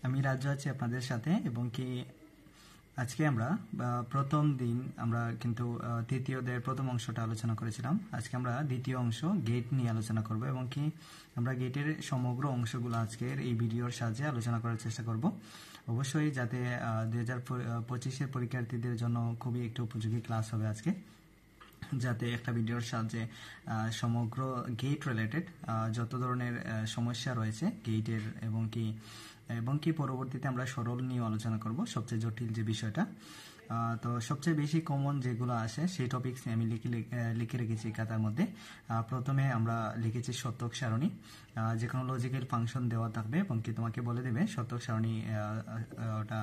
আমি রাজ্য আছি আপনাদের সাথে এবং কি আজকে আমরা প্রথম দিন আমরা কিন্তু তৃতীয় অধ্যায়ের প্রথম অংশটা আলোচনা করেছিলাম। আজকে আমরা দ্বিতীয় অংশ গেট নিয়ে আলোচনা করব এবং কি আমরা গেটের সমগ্র অংশগুলো আজকের এই ভিডিওর সাহায্যে আলোচনা করার চেষ্টা করব, অবশ্যই যাতে 2025-এর পরীক্ষার্থীদের জন্য খুবই একটু উপযোগী ক্লাস হবে আজকে, যাতে একটা ভিডিওর সাহায্যে সমগ্র গেট রিলেটেড যত ধরনের সমস্যা রয়েছে গেটের এবং কি পরবর্তীতে আমরা সরল নিয়ে আলোচনা করব, সবচেয়ে জটিল যে বিষয়টা। তো সবচেয়ে বেশি কমন যেগুলো আসে সেই টপিকস আমি লিখে রেখেছি খাতার মধ্যে। প্রথমে আমরা লিখেছি শতক সারণী, যে কোনো লজিক্যাল ফাংশন দেওয়া থাকবে এবং কি তোমাকে বলে দেবে শতক সারণী ওটা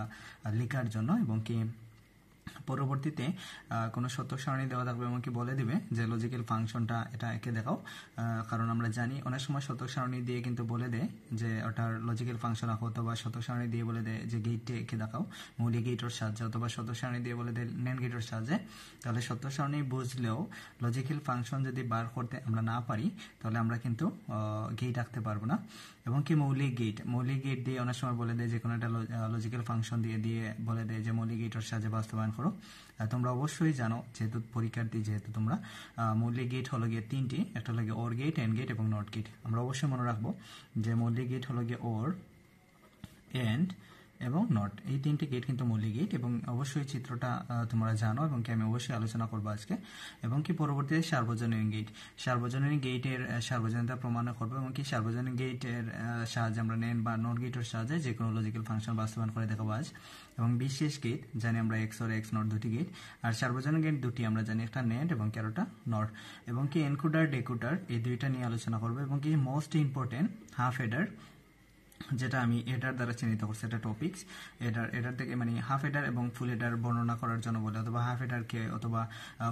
লেখার জন্য, এবং কি পরবর্তীতে কোনো শতক সারণী দেওয়া থাকবে এবং কি বলে দিবে যে লজিক্যাল ফাংশনটা এটা একে দেখাও। কারণ আমরা জানি অনেক সময় শতক সারণী দিয়ে কিন্তু বলে দেয় যে ওটার লজিক্যাল ফাংশন আঁকো, অথবা শতক সারণী দিয়ে বলে দেয় যে গেটটা একে দেখাও মৌলিক গেটের সাহায্যে, অথবা শতক সারণী দিয়ে বলে দেয় ন্যান্ড গেটের সাহায্যে। তাহলে শতক সারণী বুঝলেও লজিক্যাল ফাংশন যদি বার করতে আমরা না পারি তাহলে আমরা কিন্তু গেট আঁকতে পারবো না। এবং কি মৌলিক গেট দিয়ে অনেক সময় বলে দেয় যে কোনো একটা লজিক্যাল ফাংশন দিয়ে বলে দেয় যে মৌলিক গেটের সাহায্যে বাস্তবায়ন করো। তোমরা অবশ্যই জানো, যেহেতু পরীক্ষার্থী, যেহেতু তোমরা মৌলিক গেট হলো গিয়ে তিনটি, একটা হলো গিয়ে ওর গেট, এন্ড গেট এবং নট গেট। আমরা অবশ্যই মনে রাখবো যে মৌলিক গেট হলো গিয়ে ওর, এন্ড এবং নট, এই তিনটি গেট কিন্তু মৌলিক গেট। এবং অবশ্যই চিত্রটা তোমরা জানো এবং কি আমি অবশ্যই আলোচনা করবো আজকে। এবং কি পরবর্তীতে সার্বজনীন গেটের সার্বজনীনতা প্রমাণ করবো এবং কি সার্বজনীন গেটের সাহায্যে আমরা নেন বা নট গেটের সাহায্যে যে কোনো লজিক্যাল ফাংশন বাস্তবায়ন করে দেখাবো আজ। এবং বিশেষ গেট জানি আমরা এক্স ওর এক্স নট দুটি গেট, আর সার্বজনীন গেট দুটি আমরা জানি, একটা নেট এবং কারোটা নট। এবং কি এনকোডার ডেকোডার এই দুইটা নিয়ে আলোচনা করবো। এবং কি মোস্ট ইম্পর্টেন্ট হাফ হেডার, যেটা আমি এডার দ্বারা চিহ্নিত করছি, এটা টপিকস। এডার থেকে মানে হাফ এডার এবং ফুল এডার বর্ণনা করার জন্য বলে, অথবা হাফ এডারকে অথবা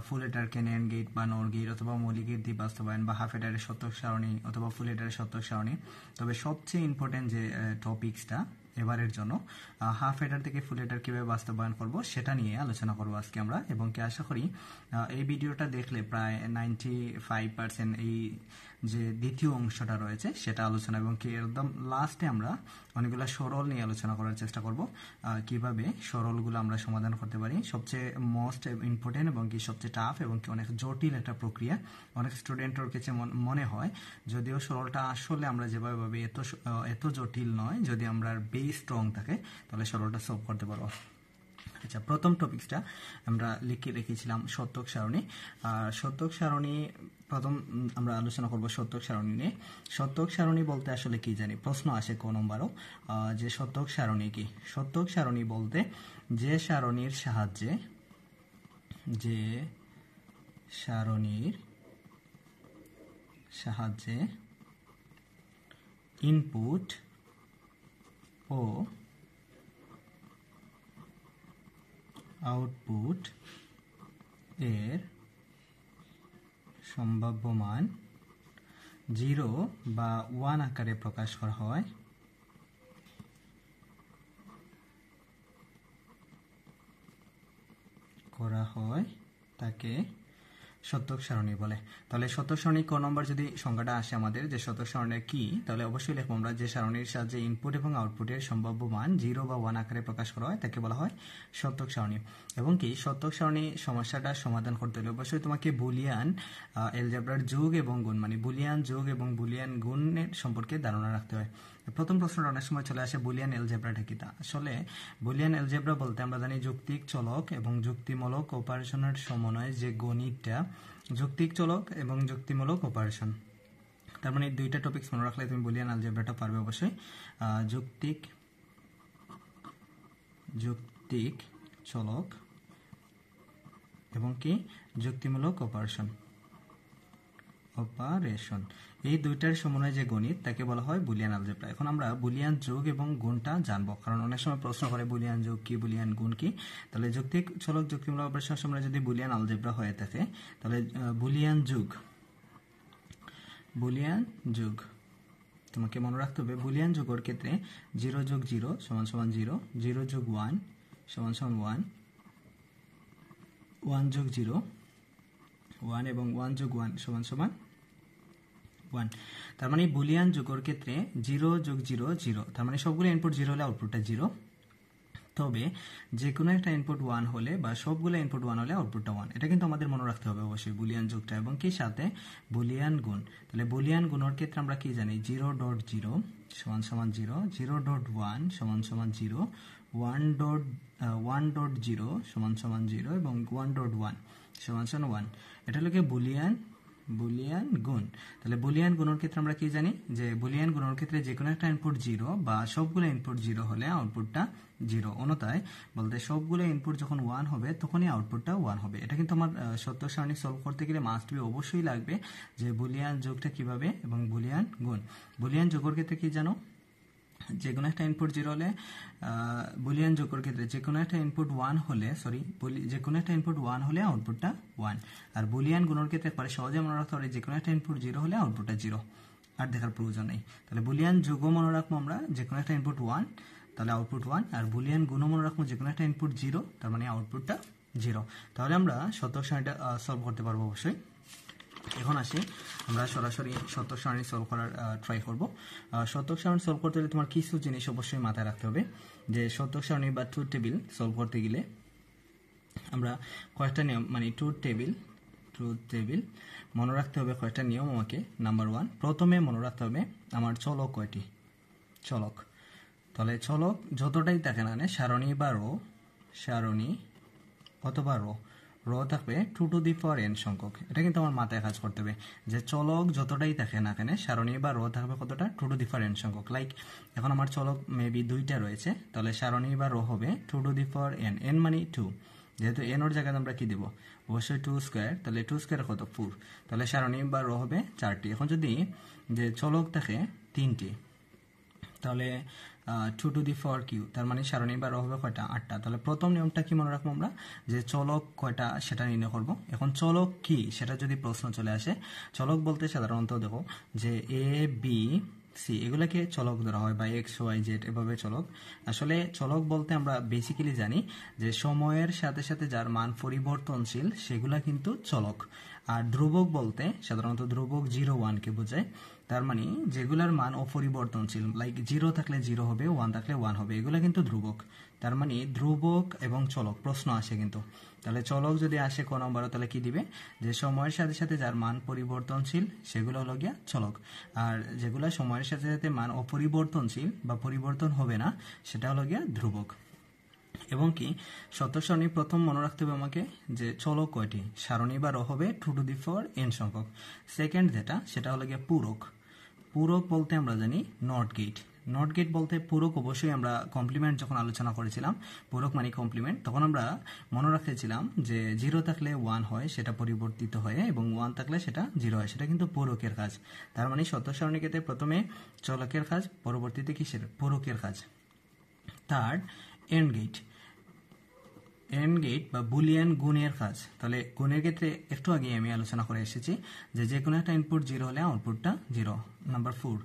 ফুল এডারকে ন্যান্ড গেট বা নর গেট অথবা মৌলিক গেট দিয়ে বাস্তবায়ন, বা হাফ এডারের শতক সারণী অথবা ফুল এডারের শতক সারণী। তবে সবচেয়ে ইম্পর্টেন্ট যে টপিকসটা এবারের জন্য হাফ এডার থেকে ফুল এডার কিভাবে বাস্তবায়ন করব সেটা নিয়ে আলোচনা করবো আজকে আমরা। এবং কি আশা করি এই ভিডিওটা দেখলে প্রায় 95% এই যে দ্বিতীয় অংশটা রয়েছে সেটা আলোচনা, এবং কি একদম লাস্টে আমরা অনেকগুলো সরল নিয়ে আলোচনা করার চেষ্টা করব, কিভাবে সরলগুলো আমরা সমাধান করতে পারি। সবচেয়ে মোস্ট ইম্পর্টেন্ট এবং কি সবচেয়ে টাফ এবং কি অনেক জটিল একটা প্রক্রিয়া অনেক স্টুডেন্টের কাছে মনে হয়, যদিও সরলটা আসলে আমরা যেভাবে ভাবি এত জটিল নয়। যদি আমরা বেস স্ট্রং থাকে তাহলে সরলটা সলভ করতে পারবো। আচ্ছা, প্রথম টপিকসটা আমরা লিখে রেখেছিলাম শতক সারণী। আর শতক সারণী প্রথম আমরা আলোচনা করব শতক সারণী নিয়ে। শতক সারণী বলতে আসলে কি জানি, প্রশ্ন আসে কোন নম্বরও যে শতক সারণী কি। শতক সারণী বলতে যে সারণীর সাহায্যে ইনপুট ও আউটপুট এর সম্ভাব্য মান 0 বা 1 আকারে প্রকাশ করা হয় তাকে শতক সারণী বলে। তাহলে শতক সারণী ক নম্বর যদি সংখ্যাটা আসে আমাদের যে শতক সারণী কি, তাহলে অবশ্যই লিখবো আমরা যে সারণীর সাহায্যে ইনপুট এবং আউটপুটের সম্ভাব্য মান 0 বা 1 আকারে প্রকাশ করা হয় তাকে বলা হয় শতক সারণী। এবং কি শতক সারণী সমস্যাটা সমাধান করতে হলে অবশ্যই তোমাকে বুলিয়ান এলজেব্রার যোগ এবং গুণ, মানে বুলিয়ান যোগ এবং বুলিয়ান গুণের সম্পর্কে ধারণা রাখতে হয়। প্রথম প্রশ্নটা অনেক সময় চলে আসে বুলিয়ান এলজেব্রাটা কি। আসলে বুলিয়ান এলজেব্রা বলতে আমরা জানি যৌক্তিক চলক এবং যুক্তিমূলক অপারেশনের সমন্বয়ে যে গণিতটা, যৌক্তিক চলক এবং যুক্তিমূলক অপারেশন, তার মানে দুইটা টপিকস মনে রাখলে তুমি বুলিয়ান এলজেব্রাটা পারবে অবশ্যই। যৌক্তিক চলক এবং কি যুক্তিমূলক অপারেশন এই দুইটার সমন্বয়ে যে গণিত তাকে বলা হয় বুলিয়ান আলজেব্রা। এখন আমরা বুলিয়ান যোগ এবং গুণটা জানবো, কারণ অনেক সময় প্রশ্ন করে বুলিয়ান যোগ কি, বুলিয়ান গুণ কি। তাহলে যৌক্তিক চলক যুক্তিমূলক অপারেশনের সময় যদি বুলিয়ান আলজেব্রা হয়ে থাকে তাহলে বুলিয়ান যোগ তোমাকে মনে রাখতে হবে। বুলিয়ান যোগের ক্ষেত্রে 0 যোগ 0 সমান সমান 0, 0 যোগ 1 সমান সমান 1, 1 যোগ 0 1 এবং 1 যোগ 1 সমান সমান 1। তার মানে বুলিয়ান যোগের ক্ষেত্রে 0 যোগ 0 0, তার মানে সবগুলো ইনপুট 0 হলে আউটপুটটা 0। তবে যে কোনো একটা ইনপুট 1 হলে বা সবগুলো ইনপুট 1 হলে আউটপুটটা 1। এটা কিন্তু আমাদের মনে রাখতে হবে অবশ্যই বুলিয়ান যোগটা, এবং কি সাথে বুলিয়ান গুণ। তাহলে বুলিয়ান গুণের ক্ষেত্রে আমরা কি জানি 0.0 সমান সমান 0, 0.1 সমান সমান 0, 1.0 সমান সমান 0 এবং 1.1 সমান সমান 1। এটা হলো কি বুলিয়ান গুণ। তাহলে বুলিয়ান গুণের ক্ষেত্রে আমরা কি জানি যে বুলিয়ান গুণের ক্ষেত্রে যে কোনো একটা ইনপুট 0 বা সবগুলো ইনপুট 0 হলে আউটপুটটা 0। অন্যথায় বলতে সবগুলো ইনপুট যখন 1 হবে তখনই আউটপুটটা 1 হবে। এটা কিন্তু আমার সত্য সারণী সলভ করতে গেলে মাস্ট বি অবশ্যই লাগবে যে বুলিয়ান যোগটা কিভাবে এবং বুলিয়ান গুণ। বুলিয়ান যোগের ক্ষেত্রে কি জানো, যে কোনো একটা ইনপুট 0 হলে বুলিয়ান যোগের ক্ষেত্রে যে কোনো একটা ইনপুট 1 হলে যে কোনো একটা ইনপুট 1 হলে আউটপুটটা 1। আর বুলিয়ান গুণের ক্ষেত্রে পরে সহজে মনে রাখতে পারি যে কোনো একটা ইনপুট 0 হলে আউটপুটটা 0, আর দেখার প্রয়োজন নেই। তাহলে বুলিয়ান যোগও মনে রাখবো আমরা যে কোনো একটা ইনপুট 1, তাহলে আউটপুট 1। আর বুলিয়ান গুণও মনে রাখবো যে কোনো একটা ইনপুট 0, তার মানে আউটপুটটা 0। তাহলে আমরা শতক সারণীটা সলভ করতে পারবো অবশ্যই। এখন আসি আমরা সরাসরি শতক সারণী সলভ করার ট্রাই করব। শতক সারণী সলভ করতে গেলে তোমার কিছু জিনিস অবশ্যই মাথায় রাখতে হবে, যে শতক সারণী বা ট্রুথ টেবিল সলভ করতে গেলে আমরা কয়েকটা নিয়ম মানে ট্রুথ টেবিল মনে রাখতে হবে। কয়েকটা নিয়ম আমাকে। নাম্বার 1, প্রথমে মনে রাখতে হবে আমার চলক কয়টি। চলক, তাহলে চলক যতটাই থাকে না সারণী বা সারণী অথবা রো থাকবে 2 to the power n সংখ্যক। এটা কিন্তু আমার মাথায় কাজ করতে হবে যে চলক যতটাই থাকে না কেন সারণী বা রো থাকবে কতটা 2 to the power n সংখ্যক। লাইক এখন আমার চলক মেবি 2টা রয়েছে, তাহলে সারণী বা রো হবে 2 to the power n, n মানে 2। যেহেতু n ওর জায়গায় আমরা কি দেব অবশ্যই 2 স্কয়ার, তাহলে 2 স্কয়ার কত 4, তাহলে সারণী বা রো হবে 4টি। এখন যদি যে চলক থাকে 3টি, তাহলে 2 to the power q, তার মানে সারণী বা রো হবে কয়টা 8টা। তাহলে প্রথম নিয়মটা কি মনে রাখবো আমরা যে চলক কয়টা সেটা নির্ণয় করব। এখন চলক কি সেটা যদি প্রশ্ন চলে আসে, চলক বলতে সাধারণত দেখো যে এ বি সি এগুলাকে চলক ধরা হয়, বা এক্স ওয়াই জেড এভাবে চলক। আসলে চলক বলতে আমরা বেসিক্যালি জানি যে সময়ের সাথে সাথে যার মান পরিবর্তনশীল সেগুলা কিন্তু চলক। আর ধ্রুবক বলতে সাধারণত ধ্রুবক 0 1 কে বোঝায়। তার মানে যেগুলার মান অপরিবর্তনশীল, লাইক 0 থাকলে 0 হবে, 1 থাকলে 1 হবে, এগুলা কিন্তু ধ্রুবক। তার মানে ধ্রুবক এবং চলক প্রশ্ন আসে কিন্তু। তাহলে চলক যদি আসে কোন নম্বরে, তাহলে কি দিবে যে সময়ের সাথে সাথে যার মান পরিবর্তনশীল সেগুলো হলো গিয়া চলক। আর যেগুলো সময়ের সাথে সাথে মান অপরিবর্তনশীল বা পরিবর্তন হবে না সেটা হলো গিয়া ধ্রুবক। এবং কি শতক সারণী প্রথম মনে রাখতে হবে আমাকে যে চলক কয়টি, সারণী বা রো হবে 2 to the power n সংখ্যক। সেকেন্ড যেটা সেটা হলো গিয়ে পূরক। পূরক বলতে আমরা জানি নট গেট। নট গেট বলতে পূরক অবশ্যই আমরা কমপ্লিমেন্ট যখন আলোচনা করেছিলাম, পূরক মানে কমপ্লিমেন্ট, তখন আমরা মনে রাখতেছিলাম যে 0 থাকলে 1 হয় সেটা পরিবর্তিত হয়, এবং 1 থাকলে সেটা 0 হয়, সেটা কিন্তু পূরকের কাজ। তার মানে শতক সারণী ক্ষেত্রে প্রথমে চলকের কাজ, পরবর্তীতে কিসের পূরকের কাজ। থার্ড, এন্ড গেট বা বুলিয়ান গুণের কাজ। তাহলে গুণের ক্ষেত্রে একটু আগে আমি আলোচনা করে এসেছি যে কোনো একটা ইনপুট 0 হলে আউটপুটটা 0। নাম্বার 4,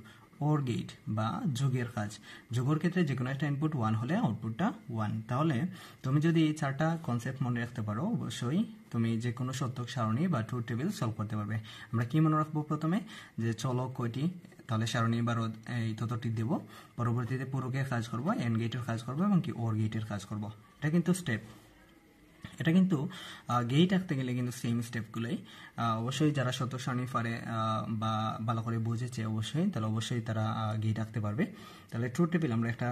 ওর গেট বা যোগের কাজ। যোগের ক্ষেত্রে যে কোনো একটা ইনপুট 1 হলে আউটপুটটা 1। তাহলে তুমি যদি এই 4টা কনসেপ্ট মনে রাখতে পারো, অবশ্যই তুমি যে কোনো শতক সারণী বা ট্রুথ টেবিল সলভ করতে পারবে। আমরা কি মনে রাখবো প্রথমে যে চলক কয়টি, তাহলে সারণী বা রোধ এই ততটি দেব, পরবর্তীতে পূরকের কাজ করব, এন্ড গেটের কাজ করব, এবং কি ওর গেটের কাজ করব। এটা কিন্তু স্টেপ। এটা কিন্তু গেট আঁকতে গেলে কিন্তু সেম স্টেপগুলোই। অবশ্যই যারা শতক সারণী পারে বা ভালো করে বুঝেছে অবশ্যই, তাহলে অবশ্যই তারা গেট আঁকতে পারবে। তাহলে ট্রুথ টেবিল আমরা একটা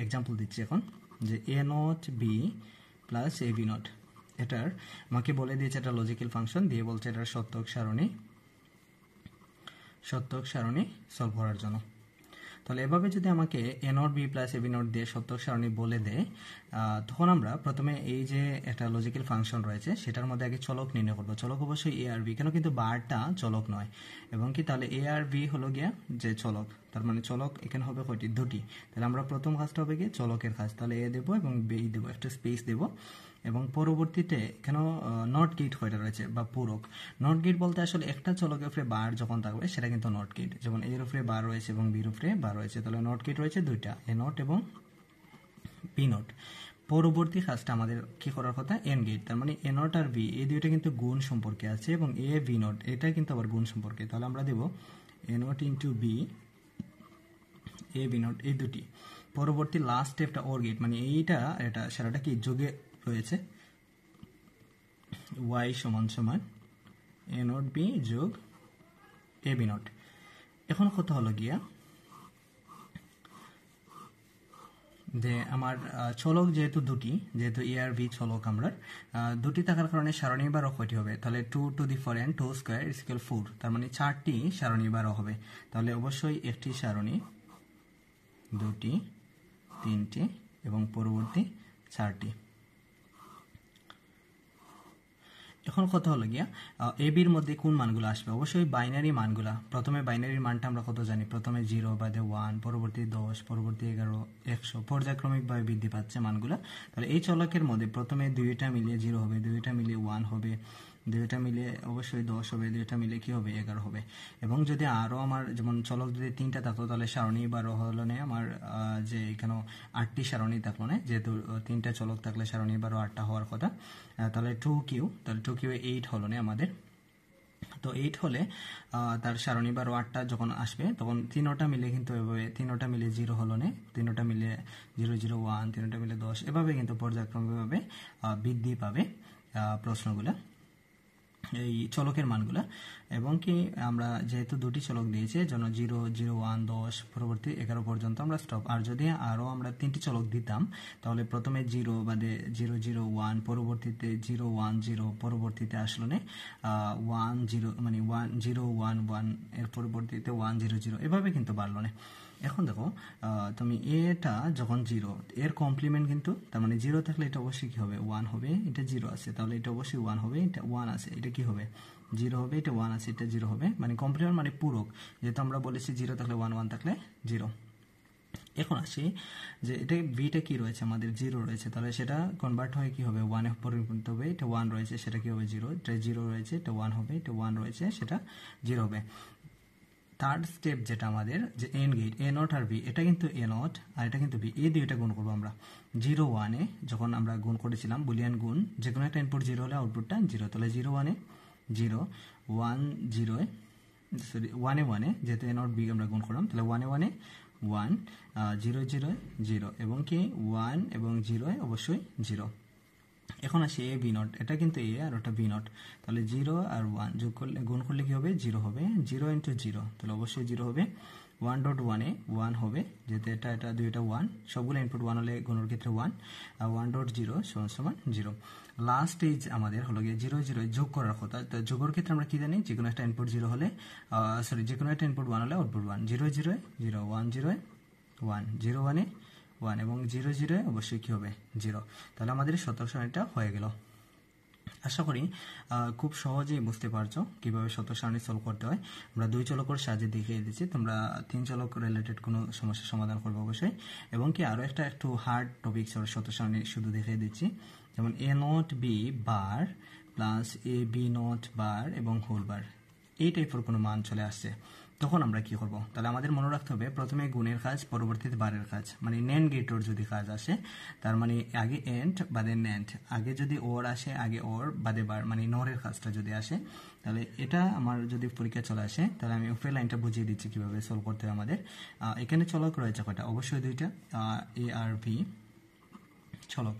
এক্সাম্পল দিচ্ছি এখন, যে A not B plus A B not, এটার আমাকে বলে দিয়েছে এটা লজিক্যাল ফাংশন দিয়ে বলছে এটার শতক সারণী সলভ করার জন্য। তাহলে এভাবে যদি আমাকে A not B plus A B not দিয়ে শতক সারণী বলে দেয়, তখন আমরা প্রথমে এই যে একটা লজিক্যাল ফাংশন রয়েছে সেটার মধ্যে আগে চলক নির্ণয় করবো। চলক অবশ্যই এ আর বি, কেন কিন্তু বারটা চলক নয়, এবং কি তাহলে এ আর বি হলো গিয়া যে চলক, তার মানে চলক এখানে হবে কয়টি, 2টি। তাহলে আমরা প্রথম কাজটা হবে গিয়ে চলকের কাজ, তাহলে এ দেবো এবং বি দেবো, একটা স্পেস দেবো, এবং পরবর্তীতে কেন নট গেট কয়টা রয়েছে বা পূরক। নট গেট বলতে আসলে একটা চলকের উপরে বার যখন থাকবে সেটা কিন্তু নট গেট, যেমন এর উপরে বার রয়েছে এবং বির উপরে বার রয়েছে, তাহলে নট গেট রয়েছে 2টা, এ নট এবং বি নট। পরবর্তী কাজটা আমাদের কি করার কথা, এন্ড গেট, তার মানে এ নট আর বি এই দুইটা কিন্তু গুণ সম্পর্কে আছে, এবং এ বি নট এটা কিন্তু আবার গুণ সম্পর্কে। তাহলে আমরা দেব A not into B A B not, এই দুটি। পরবর্তী লাস্ট স্টেপটা ওর গেট, মানে এটা সারাটা কি যোগে রয়েছে, ওয়াই সমান সমান এ নট বি যোগ এ বি নট। এখন কথা হলো গিয়া যে আমার চলক যেহেতু দুটি, যেহেতু এ আর বি চলক আমরা দুটি থাকার কারণে সারণী বা রো কয়টি হবে, তাহলে 2 to the 4 and 2 square is equal 4, তার মানে 4টি সারণী বা রো হবে। তাহলে অবশ্যই একটি সারণী, দুটি, তিনটি এবং পরবর্তী 4টি। এখন কথা হলো গিয়া এ বির মধ্যে কোন মানগুলো আসবে, অবশ্যই বাইনারি মানগুলা। প্রথমে বাইনারির মানটা আমরা কত জানি, প্রথমে 0 বাদে 1, পরবর্তী 10, পরবর্তী 11, 100, পর্যায়ক্রমিকভাবে বৃদ্ধি পাচ্ছে মানগুলা। তাহলে এই চলকের মধ্যে প্রথমে দুইটা মিলিয়ে 0 হবে, দুইটা মিলিয়ে 1 হবে, দুইটা মিলিয়ে অবশ্যই 10 হবে, দুইটা মিলে কি হবে 11 হবে। এবং যদি আরও আমার যেমন চলক যদি 3টা থাকতো তাহলে সারণী বা রো হলো না আমার যে এখানে 8টি সারণী থাকলো না, যেহেতু 3টা চলক থাকলে সারণী বা রো 8টা হওয়ার কথা। তাহলে 2Q, তাহলে 2Q 8 হলো না আমাদের। তো 8 হলে তার সারণী বা রো 8টা যখন আসবে তখন তিনোটা মিলে কিন্তু এভাবে তিনোটা মিলে 0 হলো না, তিনোটা মিলে 0 0 1, তিনোটা মিলে 10, এভাবে কিন্তু পর্যায়ক্রমিকভাবে বৃদ্ধি পাবে প্রশ্নগুলো, এই চলকের মানগুলা। এবং কি আমরা যেহেতু দুটি চলক দিয়েছে জন্য 0 0 1 10 পরবর্তী 11 পর্যন্ত আমরা স্টপ। আর যদি আরও আমরা 3টি চলক দিতাম তাহলে প্রথমে 0 বাদে 0 0 1, পরবর্তীতে 0 1 0, পরবর্তীতে আসলো না 1 0, মানে 1 0 1 1, এর পরবর্তীতে 1 0 0, এভাবে কিন্তু বাড়লো না। এখন দেখো তুমি এটা যখন 0 এর কমপ্লিমেন্ট কিন্তু, তার মানে 0 থাকলে এটা অবশ্যই কি হবে 1 হবে, এটা 0 আছে তাহলে এটা অবশ্যই 1 হবে, এটা 1 আছে এটা কি হবে 0 হবে, এটা 1 আছে এটা 0 হবে, মানে কমপ্লিমেন্ট মানে পূরক। যেহেতু আমরা বলেছি 0 থাকলে 1, 1 থাকলে 0। এখন আসি যে এটা বিটা কি রয়েছে আমাদের 0 রয়েছে, তাহলে সেটা কনভার্ট হয়ে কি হবে 1 এ পরিণত হবে, এটা 1 রয়েছে সেটা কি হবে 0, এটা 0 রয়েছে এটা 1 হবে, এটা 1 রয়েছে সেটা 0 হবে। থার্ড স্টেপ যেটা আমাদের যে এন্ড গেট এ নট আর বি, এটা কিন্তু এ নট আর এটা কিন্তু বি, এই দুইটা গুণ করবো আমরা 0 1 এ। যখন আমরা গুণ করেছিলাম বুলিয়ান গুণ, যে কোনো একটা ইনপুট 0 হলে আউটপুটটা 0, তাহলে 0 1 এ 0, 1 0 এ সরি 1 এ 1 এ, যেহেতু এ নট বি আমরা গুণ করলাম তাহলে 1 এ 1 এ 1, 0 0 0 এবং কি 1 এবং 0 এ অবশ্যই 0। এখন আসি এ বি নট, এটা কিন্তু এ আর ওটা বি নট, তাহলে 0 আর 1 যোগ করলে গুণ করলে কি হবে 0 হবে, 0 ইন্টু 0 তাহলে অবশ্যই 0 হবে। 1.1 এ 1 হবে, যেহেতু এটা দুইটা 1, সবগুলো ইনপুট 1 হলে গুণের ক্ষেত্রে 1, আর 1.0 সমান সমান 0। লাস্ট স্টেজ আমাদের হলো গিয়ে 0 0 যোগ করার কথা। তো যোগের ক্ষেত্রে আমরা কি জানি, যে কোনো একটা ইনপুট 0 হলে সরি যে কোনো একটা ইনপুট 1 হলে আউটপুট 1, 0 0 0 1 0 1 0 1 এ 1 এবং 0 0 অবশ্যই কি হবে 0। তাহলে আমাদের শতক সারণীটা হয়ে গেল। আশা করি খুব সহজেই বুঝতে পারছো কিভাবে শতক সারণী সলভ করতে হয়। আমরা 2 চলকের সাহায্যে দেখিয়ে দিচ্ছি, তোমরা 3 চলক রিলেটেড কোনো সমস্যার সমাধান করবে অবশ্যই। এবং কি আরও একটা একটু হার্ড টপিক শতক সারণী শুধু দেখিয়ে দিচ্ছি, যেমন A not B bar plus A B not bar এবং হোল বার, এই টাইপের কোনো মান চলে আসছে, তখন আমরা কি করব, তাহলে আমাদের মনে রাখতে হবে প্রথমে গুণের কাজ পরবর্তীতে বারের কাজ, মানে নেন গেটর যদি কাজ আসে তার মানে আগে এন্ড বাদে নেন্ট, আগে যদি ওর আসে আগে ওর বাদে বার, মানে নরের কাজটা যদি আসে, তাহলে এটা আমার যদি পরীক্ষা চলে আসে তাহলে আমি উপরের লাইনটা বুঝিয়ে দিচ্ছি কিভাবে সলভ করতে হবে আমাদের। এখানে চলক রয়েছে কয়টা, অবশ্যই দুইটা, এ আর ভি। চলো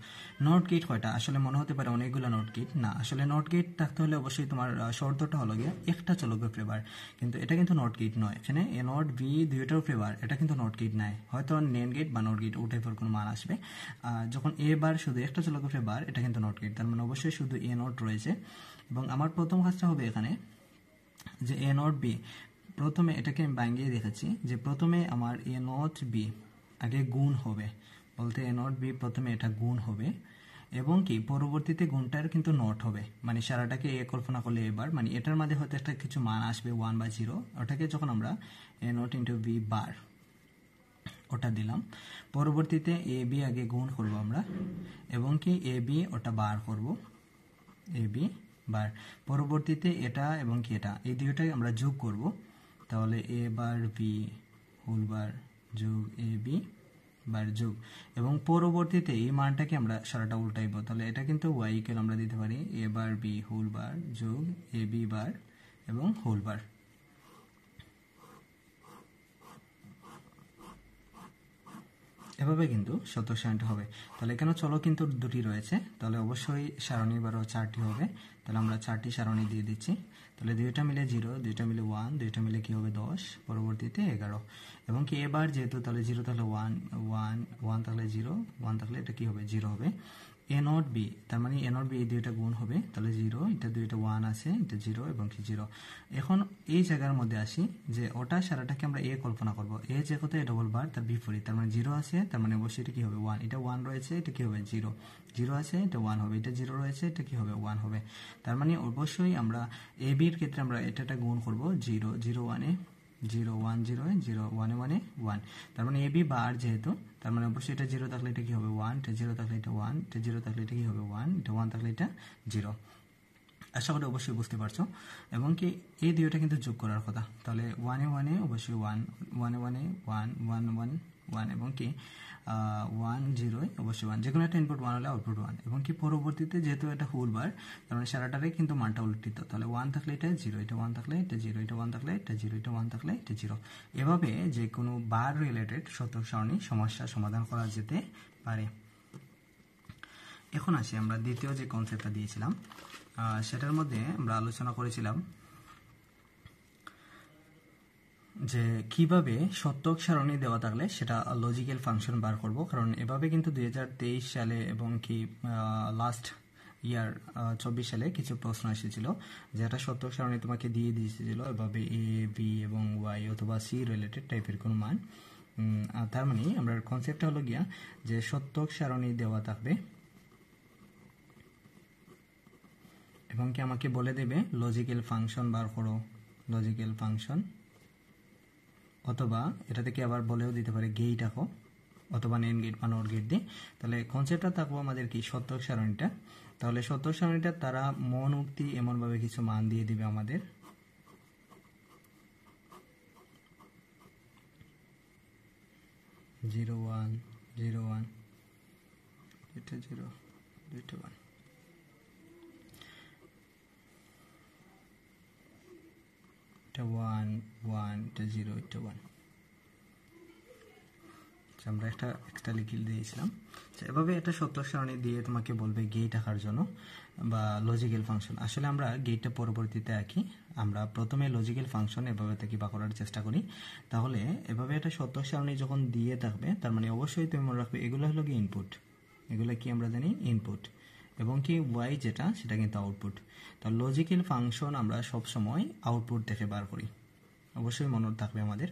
নট গেট কয়টা, আসলে মনে হতে পারে অনেকগুলো নট গেট, না আসলে নট গেট থাকতে হলে অবশ্যই তোমার শর্তটা হলো গিয়ে একটা চলকের ফেভার, কিন্তু এটা কিন্তু নট গেট নয়, এখানে এ নট বি দুইটার ফেভার, এটা কিন্তু নট গেট নাই, হয়তো নেন গেট বা নট গেট ও টাইপের কোনো মান আসবে। যখন এ বার শুধু একটা চলকের ফেভার, এটা কিন্তু নট গেট, তার মানে অবশ্যই শুধু এ নট রয়েছে। এবং আমার প্রথম কাজটা হবে এখানে যে এ নট বি, প্রথমে এটাকে আমি ভাঙিয়ে দেখেছি যে প্রথমে আমার এ নট বি আগে গুণ হবে, বলতে এ নট বি প্রথমে এটা গুণ হবে এবং কি পরবর্তীতে গুণটার কিন্তু নট হবে, মানে সারাটাকে এ কল্পনা করলে এবার মানে এটার মধ্যে হয়তো একটা কিছু মান আসবে 1 বা 0, ওটাকে যখন আমরা এ নট ইন্টু বি বার ওটা দিলাম, পরবর্তীতে এ বি আগে গুণ করব আমরা এবং কি এ বি ওটা বার করব, এ বি বার, পরবর্তীতে এটা এবং কি এটা এই দুটোটাই আমরা যোগ করব, তাহলে এ বার বি হোল বার যোগ এ বি বার যোগ, এবং পরবর্তীতে এই মানটাকে আমরা সারাটা উল্টাইব, তাহলে এটা কিন্তু ওয়াই ইকুয়াল আমরা দিতে পারি এ বার বি হোল বার যোগ এ বি বার এবং হোল বার। এভাবে কিন্তু শতক সারণীটা হবে। তাহলে এখানে চলো কিন্তু দুটি রয়েছে, তাহলে অবশ্যই সারণী বারো 4টি হবে। তাহলে আমরা 4টি সারণী দিয়ে দিচ্ছি। তাহলে 2টা মিলে 0, 2টা মিলে 1, 2টা মিলে কি হবে 10, পরবর্তীতে 11। এবং কি এবার যেহেতু তাহলে 0 তাহলে 1, 1, 1 তাহলে 0, 1 থাকলে এটা কি হবে 0 হবে। এ নট বি, তার মানে এ নট বি এই দুইটা গুণ হবে, তাহলে 0, এটা দুইটা 1 আছে, এটা 0 এবং কি 0। এখন এই জায়গার মধ্যে আসি যে ওটা সারাটাকে আমরা এ কল্পনা করব। এ যে কত এ ডবল বার তার বিপরীত, তার মানে 0 আছে, তার মানে অবশ্যই এটা কি হবে 1, এটা 1 রয়েছে, এটা কি হবে 0, 0 আছে, এটা 1 হবে, এটা 0 রয়েছে, এটা কি হবে 1 হবে। তার মানে অবশ্যই আমরা এ বির ক্ষেত্রে আমরা এটা গুণ করব 0, 0, 1 এ 0, 1, 0 এ 0, 1 এ 1 এ 1, তার মানে এ বি বার যেহেতু, তার মানে অবশ্যই এটা 0 থাকলে এটা কি হবে 1, এটা 0 থাকলে এটা 1, এটা 0 থাকলে এটা কি হবে 1, এটা 1 থাকলে এটা 0। আশা করি অবশ্যই বুঝতে পারছো। এবং কি এই দুইটা কিন্তু যোগ করার কথা, তাহলে 1 এ 1 এ অবশ্যই 1, 1 এ 1 এ 1, 1, 1, 1 এবং কি 1, 0 এ অবশ্যই 1, যে কোনো একটা ইনপুট 1 হলে আউটপুট 1। এবং কি পরবর্তীতে যেহেতু এটা হোল বার, তার মানে সারাটারে কিন্তু মানটা উল্টিত, তাহলে 1 থাকলে এটা 0, এটা 1 থাকলে এটা 0, এটা 1 থাকলে এটা 0, এটা 1 থাকলে এটা 0। এভাবে যে কোনো বার রিলেটেড শতক সারণী সমস্যা সমাধান করা যেতে পারে। এখন আসি আমরা দ্বিতীয় যে কনসেপ্টটা দিয়েছিলাম, সেটার মধ্যে আমরা আলোচনা করেছিলাম যে কিভাবে শতক সারণী দেওয়া থাকলে সেটা লজিক্যাল ফাংশন বার করব। কারণ এভাবে কিন্তু 2023 সালে এবং কি লাস্ট ইয়ার 24 সালে কিছু প্রশ্ন এসেছিল, যেটা শতক সারণী তোমাকে দিয়ে দিয়েছিল এভাবে এ বি এবং ওয়াই অথবা সি রিলেটেড টাইপের কোনো মান। তার মানে আমরা কনসেপ্টটা হলো গিয়া যে শতক সারণী দেওয়া থাকবে এবং কি আমাকে বলে দেবে লজিক্যাল ফাংশন বার করো, লজিক্যাল ফাংশন, অথবা এটা থেকে আবার বলেও দিতে পারে গেট আঁকো, অথবা নেন গেট বা নট গেট দিয়ে। তাহলে কনসেপ্টটা থাকবো আমাদের কি শতক সারণীটা। তাহলে শতক সারণীটা তারা মন উক্তি এমনভাবে কিছু মান দিয়ে দিবে আমাদের, জিরো ওয়ান, জিরো ওয়ান, এটা 0, এটা 1, এটা 1, 1, এটা 0, এটা 1। আমরা একটা এক্সট্রা লিখে দিয়েছিলাম। এভাবে এটা শতক সারণী দিয়ে তোমাকে বলবে গেট আঁকার জন্য বা লজিক্যাল ফাংশন। আসলে আমরা গেটটা পরবর্তীতে আঁকি, আমরা প্রথমে লজিক্যাল ফাংশন এভাবে থেকে বা করার চেষ্টা করি। তাহলে এভাবে একটা শতক সারণী যখন দিয়ে থাকবে, তার মানে অবশ্যই তুমি মনে রাখবে এগুলো হলো কি ইনপুট, এগুলো কি আমরা জানি ইনপুট, এবং কি ওয়াই যেটা সেটা কিন্তু আউটপুট। তো লজিক্যাল ফাংশন আমরা সবসময় আউটপুট থেকে বার করি। অবশ্যই মনে থাকবে আমাদের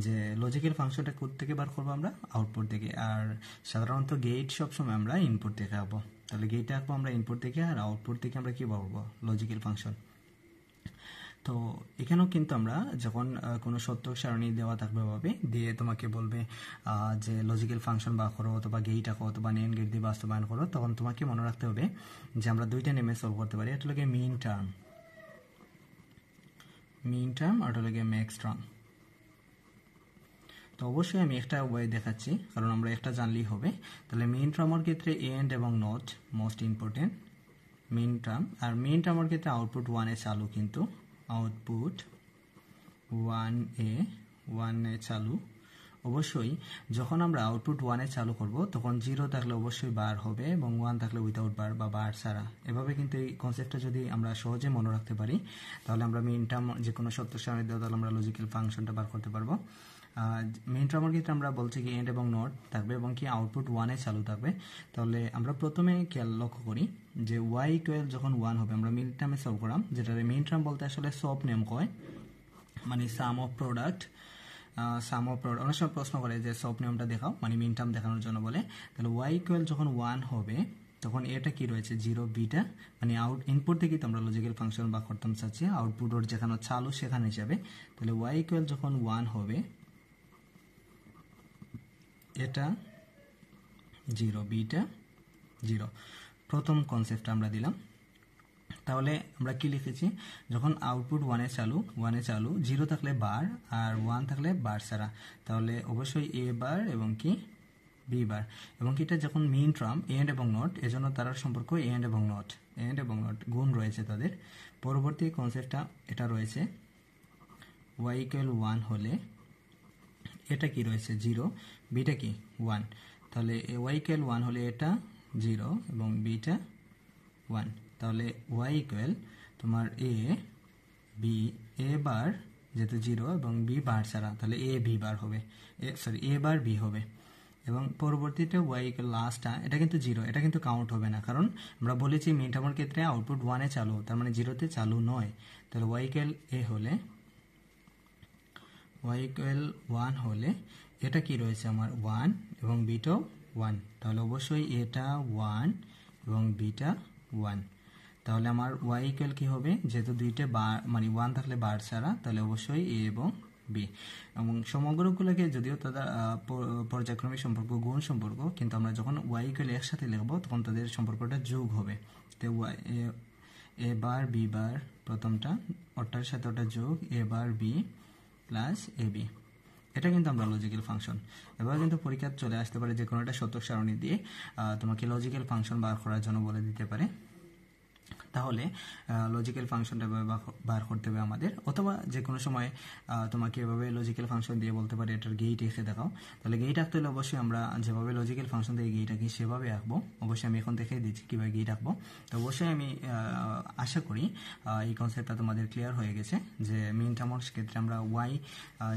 যে লজিক্যাল ফাংশনটা কোথা থেকে বার করবো আমরা, আউটপুট থেকে। আর সাধারণত গেট সবসময় আমরা ইনপুট থেকে আঁকবো। তাহলে গেটে আঁকবো আমরা ইনপুট থেকে, আর আউটপুট থেকে আমরা কি পাবো লজিক্যাল ফাংশন। তো এখানেও কিন্তু আমরা যখন কোনো শতক সারণী দেওয়া থাকবে ভাবে দিয়ে তোমাকে বলবে যে লজিক্যাল ফাংশন বার করো অথবা গেট আঁকো অথবা নেন গেট দিয়ে বাস্তবায়ন করো, তখন তোমাকে মনে রাখতে হবে যে আমরা দুইটা নেমে সলভ করতে পারি। এটা লাগে মিন টার্ম, মিন টার্ম, আর এটা লাগে ম্যাক্স টার্ম। তো অবশ্যই আমি একটা ওয়ে দেখাচ্ছি, কারণ আমরা একটা জানলেই হবে। তাহলে মিন টার্মের ক্ষেত্রে এন্ড এবং not most important, min term. আর মিন টার্মের ক্ষেত্রে আউটপুট 1 এ চালু, কিন্তু আউটপুট 1 এ চালু। অবশ্যই যখন আমরা আউটপুট 1 এ চালু করব তখন 0 থাকলে অবশ্যই বার হবে এবং 1 থাকলে উইদাউট বার বা বার ছাড়া। এভাবে কিন্তু এই কনসেপ্টটা যদি আমরা সহজে মনে রাখতে পারি, তাহলে আমরা মিন টার্ম যে কোনো শতক সারণী দেওয়া তাহলে আমরা লজিক্যাল ফাংশনটা বার করতে পারবো। মেইন টার্মের ক্ষেত্রে আমরা বলছি কি এন্ড এবং নট থাকবে এবং কি আউটপুট 1 এ চালু থাকবে। তাহলে আমরা প্রথমে লক্ষ্য করি যে y ইকুয়াল যখন 1 হবে, আমরা মিন টার্মে সলভ করলাম, যেটা মেইন টার্ম বলতে আসলে সব নেম কয়, মানে সাম অফ প্রোডাক্ট। অনেক সময় প্রশ্ন করে যে সব নিয়মটা দেখাও, মানে মিন টার্ম দেখানোর জন্য বলে। তাহলে y ইকুয়াল যখন 1 হবে তখন এটা কি রয়েছে 0, বিটা, মানে ইনপুট থেকে তো আমরা লজিক্যাল ফাংশন বা করতাম চাচ্ছি, আউটপুট ওর যেখানে চালু সেখানে হিসাবে। তাহলে y ইকুয়াল যখন 1 হবে এটা 0, বিটা 0। প্রথম কনসেপ্টটা আমরা দিলাম। তাহলে আমরা কি লিখেছি, যখন আউটপুট 1 এ চালু 0 থাকলে বার আর 1 থাকলে বার ছাড়া, তাহলে অবশ্যই এ বার এবং কি বি বার। এবং কি এটা যখন মিন টার্ম এন্ড এবং নট, এজন্য তার সম্পর্ক এন্ড এবং নট গুণ রয়েছে তাদের। পরবর্তী কনসেপ্টটা এটা রয়েছে y ইকুয়াল 1 হলে এটা কি রয়েছে 0, বিটা কি 1। তাহলে ওয়াই ইকুয়াল 1 হলে এটা 0 এবং বিটা 1। তাহলে ওয়াই ইকুয়াল তোমার এ বার যেহেতু 0 এবং বি বার ছাড়া, তাহলে এ বি বার হবে, এ বার বি হবে। এবং পরবর্তীতে ওয়াই ইকুয়াল লাস্টটা, এটা কিন্তু 0, এটা কিন্তু কাউন্ট হবে না, কারণ আমরা বলেছি মিন টার্মের ক্ষেত্রে আউটপুট 1-এ চালু, তার মানে 0-তে চালু নয়। তাহলে ওয়াই ইকুয়াল 1 হলে এটা কি রয়েছে আমার 1 এবং বিটাও 1, তাহলে অবশ্যই এটা 1 এবং বিটা 1। তাহলে আমার ওয়াই ইকুয়াল কি হবে, যেহেতু দুইটা বার মানে 1 থাকলে বার ছাড়া, তাহলে অবশ্যই এ এবং বি। এবং সমগ্রগুলোকে যদিও তাদের পর্যায়ক্রমিক সম্পর্ক গুণ সম্পর্ক, কিন্তু আমরা যখন ওয়াই ইকুয়াল একসাথে লিখবো তখন তাদের সম্পর্কটা যোগ হবে। তো এ বার বি বার প্রথমটা, ওটার সাথে ওটা যোগ এ বার বি প্লাস এ বি। এটা কিন্তু আমরা লজিক্যাল ফাংশন। এবার কিন্তু পরীক্ষা চলে আসতে পারে যে কোনো একটা শতক সারণী দিয়ে তোমাকে লজিক্যাল ফাংশন বার করার জন্য বলে দিতে পারে। তাহলে লজিক্যাল ফাংশনটা বার করতে হবে আমাদের, অথবা যে কোনো সময় তোমাকে এভাবে লজিক্যাল ফাংশন দিয়ে বলতে পারে এটার গেট এসে দেখাও। তাহলে গেট আঁকতে হলে অবশ্যই আমরা যেভাবে লজিক্যাল ফাংশন দিয়ে গেট আঁকি সেভাবে আঁকবো। অবশ্যই আমি এখন দেখিয়ে দিচ্ছি কীভাবে গেট আঁকবো। তো অবশ্যই আমি আশা করি এই কনসেপ্টটা তোমাদের ক্লিয়ার হয়ে গেছে যে মিন টার্মের ক্ষেত্রে আমরা ওয়াই,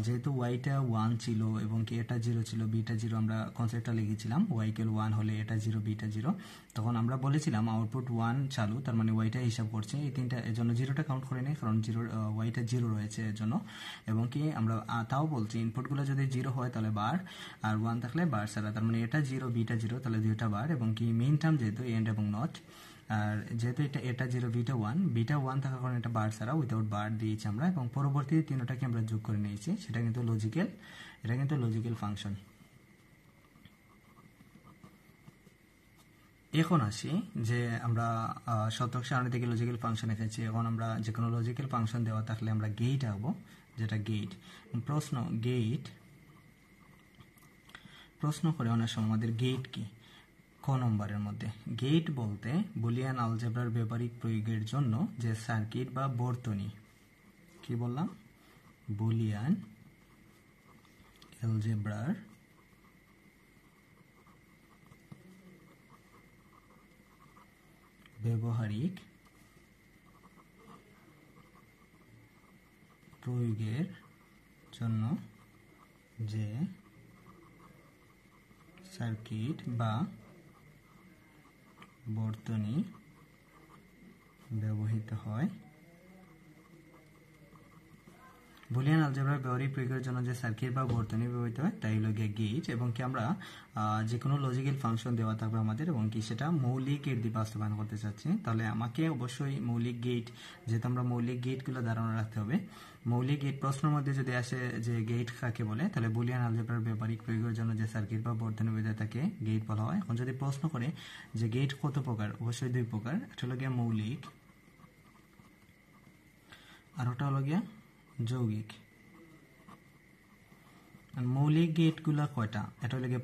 যেহেতু ওয়াইটা 1 ছিল এবং কি এটা 0 ছিল, বিটা 0, আমরা কনসেপ্টটা লিখেছিলাম ওয়াই ইকুয়াল 1 হলে এটা 0 বিটা 0। তখন আমরা বলেছিলাম আউটপুট 1 চালু, তার মানে ওয়াইটা হিসাব করছে, এই তিনটা এর জন্য 0টা কাউন্ট করে নেই, কারণ ওয়াইটা 0 রয়েছে এর জন্য। এবং কি আমরা তাও বলছি ইনপুটগুলো যদি 0 হয় তাহলে বার, আর 1 থাকলে বার ছাড়া, তার মানে এটা 0 বিটা 0, তাহলে দুইটা বার। এবং কি মেইন টার্ম যেহেতু এন্ড এবং নট, আর যেহেতু এটা 0 বিটা 1 থাকার কারণে এটা বার ছাড়া উইদাউট বার দিয়েছি আমরা, এবং পরবর্তী তিনটাকে আমরা যোগ করে নিয়েছি, সেটা কিন্তু লজিক্যাল, এটা কিন্তু লজিক্যাল ফাংশন। এখন আসি যে আমরা শতক সারণী থেকে লজিক্যাল ফাংশন এসেছি। এখন আমরা যে কোনো লজিক্যাল ফাংশন দেওয়া থাকলে আমরা গেট আঁকবো, যেটা গেট। প্রশ্ন করে অনেক সময় আমাদের গেট কি, ক নম্বরের মধ্যে। গেট বলতে বুলিয়ান আলজেব্রার ব্যবহারিক প্রয়োগের জন্য যে সার্কিট বা বর্তনী, কি বললাম, বুলিয়ান অ্যালজেব্রার ব্যবহারিক প্রয়োগের জন্য যে সার্কিট বা বর্তনী ব্যবহৃত হয়, বুলিয়ান আলজেব্রার ব্যবহারিক প্রয়োগের জন্য যে সার্কিট বা বর্তনী ব্যবহৃত হয় তাই হলো গেট। এবং কি আমরা যে কোনো লজিক্যাল ফাংশন দেওয়া থাকবে আমাদের, এবং কি সেটা মৌলিক গেট দিয়ে বাস্তবায়ন করতে চাচ্ছি, তাহলে আমাকে অবশ্যই মৌলিক গেট, যেহেতু আমরা মৌলিক গেটগুলো ধারণা রাখতে হবে। মৌলিক গেট প্রশ্নের মধ্যে যদি আসে যে গেট কাকে বলে, তাহলে বুলিয়ান আলজেব্রার ব্যবহারিক প্রয়োগের জন্য যে সার্কিট বা বর্তনী ব্যবহৃত তাকে গেট বলা হয়। এখন যদি প্রশ্ন করে যে গেট কত প্রকার, অবশ্যই দুই প্রকার, একটা হলো গিয়া মৌলিক আর ওটা হলো গিয়া যৌগিক। মৌলিক গেটগুলা কয়টা, এটা হলো গিয়ে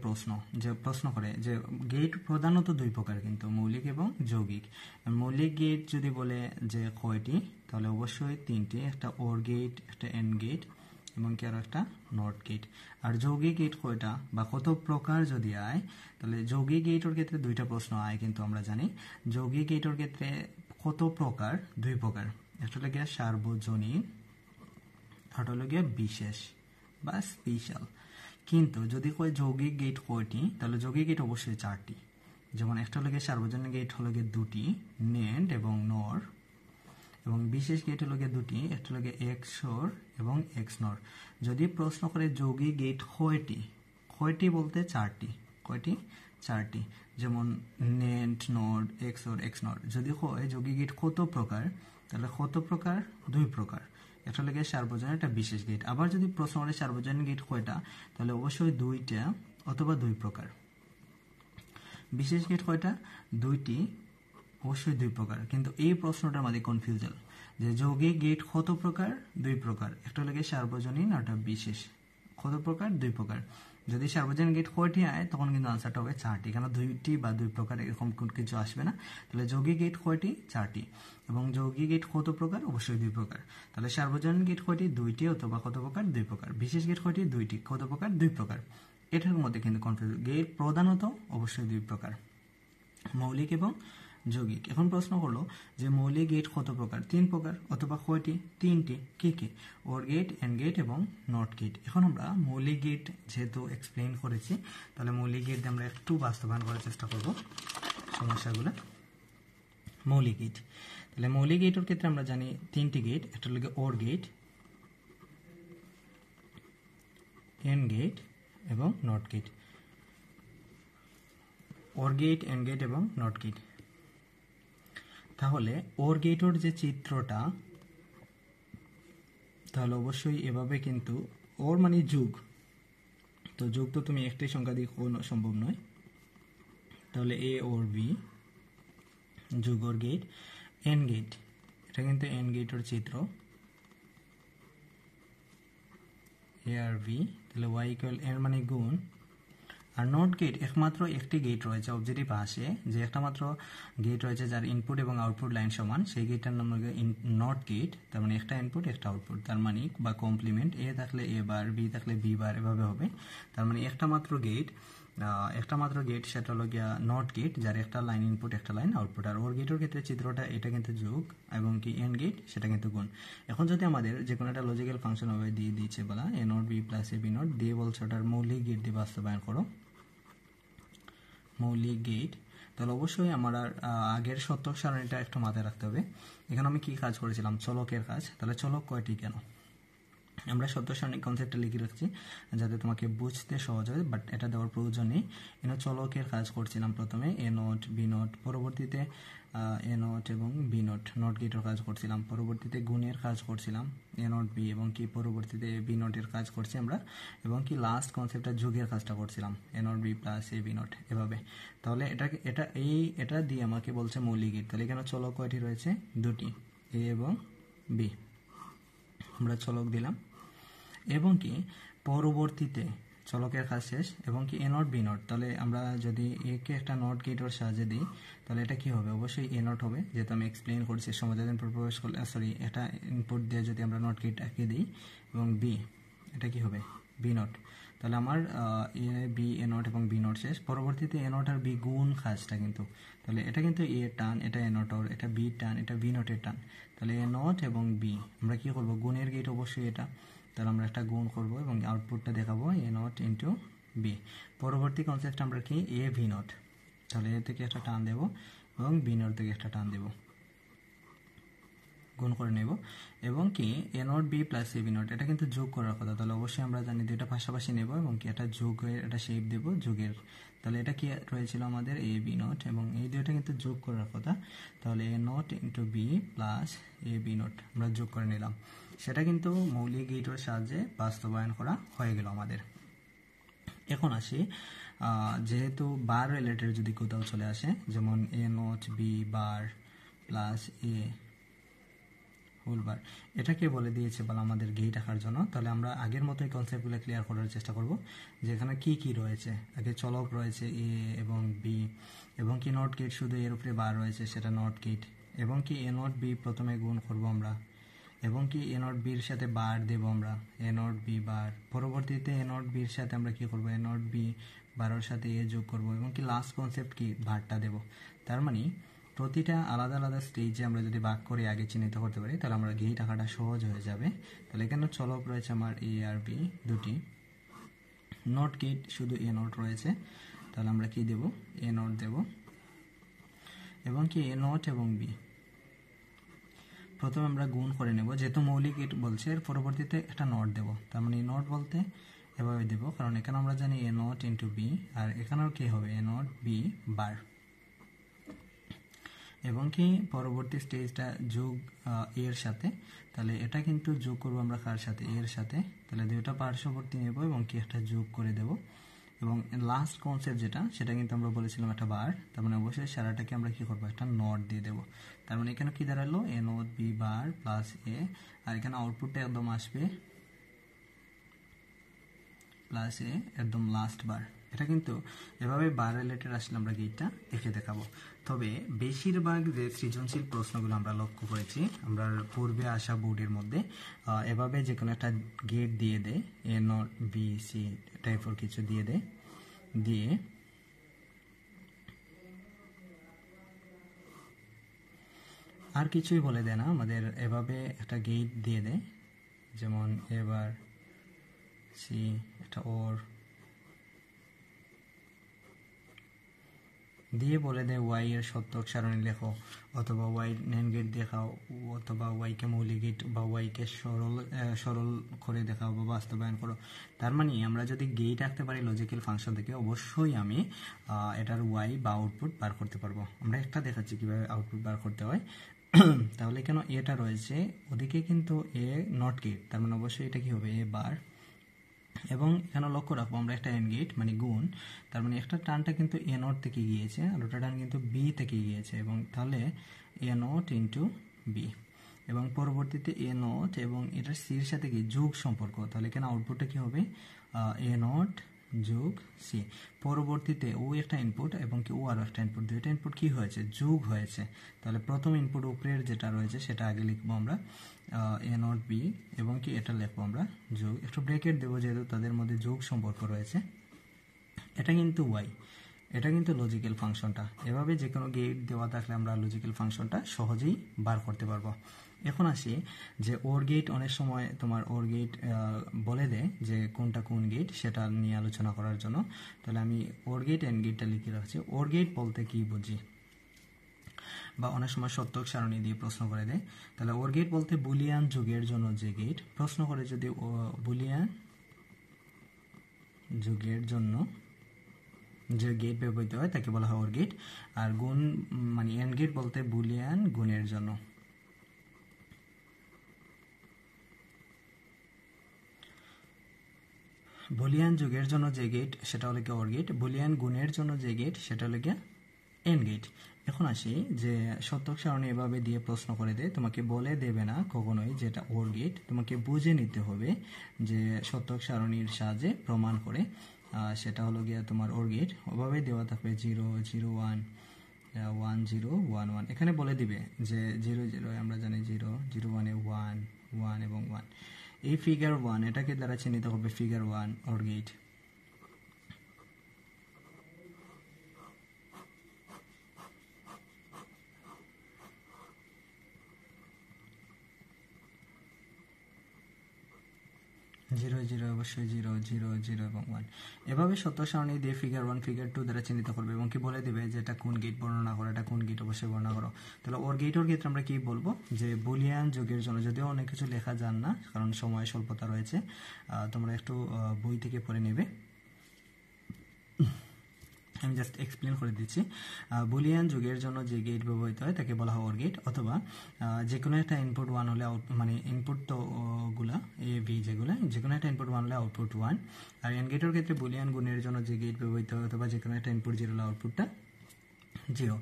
প্রশ্ন করে যে গেট প্রধানত দুই প্রকার কিন্তু, মৌলিক এবং যৌগিক। মৌলিক গেট যদি বলে যে কয়টি, তাহলে অবশ্যই তিনটি, একটা ওর গেট, একটা এন্ড গেট, এবং কি আরো একটা নট গেট। আর যৌগিক গেট কয়টা বা কত প্রকার যদি আয়, তাহলে যৌগিক গেটের ক্ষেত্রে দুইটা প্রশ্ন আয় কিন্তু আমরা জানি। যৌগিক গেটের ক্ষেত্রে কত প্রকার, দুই প্রকার, একটা হলো গিয়ে সার্বজনীন, আর হলো গিয়ে বিশেষ বা স্পেশাল। কিন্তু যদি কয় যৌগিক গেট কয়টি, তাহলে যৌগিক গেট অবশ্যই 4টি। যেমন একটা হলো গিয়ে সার্বজনীন গেট হলো গিয়ে 2টি, নেন্ড এবং নর, এবং বিশেষ গেট হলো গিয়ে 2টি, একটা হলো গিয়ে এক্সর এবং এক্সনর। যদি প্রশ্ন করে যৌগিক গেট কয়টি বলতে 4টি, কয়টি, 4টি। যেমন নেন্ড, নর, এক্সর, এক্সনর। যদি হয় যৌগিক গেট কত প্রকার, তাহলে কত প্রকার, 2 প্রকার, একটা হলো গিয়ে সার্বজনীন, একটা বিশেষ গেট। আবার যদি প্রশ্ন করে সার্বজনীন গেট কয়টা, তাহলে অবশ্যই 2টা অথবা 2 প্রকার। বিশেষ গেট কয়টা, 2টি, অবশ্যই 2 প্রকার। কিন্তু এই প্রশ্নটার মধ্যে কনফিউজন যে যৌগিক গেট কত প্রকার, 2 প্রকার, একটা হলো গিয়ে সার্বজনীন আর একটা বিশেষ। কত প্রকার, 2 প্রকার। যদি সার্বজনীন গেট কয়টি আয়, তখন কিন্তু আনসারটা হবে 4টি, কারণ 2টি বা 2 প্রকার এরকম কিছু আসবে না। তাহলে যৌগিক গেট কয়টি, 4টি, এবং যৌগিক গেট কত প্রকার, অবশ্যই 2 প্রকার। তাহলে সার্বজনীন গেট কয়টি, 2টি অথবা কত প্রকার, 2 প্রকার। বিশেষ গেট কয়টি, 2টি, কত প্রকার, 2 প্রকার। এটার মধ্যে কিন্তু কনফিউজ। গেট প্রধানত অবশ্যই দুই প্রকার, মৌলিক এবং যৌগিক। এখন প্রশ্ন করলো যে মৌলিক গেট কত প্রকার? 3 প্রকার, অথবা কয়টি? 3টি। কি কি? ওর গেট, এন্ড গেট এবং নট গেট। এখন আমরা মৌলিক গেট যেহেতু এক্সপ্লেইন করেছি, তাহলে মৌলিক গেট দিয়ে আমরা একটু বাস্তবায়ন করার চেষ্টা করব সমস্যাগুলো। মৌলিক গেট, তাহলে মৌলিক গেটের ক্ষেত্রে আমরা জানি 3টি গেট। একটা হলো ওর গেট, এন্ড গেট এবং not gate. Or gate, and gate এবং নট গেট। তাহলে ওর গেটের যে চিত্রটা, তাহলে অবশ্যই এভাবে, কিন্তু ওর মানে যুগ, তো যুগ তো তুমি একটাই সংখ্যা দিয়ে কোনো সম্ভব নয়, তাহলে এ ওর বি যুগ ওর গেট। এন গেট, এটা কিন্তু এন গেটের চিত্র, এ আর বি, তাহলে ওয়াই ইকুয়াল এর মানে গুণ। আর নট গেট, একমাত্র একটি গেট রয়েছে অবজেক্টিভ আসে, যে একটা মাত্র গেট রয়েছে যার ইনপুট এবং আউটপুট লাইন সমান, সেই গেটটার নাম হলো নট গেট। তার মানে একটা ইনপুট একটা আউটপুট, তার মানে বা কমপ্লিমেন্ট, এ থাকলে এ বার, বি থাকলে বি বার, এভাবে হবে। তার মানে একটা মাত্র গেট, সেটা হলো গিয়া নট গেট, যার একটা লাইন ইনপুট একটা লাইন আউটপুট। আর ওর গেটের ক্ষেত্রে চিত্রটা এটা কিন্তু যোগ, এবং কি এন গেট সেটা কিন্তু গুণ। এখন যদি আমাদের যে কোনো একটা লজিক্যাল ফাংশন হবে দিয়ে দিচ্ছে বলা A not B plus A B not, দিয়ে বলছে ওটার মৌলিক গেট দিয়ে বাস্তবায়ন করো, মৌলিক গেট। তাহলে অবশ্যই আমার আগের সত্যক সারণীটা একটু মাথায় রাখতে হবে। এখানে আমি কি কাজ করেছিলাম? চলকের কাজ। তাহলে চলক কয়টি কেন? আমরা সত্য সারণী কনসেপ্টটা লিখে রাখছি যাতে তোমাকে বুঝতে সহজ হয়, বাট এটা দেওয়ার প্রয়োজন নেই। এখানে চলকের কাজ করছিলাম প্রথমে এ নট বি নট, পরবর্তীতে এ নট এবং বি নট, নট গেটের কাজ করছিলাম, পরবর্তীতে গুণের কাজ করছিলাম এ নট বি, এবং কি পরবর্তীতে বি নটের কাজ করছি আমরা, এবং কি লাস্ট কনসেপ্টটা যুগের কাজটা করছিলাম A not B plus A B not, এভাবে। তাহলে এটা দিয়ে আমাকে বলছে মৌলিক গেট। তাহলে এখানে চলক কয়টি রয়েছে? 2টি, এ এবং বি। আমরা চলক দিলাম, এবং কি পরবর্তীতে চলকের কাজ শেষ, এবং কি এ নট বি নট। তাহলে আমরা যদি একে একটা নট গেটের সাহায্যে দিই, তাহলে এটা কি হবে? অবশ্যই এ নট হবে, যেহেতু আমি এক্সপ্লেইন করছি সমাধান প্রবেশ করলে, সরি, এটা ইনপুট দিয়ে যদি আমরা নট গেট আঁকিয়ে দিই, এবং বি, এটা কি হবে? B not. তাহলে আমার এ বি এ নট এবং বি নট শেষ। পরবর্তীতে এ নট আর বি গুণ কাজটা কিন্তু, তাহলে এটা কিন্তু এ টান, এটা এ নট, এটা বি টান, এটা বি নটের টান। তাহলে এ নট এবং বি আমরা কি করব? গুণের গেট অবশ্যই এটা, তাহলে আমরা একটা গুণ করব এবং আউটপুটটা দেখাবো এ নট ইন্টু বি। পরবর্তী কনসেপ্ট আমরা কি? এ ভি নট, তাহলে এ থেকে একটা টান দেব এবং বি নট থেকে একটা টান দেব, গুণ করে নেব, এবং কি A not B plus A B not, এটা কিন্তু যোগ করার কথা। তাহলে অবশ্যই আমরা জানি দুইটা পাশাপাশি নেব, এবং কি এটা যোগের একটা শেপ দেব যোগের। তাহলে এটা কি রয়েছিল আমাদের? এ বি নট, এবং এই দুইটা কিন্তু যোগ করার কথা। তাহলে A not into B plus A B not আমরা যোগ করে নিলাম। সেটা কিন্তু মৌলিক গেটের সাহায্যে বাস্তবায়ন করা হয়ে গেল আমাদের। এখন আসি, যেহেতু বার রিলেটেড যদি কোথাও চলে আসে, যেমন A not B bar plus A whole bar, এটাকে বলে দিয়েছে বলা আমাদের গেট আঁকার জন্য। তাহলে আমরা আগের মতোই কনসেপ্টগুলো ক্লিয়ার করার চেষ্টা করব, যে এখানে কি কি রয়েছে। আগে চলক রয়েছে এ এবং বি, এবং কি নট গেট শুধু এর উপরে বার রয়েছে, সেটা নট গেট, এবং কি এ নট বি প্রথমে গুণ করব আমরা, এবং কি এ নট বির সাথে বার দেব আমরা, এ নট বি বার। পরবর্তীতে এ নট বির সাথে আমরা কি করব? এ নট বি বারের সাথে এ যোগ করব, এবং কি লাস্ট কনসেপ্ট কি? বারটা দেব। তার মানে প্রতিটা আলাদা আলাদা স্টেজে আমরা যদি ভাগ করে আগে চিহ্নিত করতে পারি, তাহলে আমরা গেট আঁকাটা সহজ হয়ে যাবে। তাহলে এখানে চলক রয়েছে আমার এ আর বি দুটি, নট গেট শুধু এ নট রয়েছে, তাহলে আমরা কি দেব? এ নট দেব, এবং কি এ নট এবং বি প্রথমে আমরা গুণ করে নেব, যেহেতু মৌলিক গেট বলছে, এর পরবর্তীতে একটা নট দেব। তার মানে নট বলতে এভাবে দেব, কারণ এখানে আমরা জানি এ নট ইন্টু বি, আর এখানেও কি হবে? এ নট বি বার, এবং কি পরবর্তী স্টেজটা যোগ এর সাথে। তাহলে এটা কিন্তু যোগ করবো আমরা কার সাথে? এর সাথে। তাহলে দুইটা পার্শ্ববর্তী নেব এবং কি একটা যোগ করে দেব, এবং লাস্ট কনসেপ্ট যেটা, সেটা কিন্তু আমরা বলেছিলাম একটা বার। তার মানে অবশ্যই সারাটাকে আমরা কি করবো? একটা নট দিয়ে দেবো। তার মানে এখানে কি দাঁড়ালো? এ নট বি বার প্লাস এ, আর এখানে আউটপুটটা একদম আসবে প্লাস এ, একদম লাস্ট বার। এটা কিন্তু এভাবে বার রিলেটেড আসলে আমরা গেটটা এঁকে দেখাবো। তবে বেশিরভাগ যে সৃজনশীল প্রশ্নগুলো আমরা লক্ষ্য করেছি আমরা পূর্বে আসা বোর্ডের মধ্যে এভাবে যে কোনো একটা গেট দিয়ে দেয়, এ নট বি সি টাইপের কিছু দিয়ে দেয়, দিয়ে আর কিছুই বলে দেয় না, আমাদের এভাবে একটা গেট দিয়ে দেয়, যেমন এবার সি একটা ওর দিয়ে বলে দেয় ওয়াই এর সত্যক সারণী লেখো, অথবা ওয়াই ন্যান্ড গেট দেখাও, অথবা ওয়াইকে মৌলিক গেট বা ওয়াইকে সরল করে দেখাও বা বাস্তবায়ন করো। তার মানে আমরা যদি গেট আঁকতে পারি লজিক্যাল ফাংশন থেকে, অবশ্যই আমি এটার ওয়াই বা আউটপুট বার করতে পারবো। আমরা একটা দেখাচ্ছি কিভাবে আউটপুট বার করতে হয়। তাহলে কেন এটা রয়েছে ওদিকে কিন্তু এ নট গেট, তার মানে অবশ্যই এটা কি হবে এ বার। এবং এখানে লক্ষ্য রাখবো আমরা একটা এন্ড গেট মানে গুণ, তার মানে একটা টার্নটা কিন্তু এ নট থেকে গিয়েছে আর ওটা টার্ন কিন্তু বি থেকে গিয়েছে, এবং তাহলে এ নট ইন্টু বি, এবং পরবর্তীতে এ নট এবং এটা সির সাথে কি যোগ সম্পর্ক, তাহলে এখানে আউটপুটটা কি হবে এ নট যোগ সি। পরবর্তীতে ও একটা ইনপুট এবং কি ও আরও একটা ইনপুট, দুইটা ইনপুট কি হয়েছে যোগ হয়েছে, তাহলে প্রথম ইনপুট উপরের যেটা রয়েছে সেটা আগে লিখবো আমরা এ নট বি, এবং কি এটা লিখবো আমরা যোগ, একটু ব্রেকেট দেবো যেহেতু তাদের মধ্যে যোগ সম্পর্ক রয়েছে। এটা কিন্তু ওয়াই, এটা কিন্তু লজিক্যাল ফাংশনটা। এভাবে যে কোনো গেট দেওয়া থাকলে আমরা লজিক্যাল ফাংশনটা সহজেই বার করতে পারবো। এখন আসি যে ওর গেট, অনেক সময় তোমার ওর গেট বলে দেয় যে কোনটা কোন গেট, সেটা নিয়ে আলোচনা করার জন্য। তাহলে আমি ওর গেট এন্ড গেটটা লিখে রাখছি। ওর গেট বলতে কি বুঝি, বা অনেক সময় সত্যক সারণী দিয়ে প্রশ্ন করে দেয়। তাহলে ওর গেট বলতে বুলিয়ান যুগের জন্য যে গেট প্রশ্ন করে, যদি বুলিয়ান যুগের জন্য যে গেট ব্যবহৃত হয় তাকে বলা হয় ওর গেট। আর গুণ মানে এন্ড গেট বলতে বুলিয়ান গুণের জন্য। বুলিয়ান যুগের জন্য যে গেট সেটা হলো কি ওর গেট, বুলিয়ান গুণের জন্য যে গেট সেটা হলো কি এন্ড গেট। এখন আসি যে সত্যক সারণী এভাবে দিয়ে প্রশ্ন করে দেয়, তোমাকে বলে দেবে না কখনোই যেটা ওর গেট, তোমাকে বুঝে নিতে হবে যে সত্যক সারণীর সাহায্যে প্রমাণ করে সেটা হলো গিয়ে তোমার ওর গেট। ওভাবে দেওয়া থাকবে 0 0 1 1 0 1 1, এখানে বলে দিবে যে 0 0 আমরা জানি 0 0 1 এ 1 1 এবং 1, এই ফিগার 1 এটাকে দ্বারা চিহ্নিত হবে ফিগার 1 ওর গেট। 0 0 অবশ্যই 0 0 0 এবং 1, এভাবে সত্য সারণী দিয়ে ফিগার 1 ফিগার 2 দ্বারা চিহ্নিত করবে এবং কি বলে দেবে যে এটা কোন গেট বর্ণনা করো, এটা কোন গেট অবশ্যই বর্ণনা করো। তাহলে ওর গেট ওর ক্ষেত্রে আমরা কি বলবো যে বুলিয়ান যুগের জন্য, যদিও অনেক কিছু লেখা যান না কারণ সময় স্বল্পতা রয়েছে, তোমরা একটু বই থেকে পড়ে নেবে, আমি জাস্ট এক্সপ্লেন করে দিচ্ছি। বুলিয়ান যুগের জন্য যে গেট ব্যবহৃত হয় তাকে বলা হয় ওর গেট, অথবা যে কোনো একটা ইনপুট 1 হলে মানে ইনপুট তো গুলা এ বি যেগুলো, যে কোনো একটা ইনপুট 1 হলে আউটপুট 1। আর এন্ড গেটের ক্ষেত্রে বুলিয়ান গুণের জন্য যে গেট ব্যবহৃত হয় অথবা যে কোনো একটা ইনপুট 0 হলে আউটপুটটা 0।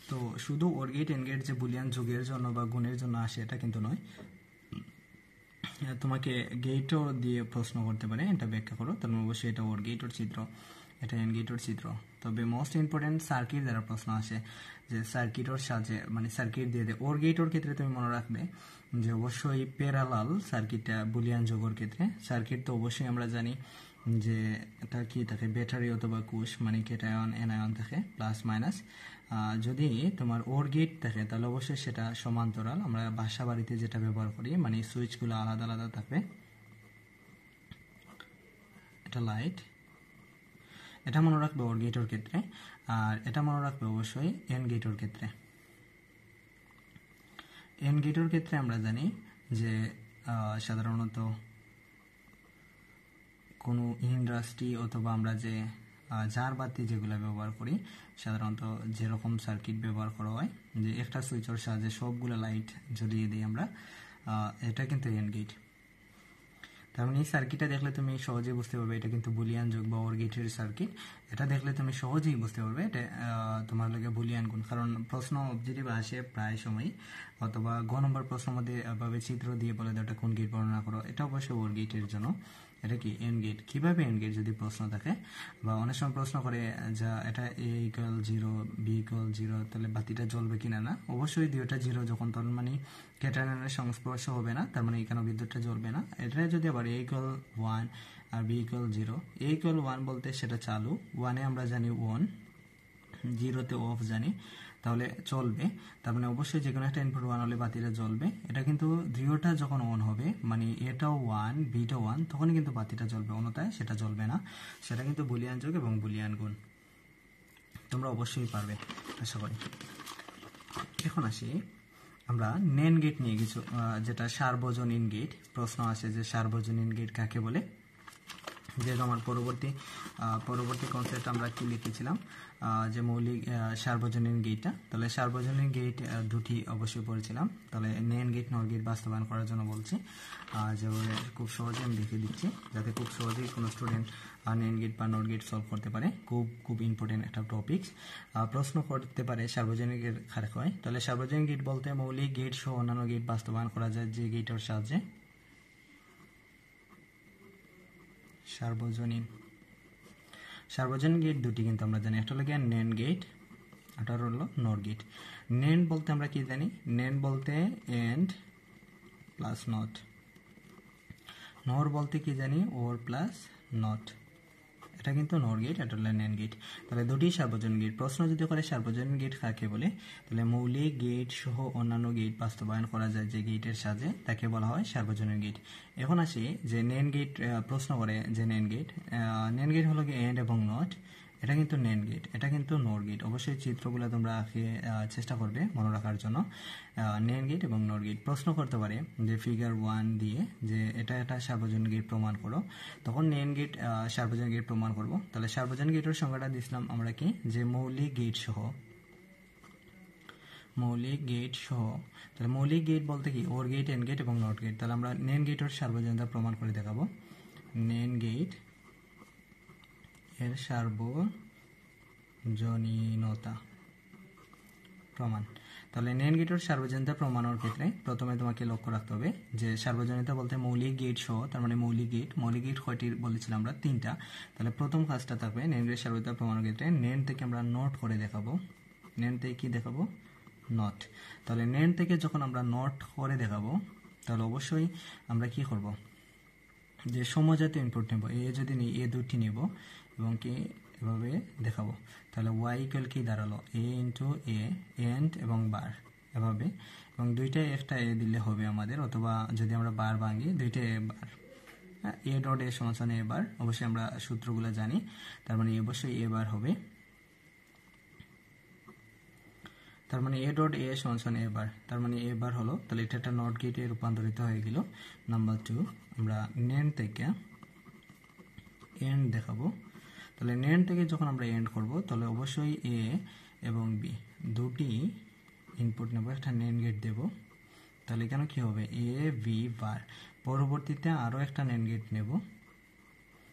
তো শুধু ওর গেট এন্ড গেট যে বুলিয়ান যুগের জন্য বা গুণের জন্য আসে এটা কিন্তু নয়, তোমাকে গেটও দিয়ে প্রশ্ন করতে পারে, এটা ব্যাখ্যা করো, তাহলে অবশ্যই এটা ওর গেট ওর চিত্র, এটা এন্ড গেট ওর চিত্র। তবে মোস্ট ইম্পর্টেন্ট সার্কিট দ্বারা প্রশ্ন আসে যে সার্কিট ওর সাহায্যে মানে সার্কিট দিয়ে দেয়। ওর গেট ওর ক্ষেত্রে তুমি মনে রাখবে যে অবশ্যই প্যারালাল সার্কিটটা বুলিয়ান যোগের ক্ষেত্রে। সার্কিট তো অবশ্যই আমরা জানি যে এটা কি থাকে ব্যাটারি অথবা কোষ মানে ক্যাটায়ন অ্যানায়ন থাকে প্লাস মাইনাস। যদি তোমার ওর গেট থাকে তাহলে অবশ্যই সেটা সমান্তরাল, আমরা বাসা বাড়িতে যেটা ব্যবহার করি মানে সুইচগুলো আলাদা আলাদা থাকবে, এটা লাইট, এটা মনে রাখবে ওর গেটের ক্ষেত্রে। আর এটা মনে রাখবে অবশ্যই এন্ড গেটের ক্ষেত্রে। এন্ড গেটের ক্ষেত্রে আমরা জানি যে সাধারণত কোনো ইন্ডাস্ট্রি অথবা আমরা যে জার বাতি যেগুলো ব্যবহার করি সাধারণত যেরকম সার্কিট ব্যবহার করা হয় যে একটা সুইচের সাহায্যে সবগুলো লাইট জ্বলিয়ে দিই আমরা, এটা কিন্তু এন্ড গেট। তার মানে এই সার্কিটটা দেখলে তুমি সহজেই বুঝতে পারবে এটা কিন্তু বুলিয়ান যোগ বা ওর গেটের সার্কিট। এটা দেখলে তুমি সহজেই বুঝতে পারবে এটা তোমার লাগে বুলিয়ান গুণ, কারণ প্রশ্ন অবজেক্টিভ আসে প্রায় সময়, অথবা গ নম্বর প্রশ্নের মধ্যে এভাবে চিত্র দিয়ে বলে দাও এটা কোন গেট বর্ণনা করো, এটা অবশ্যই ওর গেটের জন্য। এটা কি এন্ড গেট। কিভাবে এন্ড গেট যদি প্রশ্ন থাকে বা অনেক সময় প্রশ্ন করে যা এটা a ইকুয়াল 0 b ইকুয়াল 0, তাহলে বাতিটা জ্বলবে কিনা না, অবশ্যই দুইটা 0 যখন, তার মানে ক্যাটায়নের সংস্পর্শ হবে না, তার মানে এখানে বিদ্যুৎটা জ্বলবে না। এটা যদি আবার a ইকুয়াল 1 আর b ইকুয়াল 0, a ইকুয়াল 1 বলতে সেটা চালু, 1-এ আমরা জানি অন, 0-তে অফ জানি, তাহলে চলবে। তার মানে অবশ্যই যে কোনো একটা ইনপুট 1 হলে বাতিটা জ্বলবে। এটা কিন্তু 0টা যখন অন হবে, মানে এটাও 1 বিটাও 1, তখনই কিন্তু বাতিটা জ্বলবে, অন্যথায় সেটা জ্বলবে না। সেটা কিন্তু বুলিয়ান যোগ এবং বুলিয়ান গুণ। তোমরা অবশ্যই পারবে আশা করি। এখন আসি আমরা নেন গেট নিয়ে কিছু, যেটা সার্বজনীন গেট। প্রশ্ন আসে যে সার্বজনীন গেট কাকে বলে। যেহেতু আমার পরবর্তী কনসেপ্ট আমরা কি লিখেছিলাম, যে মৌলিক সার্বজনীন গেটটা, তাহলে সার্বজনীন গেট দুটি অবশ্যই পড়েছিলাম। তাহলে নেন গেট নর গেট বাস্তবায়ন করার জন্য বলছি, যেভাবে খুব সহজে আমি লিখে দিচ্ছি, যাতে খুব সহজেই কোনো স্টুডেন্ট নেন গেট বা নট গেট সলভ করতে পারে। খুব ইম্পর্টেন্ট একটা টপিকস। প্রশ্ন করতে পারে সার্বজনীন গেট কাকে হয়। তাহলে সার্বজনীন গেট বলতে মৌলিক গেট সহ অন্যান্য গেট বাস্তবায়ন করা যায় যে গেটের সাহায্যে। সার্বজনীন গেট দুটি কিন্তু আমরা জানি, একটা হলো গিয়ে নেন গেট, একটা হলো নর গেট। নেন বলতে আমরা কি জানি, নেন বলতে এন্ড প্লাস নট, নর বলতে কি জানি ওর প্লাস নট, এটা কিন্তু নর গেট, এটা হলো নেন গেট। তাহলে দুটি সার্বজনীন গেট। প্রশ্ন যদি করে সার্বজনীন গেট কাকে বলে, তাহলে মৌলিক গেট সহ অন্যান্য গেট বাস্তবায়ন করা যায় যে গেটের সাহায্যে, তাকে বলা হয় সার্বজনীন গেট। এখন আসি যে নেন গেট প্রশ্ন করে যে নেন গেট হলো কি এন্ড এবং নট, এটা কিন্তু নেন গেট, এটা কিন্তু নর গেট। অবশ্যই চিত্রগুলো তোমরা আঁকে চেষ্টা করবে মনে রাখার জন্য। নেন গেট এবং নর গেট প্রশ্ন করতে পারে যে ফিগার 1 দিয়ে যে এটা সার্বজনীন গেট প্রমাণ করো, তখন নেন গেট সার্বজনীন গেট প্রমাণ করব। তাহলে সার্বজনীন গেটের সংজ্ঞাটা দিছিলাম আমরা কি, যে মৌলিক গেট সহ, তাহলে মৌলিক গেট বলতে কি ওর গেট, এন্ড গেট এবং নট গেট। তাহলে আমরা নেন গেটের সার্বজনীনতা প্রমাণ করে দেখাবো। নেন গেট এর সার্বজনীনতা প্রমাণ। তাহলে নেন গেটের সার্বজনীনতা প্রমাণের ক্ষেত্রে প্রথমে তোমাকে লক্ষ্য রাখতে হবে যে সার্বজনীনতা বলতে মৌলিক গেট সহ, তার মানে মৌলিক গেট কয়টি বলেছিলাম আমরা, 3টা। তাহলে প্রথম কাজটা থাকবে নেন গেটের সার্বজনীনতা প্রমাণের ক্ষেত্রে নেন থেকে আমরা নট করে দেখাবো। নেন থেকে কি দেখাবো, নট। তাহলে নেন থেকে যখন আমরা নট করে দেখাবো, তাহলে অবশ্যই আমরা কি করব, যে সমজাতীয় ইনপুট নেব, এ যদি নিই এ দুটি নেব এবং কি এভাবে দেখাবো। তাহলে ওয়াই ইকুয়াল কি দাঁড়ালো, এ ইন্টু এ এন্ড এবং বার, এভাবে, এবং দুইটাই একটা এ দিলে হবে আমাদের, অথবা যদি আমরা বার ভাঙি দুইটা এ বার, এ ডট এ সমান এ বার। অবশ্যই আমরা সূত্রগুলো জানি, তার মানে অবশ্যই এ বার হবে, তার মানে এ ডট এ সমান এ বার, তার মানে এ বার হলো। তাহলে এটা একটা নট গেটে রূপান্তরিত হয়ে গেল। নাম্বার 2, আমরা নেন থেকে এন্ড দেখাবো। তাহলে নেন থেকে যখন আমরা এন্ড করব, তাহলে অবশ্যই এ এবং বি দুটি ইনপুট নেব, একটা নেন গেট দেব। তাহলে এখানে কি হবে, এ বি বার, পরবর্তীতে আরও একটা নেন গেট নেব।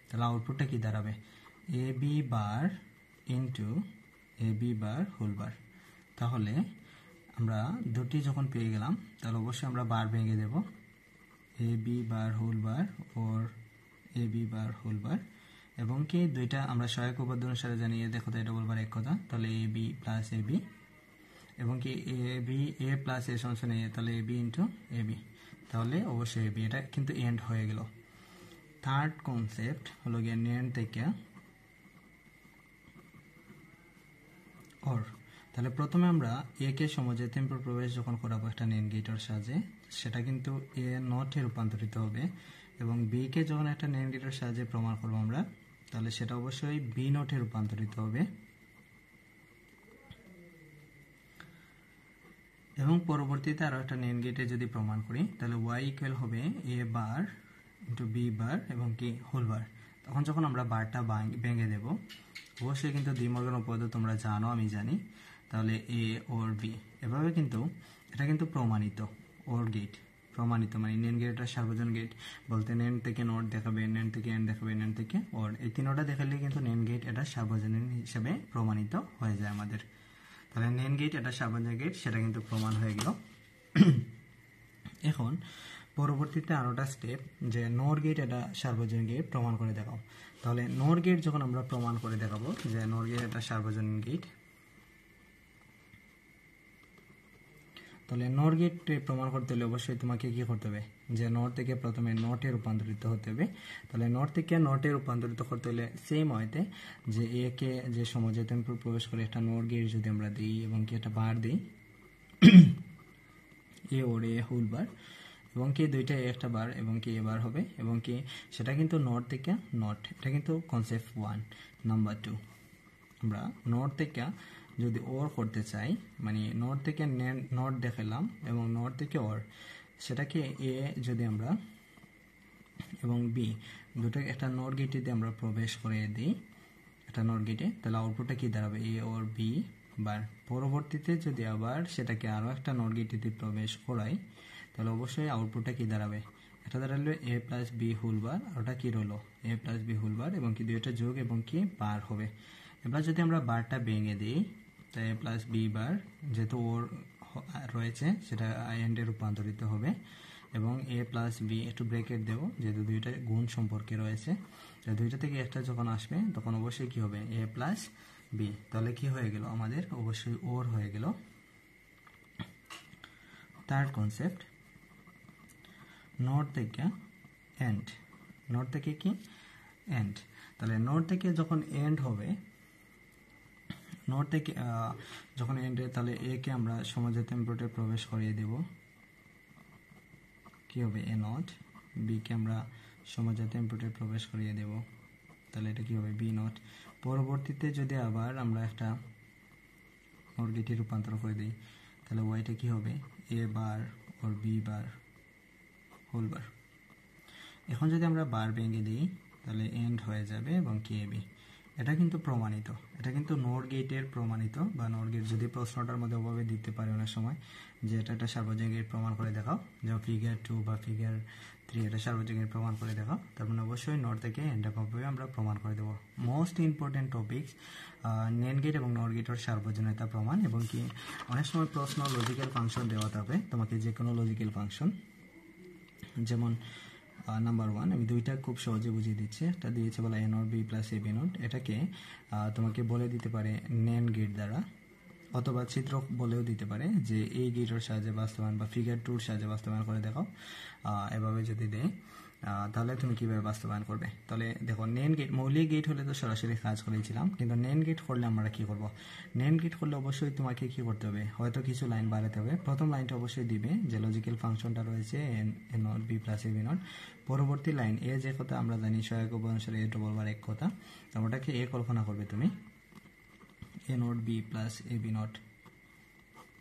তাহলে আউটপুটটা কি দাঁড়াবে, এ বি বার ইন্টু এ বি বার হোল বার। তাহলে আমরা দুটি যখন পেয়ে গেলাম, তাহলে অবশ্যই আমরা বার ভেঙে দেব, এ বি বার হোল বার ওর এ বি বার হোল বার, এবং কি দুইটা আমরা সহায়ক উপাদ্য অনুসারে জানি, এ দেখো তাই ডবল বার এক কথা, তাহলে এ বি প্লাস এ বি, এবং কি এ বি এ প্লাস এ সমান এ, তাহলে A B into A B, তাহলে অবশ্যই এ বি, এটা কিন্তু এন্ড হয়ে গেল। থার্ড কনসেপ্ট হলো গিয়ে নেন থেকে অর। তাহলে প্রথমে আমরা এ কে সমজাতীয় ইনপুট প্রবেশ যখন করাবো একটা নেন গেটের সাহায্যে, সেটা কিন্তু এ নটে রূপান্তরিত হবে, এবং বি কে যখন একটা নেন গেটের সাহায্যে প্রমাণ করবো আমরা, তাহলে সেটা অবশ্যই বি নটে রূপান্তরিত হবে। এবং পরবর্তীতে আরও একটা নেন গেটে যদি প্রমাণ করি, তাহলে ওয়াই ইকুয়াল হবে এ বার ইন্টু বি বার এবং কি হোল বার। তখন যখন আমরা বারটা ভেঙে দেব, অবশ্যই কিন্তু ডি মর্গান উপপাদ্য তোমরা জানো, আমি জানি। তাহলে এ ওর বি, এভাবে কিন্তু এটা কিন্তু প্রমাণিত ওর গেট, প্রমাণিত মানে নেন গেট একটা সার্বজনীন গেট বলতে নেন থেকে নট দেখাবে, নেন থেকে এন্ড দেখাবে, নেন থেকে ওর, এই তিনটা দেখালে কিন্তু নেন গেট এটা সার্বজনীন হিসেবে প্রমাণিত হয়ে যায় আমাদের। তাহলে নেন গেট এটা সার্বজনীন গেট, সেটা কিন্তু প্রমাণ হয়ে গেল। এখন পরবর্তীতে আরোটা স্টেপ যে নর গেট এটা সার্বজনীন গেট প্রমাণ করে দেখাও। তাহলে নর গেট যখন আমরা প্রমাণ করে দেখাবো যে নর গেট এটা সার্বজনীন গেট, তাহলে নর গেট প্রমাণ করতে হলে অবশ্যই তোমাকে কি করতে হবে, যে নর থেকে প্রথমে নটে রূপান্তরিত হতে হবে। তাহলে নর থেকে নটে রূপান্তরিত করতে হলে সেম হয়তে যে এ কে যে সমজাতীয় প্রবেশ করে একটা নর গেট যদি আমরা দিই এবং কি একটা বার দিই এ ওর এ হোল বার এবং কি দুইটা একটা বার এবং কি এবার হবে এবং কি সেটা কিন্তু নট থেকে নট, এটা কিন্তু কনসেপ্ট 1। নাম্বার 2 আমরা নট থেকে যদি ওর করতে চাই, মানে নট থেকে নট দেখালাম এবং নট থেকে ওর, সেটাকে এ যদি আমরা এবং বি দুটো একটা নট গেটে দিয়ে আমরা প্রবেশ করে দিই একটা নট গেটে, তাহলে আউটপুটটা কি দাঁড়াবে এ ওর বি বার। পরবর্তীতে যদি আবার সেটাকে আরও একটা নট গেটে দিয়ে প্রবেশ করাই তাহলে অবশ্যই আউটপুটটা কি দাঁড়াবে, এটা দাঁড়ালো এ প্লাস বি হোল বার, আর ওটা কি রইলো এ প্লাস বি হোল বার এবং কি দুইটা যোগ এবং কি বার হবে। এবার যদি আমরা বারটা ভেঙে দিই তাই এ প্লাস বি বার যেহেতু ওর রয়েছে সেটা এন্ডে রূপান্তরিত হবে এবং এ প্লাস বি একটু ব্রেকেট দেবো যেহেতু দুইটা গুণ সম্পর্কে রয়েছে, দুইটা থেকে একটা যখন আসবে তখন অবশ্যই কি হবে এ প্লাস বি। তাহলে কি হয়ে গেল আমাদের অবশ্যই ওর হয়ে গেল। থার্ড কনসেপ্ট নট থেকে এন্ড, নট থেকে কি এন্ড, তাহলে নট থেকে যখন এন্ড হবে, নট থেকে যখন এন্ড তাহলে এ কে আমরা সমজাতীয় ইনপুটে প্রবেশ করিয়ে দেব, কি হবে এ নট, বি কে আমরা সমজাতীয় ইনপুটে প্রবেশ করিয়ে দেব, তাহলে এটা কি হবে বি নট। পরবর্তীতে যদি আবার আমরা একটা নট গেটে রূপান্তর করে দিই তাহলে ওয়াইটা কি হবে এ বার ওর বি বার হোল বার। এখন যদি আমরা বার ভেঙে দিই তাহলে এন্ড হয়ে যাবে এবং কে বি। এটা কিন্তু প্রমাণিত, এটা কিন্তু নট গেটের প্রমাণিত, বা নট গেট যদি প্রশ্নটার মধ্যে ওভাবে দিতে পারে অনেক সময় যে এটা একটা সার্বজনীন গেট প্রমাণ করে দেখাও, যেমন ফিগার 2 বা ফিগার 3 এটা সার্বজনীন গেট প্রমাণ করে দেখাও, তার মানে অবশ্যই নট থেকে এন্ড ভাবে আমরা প্রমাণ করে দেবো। মোস্ট ইম্পর্টেন্ট টপিকস নেন গেট এবং নট গেটের সার্বজনীনতা প্রমাণ, এবং কি অনেক সময় প্রশ্ন লজিক্যাল ফাংশন দেওয়া থাকবে তোমাকে, যে কোনো লজিক্যাল ফাংশন, যেমন নাম্বার 1 আমি দুইটা খুব সহজে বুঝিয়ে দিচ্ছি। একটা দিয়েছে বলা A not B plus A B not, এটাকে তোমাকে বলে দিতে পারে নেন গেট দ্বারা, অথবা চিত্র বলেও দিতে পারে যে এই গেটের সাহায্যে বাস্তবায়ন বা ফিগার 2 সাহায্যে বাস্তবায়ন করে দেখাও। এভাবে যদি দেয় তাহলে তুমি কিভাবে বাস্তবায়ন করবে। তাহলে দেখো নেন গেট মৌলিক গেট হলে তো সরাসরি কাজ করেছিলাম, কিন্তু নেন গেট করলে আমরা কি করব, নেন গেট করলে অবশ্যই তোমাকে কি করতে হবে, হয়তো কিছু লাইন বাড়াতে হবে। প্রথম লাইনটা অবশ্যই দিবে যে লজিক্যাল ফাংশনটা রয়েছে A not B plus A B not, পরবর্তী লাইন এ যে কথা আমরা জানি সহায়ক উপাদানসরে এ ডবল বার এক কথা, তো ওটাকে এ কল্পনা করবে তুমি A not B plus A B not,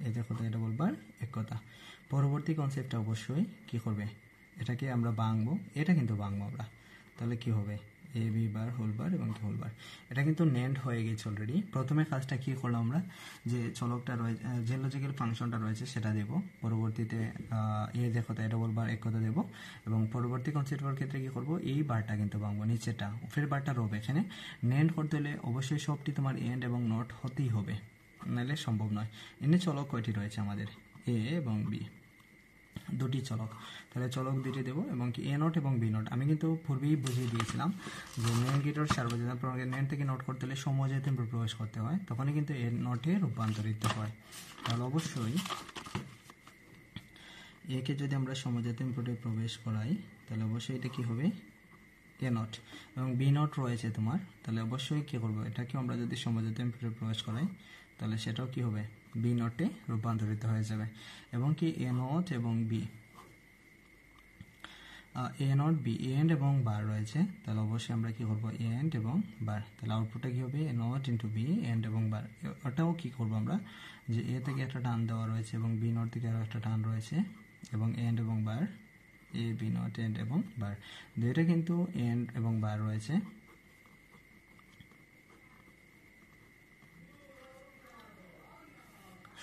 এই যে কথা এটা বলবার এক কথা। পরবর্তী কনসেপ্টটা অবশ্যই কি করবে, এটাকে আমরা ভাঙবো, এটা কিন্তু ভাঙবো আমরা, তাহলে কি হবে এ বি বার হোল বার এবং হোল বার। এটা কিন্তু নেন্ড হয়ে গেছে অলরেডি। প্রথমে কাজটা কি করলাম আমরা, যে চলকটা রয়েছে যে লজিক্যাল ফাংশনটা রয়েছে সেটা দেব, পরবর্তীতে এ যে কথা এটা বলবার এক কথা দেব, এবং পরবর্তী কনসেপ্টের ক্ষেত্রে কি করব এই বারটা কিন্তু ভাঙবো, নিচেটা উপরের বারটা রবে। এখানে নেন্ড করতে হলে অবশ্যই সবটি তোমার এন্ড এবং নট হতেই হবে, নাহলে সম্ভব নয়। এনে চলক কয়টি রয়েছে আমাদের এ এবং বি, দুটি চলক, তাহলে চলক দুটি দেবো এবং কি এ নট এবং বি নট। আমি কিন্তু পূর্বেই বুঝিয়ে দিয়েছিলাম যে নেন গেটের সার্বজনীন প্রমাণকে নেন থেকে নোট করতে হলে সমজাতীয় ইনপুট প্রবেশ করতে হয়, তখনই কিন্তু এ নটে রূপান্তরিত হয়। তাহলে অবশ্যই একে যদি আমরা সমজাতীয় ইনপুটে প্রবেশ করাই তাহলে অবশ্যই এটা কি হবে এ নট, এবং বি নট রয়েছে তোমার, তাহলে অবশ্যই কি করবো এটাকেও আমরা যদি সমজাতীয় ইনপুটে প্রবেশ করাই তাহলে সেটাও কি হবে বি নটে রূপান্তরিত হয়ে যাবে। এবং কি এ নট এবং B A not B and এবং বার রয়েছে, তাহলে অবশ্যই আমরা কি করবো এন্ড এবং বার, তাহলে আউটপুটটা কি হবে এ নট ইন্টু বি এন্ড এবং বার। ওটাও কি করবো আমরা, যে এ থেকে একটা টান দেওয়া রয়েছে এবং বি নট থেকে আরও একটা টান রয়েছে এবং এন্ড এবং বার, এ বি নট এন্ড এবং বার, দুইটা কিন্তু এন্ড এবং বার রয়েছে।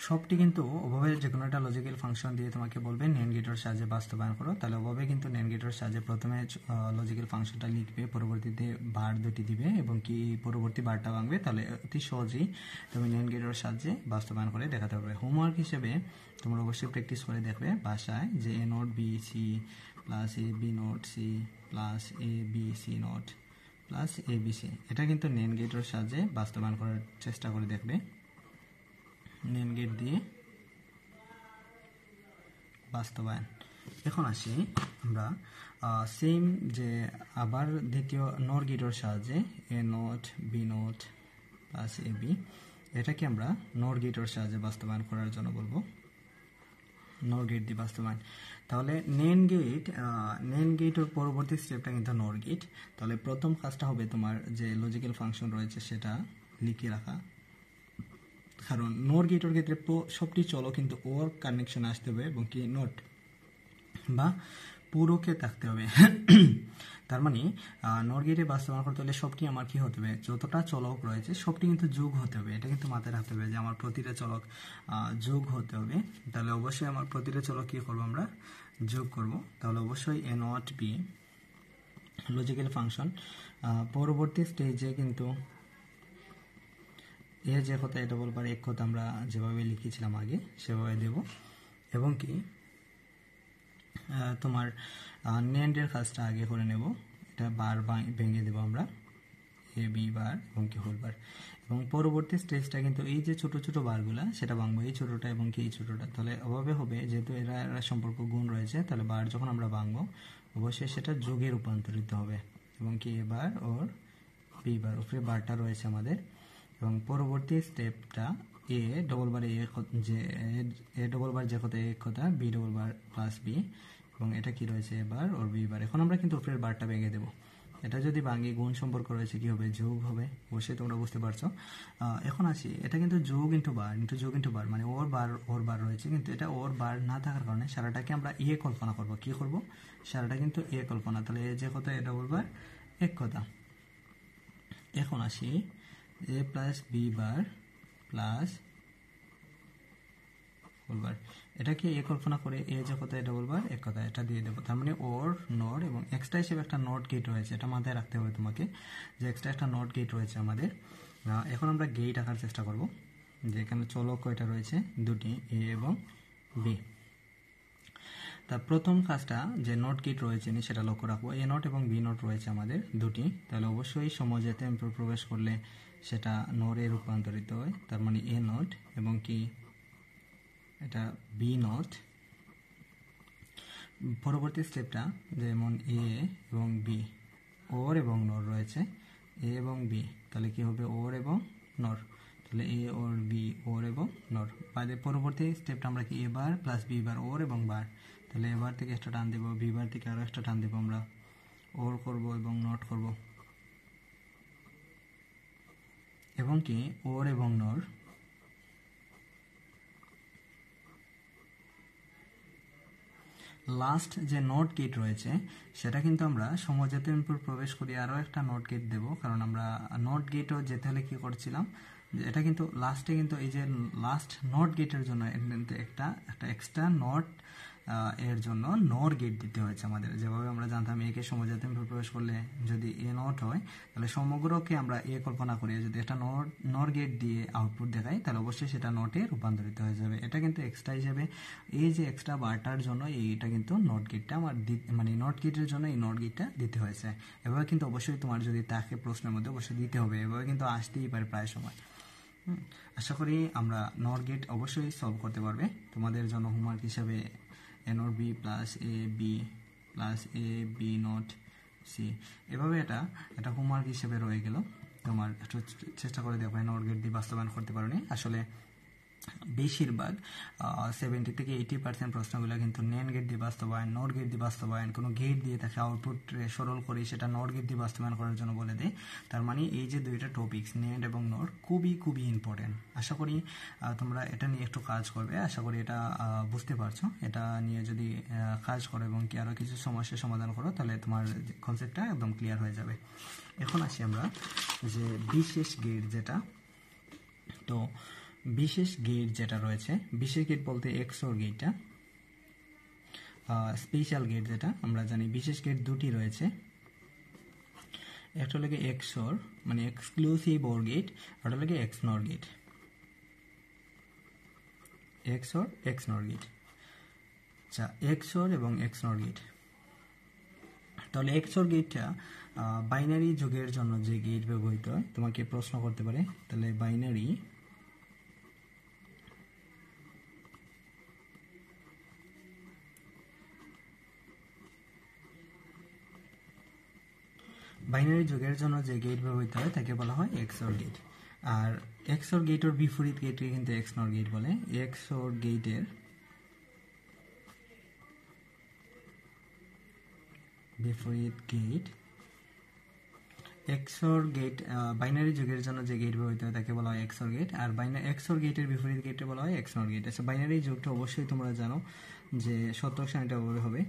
সবটি কিন্তু ওভাবে যে কোনো একটা লজিক্যাল ফাংশন দিয়ে তোমাকে বলবে NAND গেটের সাহায্যে বাস্তবায়ন করো, তাহলে ওভাবে কিন্তু NAND গেটের সাহায্যে প্রথমে লজিক্যাল ফাংশনটা লিখবে, পরবর্তীতে বার দুটি দিবে এবং কি পরবর্তী বারটা ভাঙবে, তাহলে অতি সহজেই তুমি NAND গেটের সাহায্যে বাস্তবায়ন করে দেখাতে পারবে। হোমওয়ার্ক হিসেবে তোমরা অবশ্যই প্র্যাকটিস করে দেখবে বাসায় যে A not B C plus A B not C plus A B C not plus A B C, এটা কিন্তু NAND গেটের সাহায্যে বাস্তবায়ন করার চেষ্টা করে দেখবে। NAND গেট দিয়ে বাস্তবায়ন। এখন আসি আমরা সেম যে আবার দ্বিতীয় NOR গেটের সাহায্যে A not B not plus A B, এটাকে আমরা NOR গেটের সাহায্যে বাস্তবায়ন করার জন্য বলবো NOR গেট দিয়ে বাস্তবায়ন। তাহলে NAND গেটের পরবর্তী স্টেপটা কিন্তু NOR গেট। তাহলে প্রথম কাজটা হবে তোমার যে লজিক্যাল ফাংশন রয়েছে সেটা লিখে রাখা, কারণ NOR গেটের ক্ষেত্রে সবটি চলো কিন্তু ওর কানেকশন আসতে হবে এবং কি নোট বা পুরোকে থাকতে হবে। তার মানে NOR গেটে বাস্তবায়ন করতে হলে সবটি আমার কি হতে হবে, যতটা চলক রয়েছে সবটি কিন্তু যোগ হতে হবে। এটা কিন্তু মাথায় রাখতে হবে যে আমার প্রতিটা চলক যোগ হতে হবে। তাহলে অবশ্যই আমার প্রতিটা চলক কি করবো, আমরা যোগ করব। তাহলে অবশ্যই এ নট বি লজিক্যাল ফাংশন পরবর্তী স্টেজে কিন্তু এ যে কথা এটা বলবার এক কথা আমরা যেভাবে লিখেছিলাম আগে সেভাবে দেব এবং কি তোমার NAND এর কাজটা আগে করে নেব। এটা বার ভেঙে দেব আমরা এ বি বার এবং কি হোল বার, এবং পরবর্তী স্টেজটা কিন্তু এই যে ছোট ছোট বারগুলা সেটা ভাঙবো, এই ছোটটা এবং কি এই ছোটটা। তাহলে অভাবে হবে যেহেতু এরা সম্পর্ক গুণ রয়েছে, তাহলে বার যখন আমরা ভাঙবো অবশ্যই সেটা যোগে রূপান্তরিত হবে এবং কি এ বার ওর বি বার, উপরে বারটা রয়েছে আমাদের। এবং পরবর্তী স্টেপটা এ ডবল বার এ ডবল বার যে কথা এক কথা B double bar plus B, এবং এটা কি রয়েছে এবার ওর বি বার। এখন আমরা কিন্তু উপরের বারটা ভেঙে দেবো, এটা যদি ভাঙি গুণ সম্পর্ক রয়েছে কি হবে, যোগ হবে, অবশ্যই তোমরা বুঝতে পারছো। এখন আসি, এটা কিন্তু যোগ ইন্টু বার মানে ওর বার রয়েছে, কিন্তু এটা ওর বার না থাকার কারণে সারাটাকে আমরা এ কল্পনা করব। কি করব, সারাটা কিন্তু এ কল্পনা। তাহলে এ যে কথা এটা ডবল বার এক কথা। এখন আসি A plus B bar plus whole bar, এটাকে এ কল্পনা করে এ যে কথা ডবল বার এক কথা, এটা দিয়ে দেবো। তার মানে ওর নট এবং এক্সট্রা হিসেবে একটা নট গেট রয়েছে, এটা মাথায় রাখতে হবে তোমাকে যে এক্সট্রা একটা নট গেট রয়েছে আমাদের। এখন আমরা গেট আঁকার চেষ্টা করব, যে এখানে চলক কয়টা রয়েছে, দুটি, এ এবং বি। তা প্রথম কাজটা যে নট গেট রয়েছে সেটা লক্ষ্য রাখবো, এ নট এবং বি নট রয়েছে আমাদের দুটি। তাহলে অবশ্যই সমজাতে প্রবেশ করলে সেটা নরে রূপান্তরিত হয়, তার মানে এ নট এবং কি এটা বি নট। পরবর্তী স্টেপটা যেমন এ এবং বি ওর এবং নর রয়েছে, এ এবং বি, তাহলে কি হবে ওর এবং নর, তাহলে এ ওর বি ওর এবং নর। বাদে পরবর্তী স্টেপটা আমরা কি এ বার প্লাস বি বার ওর এবং বার, তাহলে এ বার থেকে একটা টান দেবো, বি বার থেকে আরও একটা টান দেবো, আমরা ওর করব এবং নট করব এবং কি ওর এবং নর। লাস্ট যে নট গেট রয়েছে সেটা কিন্তু আমরা সমজাতীয় ইনপুট প্রবেশ করি আরও একটা নট গেট দেব, কারণ আমরা নট গেটও যেতে হলে কী করছিলাম, যে এটা কিন্তু লাস্টে কিন্তু এই যে লাস্ট নট গেটের জন্য একটা এক্সট্রা নট এর জন্য নর গেট দিতে হয়েছে আমাদের। যেভাবে আমরা জানতাম একে সমজাতীয় ইনপুট প্রবেশ করলে যদি এ নট হয় তাহলে সমগ্রকে আমরা এ কল্পনা করি, যদি একটা নর গেট দিয়ে আউটপুট দেখাই তাহলে অবশ্যই সেটা নটে রূপান্তরিত হয়ে যাবে। এটা কিন্তু এক্সট্রা হিসেবে এই যে এক্সট্রা বারটার জন্য এইটা কিন্তু নট গেটটা আমার মানে নট গেটের জন্য এই নট গেটটা দিতে হয়েছে। এভাবে কিন্তু অবশ্যই তোমার যদি তাকে প্রশ্নের মধ্যে অবশ্যই দিতে হবে, এভাবে কিন্তু আসতেই পারে প্রায় সময়। আশা করি আমরা নট গেট অবশ্যই সলভ করতে পারবে। তোমাদের জন্য হোমওয়ার্ক হিসাবে A not B plus A B plus A B not C, এভাবে এটা হোমওয়ার্ক হিসেবে রয়ে গেল। তোমার একটু চেষ্টা করে দেখো নট গেট দিয়ে বাস্তবায়ন করতে পারোনি। আসলে বেশিরভাগ 70 থেকে 80% প্রশ্নগুলো কিন্তু NAND গেট দিয়ে বাস্তবায়ন, নট গেট দিয়ে বাস্তবায়ন, কোনো গেট দিয়ে তাকে আউটপুট সরল করি সেটা নট গেট দিয়ে বাস্তবায়ন করার জন্য বলে দেয়। তার মানে এই যে দুইটা টপিকস NAND এবং নট খুবই ইম্পর্টেন্ট। আশা করি তোমরা এটা নিয়ে একটু কাজ করবে, আশা করি এটা বুঝতে পারছো। এটা নিয়ে যদি কাজ করো এবং কি আরও কিছু সমস্যার সমাধান করো তাহলে তোমার কনসেপ্টটা একদম ক্লিয়ার হয়ে যাবে। এখন আসি আমরা যে বিশেষ গেট যেটা, তো বিশেষ গেট যেটা রয়েছে, বিশেষ গেট বলতে এক্সওর গেটটা, স্পেশাল গেট যেটা আমরা জানি, বিশেষ গেট দুটি রয়েছে, একটা হলো এক্সওর মানে এক্সক্লুসিভ ওর গেট, আর হলো এক্সনর গেট, এক্সওর এক্সনর গেট। আচ্ছা, এক্সওর এবং এক্সনর গেট, তাহলে এক্সওর গেটটা বাইনারি যুগের জন্য যে গেট ব্যবহৃত হয়, তোমাকে প্রশ্ন করতে পারে। তাহলে বাইনারি যুগের জন্য যে গেট ব্যবহৃত হয় তাকে বলা হয় এক্সওর গেট। আর এক্সওর গেটের বিপরীত গেটকে কিন্তু এক্সনর গেট বলে। এক্সওর গেটের বিপরীত গেট, এক্সওর গেট বাইনারি যুগের জন্য যে গেট ব্যবহৃত হয় তাকে বলা হয় এক্সওর গেট, আর এক্সওর গেটের বিপরীত গেটে বলা হয় এক্সনর গেট। আচ্ছা, বাইনারি যুগটা অবশ্যই তোমরা জানো যে শতক সারণীটা হবে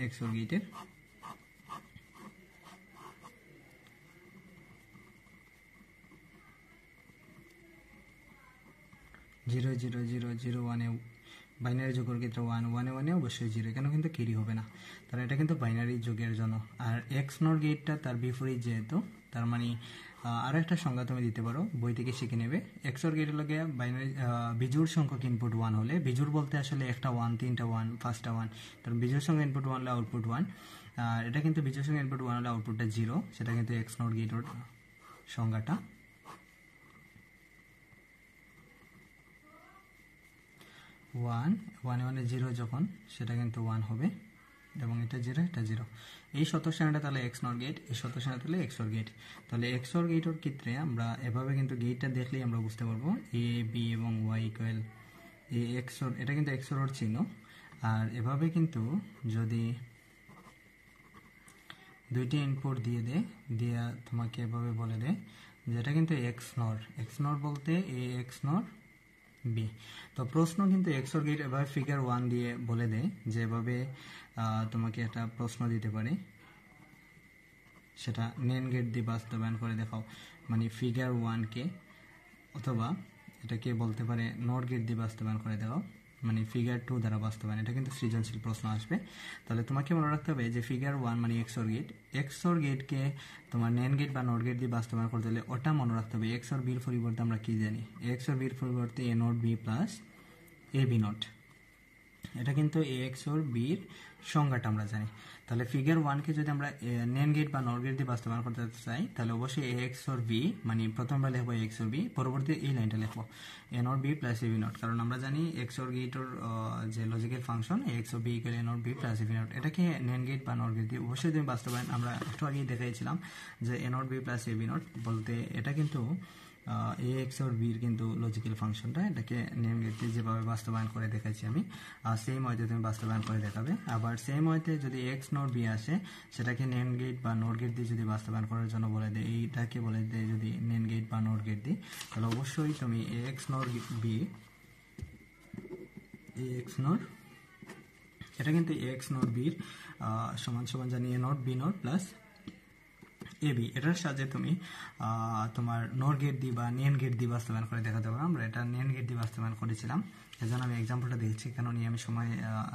এক্সওর গেটের। জিরো জিরো জিরো জিরো ওয়ানে বাইনারি যুগের ক্ষেত্রে ওয়ান, ওয়ানে ওয়ানে অবশ্যই জিরো, কেন কিন্তু ক্যারি হবে না, তাহলে এটা কিন্তু বাইনারি যুগের জন্য। আর এক্সনর গেটটা তার বিপরীত যেহেতু, তার মানে আরও একটা সংজ্ঞা তুমি দিতে পারো, বই থেকে শিখে নেবে। এক্সওর গেটের লগে বাইনারি বিজোড় সংখ্যক ইনপুট ওয়ান হলে, বিজোড় বলতে আসলে একটা ওয়ান, তিনটা ওয়ান, পাঁচটা ওয়ান, কারণ বিজোড় সংখ্যা ইনপুট ওয়ান হলে আউটপুট ওয়ান, আর এটা কিন্তু বিজোড় সংখ্যা ইনপুট ওয়ান হলে আউটপুটটা জিরো, সেটা কিন্তু এক্সনর গেটের সংজ্ঞাটা। ওয়ান, ওয়ানে ওয়ানে জিরো যখন, সেটা কিন্তু ওয়ান হবে, এবং এটা জিরো, এটা জিরো। এই শতক সারণীটা তাহলে এক্সনর গেট, এই শতক সারণীটা তাহলে এক্সওর গেট। তাহলে এক্সওর গেটের ক্ষেত্রে আমরা এভাবে কিন্তু গেটটা দেখলেই আমরা বুঝতে পারবো এ বি এবং ওয়াই ইকুয়াল এ এক্সওর, এটা কিন্তু এক্সওর চিহ্ন। আর এভাবে কিন্তু যদি দুইটি ইনপুট দিয়ে দেয়, দিয়ে তোমাকে এভাবে বলে দেয় যে এটা কিন্তু এক্সনর, এক্সনর বলতে এ এক্সনর বি। তো প্রশ্ন কিন্তু এক্সওর গেট এভাবে ফিগার ওয়ান দিয়ে বলে দেয়, যেভাবে তোমাকে একটা প্রশ্ন দিতে পারে, সেটা নেন গেট দিয়ে বাস্তবায়ন করে দেখাও, মানে ফিগার ওয়ানকে, অথবা এটাকে বলতে পারে নট গেট দিয়ে বাস্তবায়ন করে দেখাও, মানে ফিগার টু দ্বারা বাস্তবায়ন। এটা কিন্তু সৃজনশীল প্রশ্ন আসবে। তাহলে তোমাকে মনে রাখতে হবে যে ফিগার ওয়ান মানে এক্সওর গেট, এক্সওর গেটকে তোমার নেন গেট বা নট গেট দিয়ে বাস্তবায়ন করতে হলে ওটা মনে রাখতে হবে। এক্সওর বির পরিবর্তে আমরা কি জানি, এক্সওর বির পরিবর্তে A not B plus A B not, এটা কিন্তু এ এক্সওর বির সংজ্ঞাটা আমরা জানি। তাহলে ফিগার ওয়ানকে যদি আমরা নেন গেট বা নট গেট দিয়ে বাস্তবায়ন করতে চাই, তাহলে অবশ্যই এ এক্সওর বি, মানে প্রথমবার লিখবো এ এক্সওর বি, পরবর্তী এই লাইনটা লিখবো A not B plus A B not, কারণ আমরা জানি এক্সওর গেটের যে logical function A XOR B equal A not B plus A B not, এটাকে নেন গেট বা নট গেট দিয়ে অবশ্যই তুমি বাস্তবায়ন, আমরা একটু আগেই দেখাইছিলাম যে A not B plus A B not বলতে এটা কিন্তু এ এক্সওর বির কিন্তু লজিক্যাল ফাংশনটা, এটাকে নেম গেট দিয়ে যেভাবে বাস্তবায়ন করে দেখাচ্ছি আমি, সেম ওয়েতে তুমি বাস্তবায়ন করে দেখাবে। আবার সেম ওয়েতে যদি এক্স নট বি আসে, সেটাকে নেম গেট বা নোট গেট দিয়ে যদি বাস্তবায়ন করার জন্য বলে দেয়, এইটাকে বলে দেয় যদি নেম গেট বা নোট গেট দিই, তাহলে অবশ্যই তুমি A X not B, A X not, এটা কিন্তু এ এক্স নট বির সমান সমান জানি A not B not plus A B, এটার সাথে তুমি তোমার নট গেট দিয়ে বা নেন গেট দিয়ে বাস্তবায়ন করে দেখাতে পারো। আমরা এটা নেন গেট দিয়ে বাস্তবায়ন করেছিলাম, এজন্য আমি এক্সাম্পলটা দিয়েছি, কেন নিয়ে আমি সময়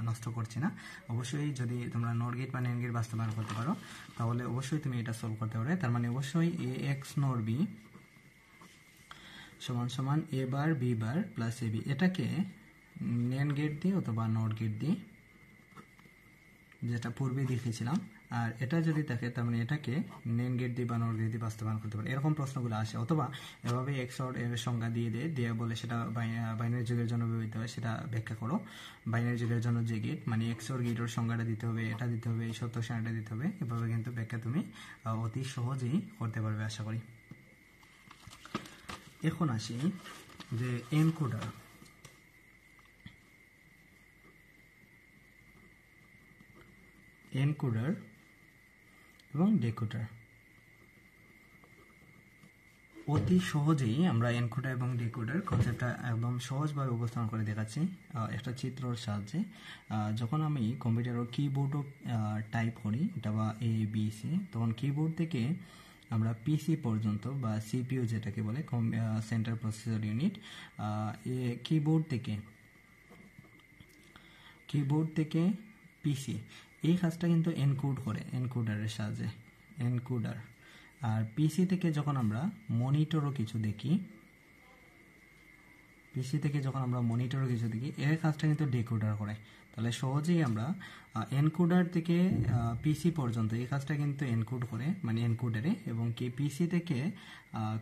নষ্ট করছি না। অবশ্যই যদি তোমরা নট গেট বা নেন গেট বাস্তবায়ন করতে পারো, তাহলে অবশ্যই তুমি এটা সলভ করতে পারবে। তার মানে অবশ্যই এ এক্স নট বি সমান সমান এ বার B bar plus A B, এটাকে নেন গেট দিয়ে অথবা নট গেট দিয়ে, যেটা পূর্বে দেখেছিলাম, আর এটা যদি থাকে তার মানে এটাকে নেন গেট দিয়ে বা নট গেট দিয়ে বাস্তবায়ন করতে পারে, এরকম প্রশ্নগুলো আসে। অথবা এভাবে এক্সওর এর সংজ্ঞা দিয়ে দিয়ে বলে সেটা বাইনারি যুগের জন্য ব্যবহৃত হয়, সেটা ব্যাখ্যা করো। বাইনারি যুগের জন্য যে গেট মানে এক্সওর গেটের সংজ্ঞাটা দিতে হবে, এটা দিতে হবে, এই সত্য সারণীটা দিতে হবে, এভাবে কিন্তু ব্যাখ্যা তুমি অতি সহজেই করতে পারবে আশা করি। এখন আসি যে এনকোডার, এনকোডার এবং ডেকোডার। অতি সহজেই আমরা এনকোডার এবং ডিকোডার কনসেপ্টটা একদম সহজভাবে উপস্থাপন করে দেখাচ্ছি একটা চিত্রর সাহায্যে। যখন আমি কম্পিউটার কিবোর্ডও টাইপ করি, এটা বা এ বি সি, তখন কিবোর্ড থেকে আমরা পিসি পর্যন্ত বা সিপিইউ যেটাকে বলে সেন্ট্রাল প্রসেসর ইউনিট, কিবোর্ড থেকে পিসি, এই কাজটা কিন্তু এনকোড করে এনকোডারের সাহায্যে, এনকোডার। আর পিসি থেকে যখন আমরা মনিটরও কিছু দেখি, এর কাজটা কিন্তু ডিকোডার করে। তাহলে সহজেই আমরা এনকোডার থেকে পিসি পর্যন্ত এই কাজটা কিন্তু এনকোড করে, মানে এনকোডারে, এবং কি পিসি থেকে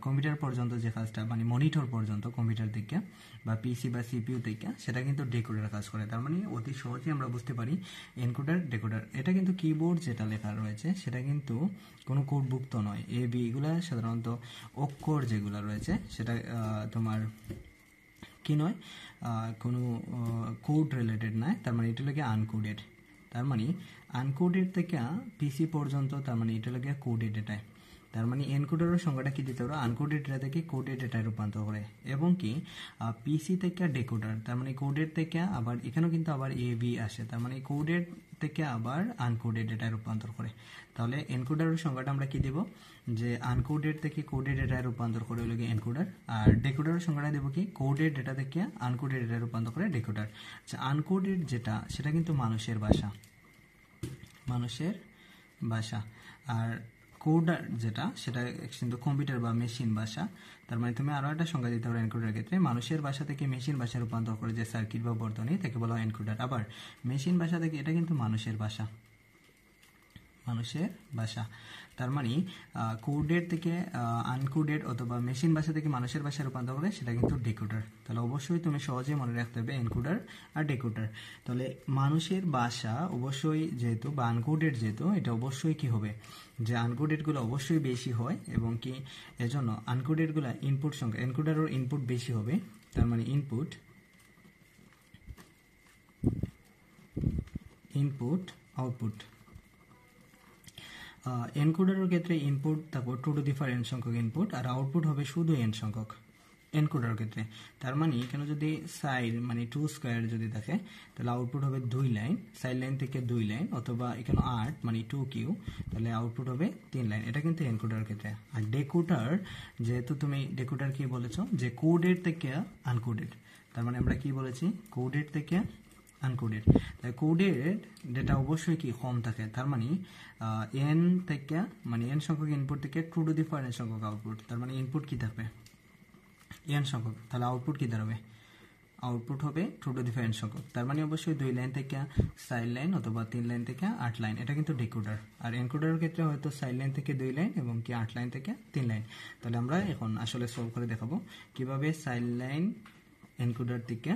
কম্পিউটার পর্যন্ত যে কাজটা, মানে মনিটর পর্যন্ত কম্পিউটার থেকে বা পিসি বা সিপিইউ থেকে, সেটা কিন্তু ডিকোডার কাজ করে। তার মানে অতি সহজেই আমরা বুঝতে পারি এনকোডার ডিকোডার। এটা কিন্তু কিবোর্ড যেটা লেখা রয়েছে সেটা কিন্তু কোনো কোডভুক্ত নয়। বি এগুলা সাধারণত অক্ষর যেগুলো রয়েছে সেটা তোমার কি নয়, কোনো কোড রিলেটেড নয়। তার মানে এটা লাগে আনকোডেড। তার মানে আনকোডেড থেকে পিসি পর্যন্ত, তার মানে এটা লাগে কোডেড ডেটায়। তার মানে এনকোডারের সংখ্যাটা কি দিতে পারো, আনকোডেড ডেটা থেকে কোডেড ডেটায় রূপান্তর করে। এবং কি পিসি থেকে ডেকোডার, তার মানে কোডেড থেকে আবার এখানেও কিন্তু আবার বি আসে, তার মানে কোডেড থেকে আবার আনকোডেড ডেটায় রূপান্তর করে। তাহলে এনকোডারের সংখ্যাটা আমরা কি দেব, যে আনকোডেড থেকে কোডেড ডেটায় রূপান্তর করে হলো গিয়ে এনকোডার। আর ডেকোডারের সংখ্যাটা দেবো কি, কোডেড ডেটা থেকে আনকোডেড ডেটায় রূপান্তর করে ডেকোডার। আচ্ছা, আনকোডেড যেটা সেটা কিন্তু মানুষের ভাষা, আর কোডার যেটা সেটা কিন্তু কম্পিউটার বা মেশিন ভাষা। তার মানে তুমি আরো একটা সংজ্ঞা দিতে পারো এনকোডারের ক্ষেত্রে, মানুষের ভাষা থেকে মেশিন ভাষা রূপান্তর করে যে সার্কিট বা বর্তনী, তাকে বলা হয় এনকোডার। আবার মেশিন ভাষা থেকে, এটা কিন্তু মানুষের ভাষা। তার মানে কোডেড থেকে আনকোডেড অথবা মেশিন ভাষা থেকে মানুষের ভাষায় রূপান্তর করে, সেটা কিন্তু ডেকোডার। তাহলে অবশ্যই তুমি সহজে মনে রাখতে হবে এনকোডার আর ডেকোডার। তাহলে মানুষের ভাষা অবশ্যই যেহেতু, বা আনকোডেড যেহেতু, এটা অবশ্যই কি হবে, যে আনকোডেডগুলো অবশ্যই বেশি হয়, এবং কি এজন্য আনকোডেডগুলো ইনপুট সংখ্যা, এনকোডারের ইনপুট বেশি হবে। তার মানে ইনপুট আউটপুট। এনকোডারের ক্ষেত্রে ইনপুট থাকবে 2 টু দি পাওয়ার n সংখ্যক ইনপুট, আর আউটপুট হবে শুধু n সংখ্যক এনকোডারের ক্ষেত্রে। তার মানে এখানে যদি সাইড মানে 2 স্কয়ার যদি থাকে, তাহলে আউটপুট হবে 2 লাইন, সাইড লাইন থেকে 2 লাইন, অথবা এখানে 8 মানে 2 কিউ, তাহলে আউটপুট হবে 3 লাইন। এটা কিন্তু এনকোডারের ক্ষেত্রে। আর ডেকোডার, যেহেতু তুমি ডেকোডার কি বলেছো, যে কোডেড থেকে আনকোডেড, তার মানে আমরা কি বলেছি, কোডেড থেকে আনকোডেড। তাই কোডেড ডেটা অবশ্যই কি কম থাকে। তার মানে এন থেকে, মানে এন সংখ্যক ইনপুট থেকে 2 টু দি পাওয়ার n সংখ্যক আউটপুট। তার মানে ইনপুট কি থাকবে, এন সংখ্যক, তাহলে আউটপুট কি দাঁড়াবে, আউটপুট হবে 2 টু দি পাওয়ার n সংখ্যক। তার মানে অবশ্যই 2 লাইন থেকে 4 লাইন, অথবা 3 লাইন থেকে 8 লাইন। এটা কিন্তু ডেকোডার। আর এনকোডারের ক্ষেত্রে হয়তো 4 লাইন থেকে 2 লাইন, এবং কি 8 লাইন থেকে 3 লাইন। তাহলে আমরা এখন আসলে সলভ করে দেখাবো কিভাবে 4 লাইন এনকোডার থেকে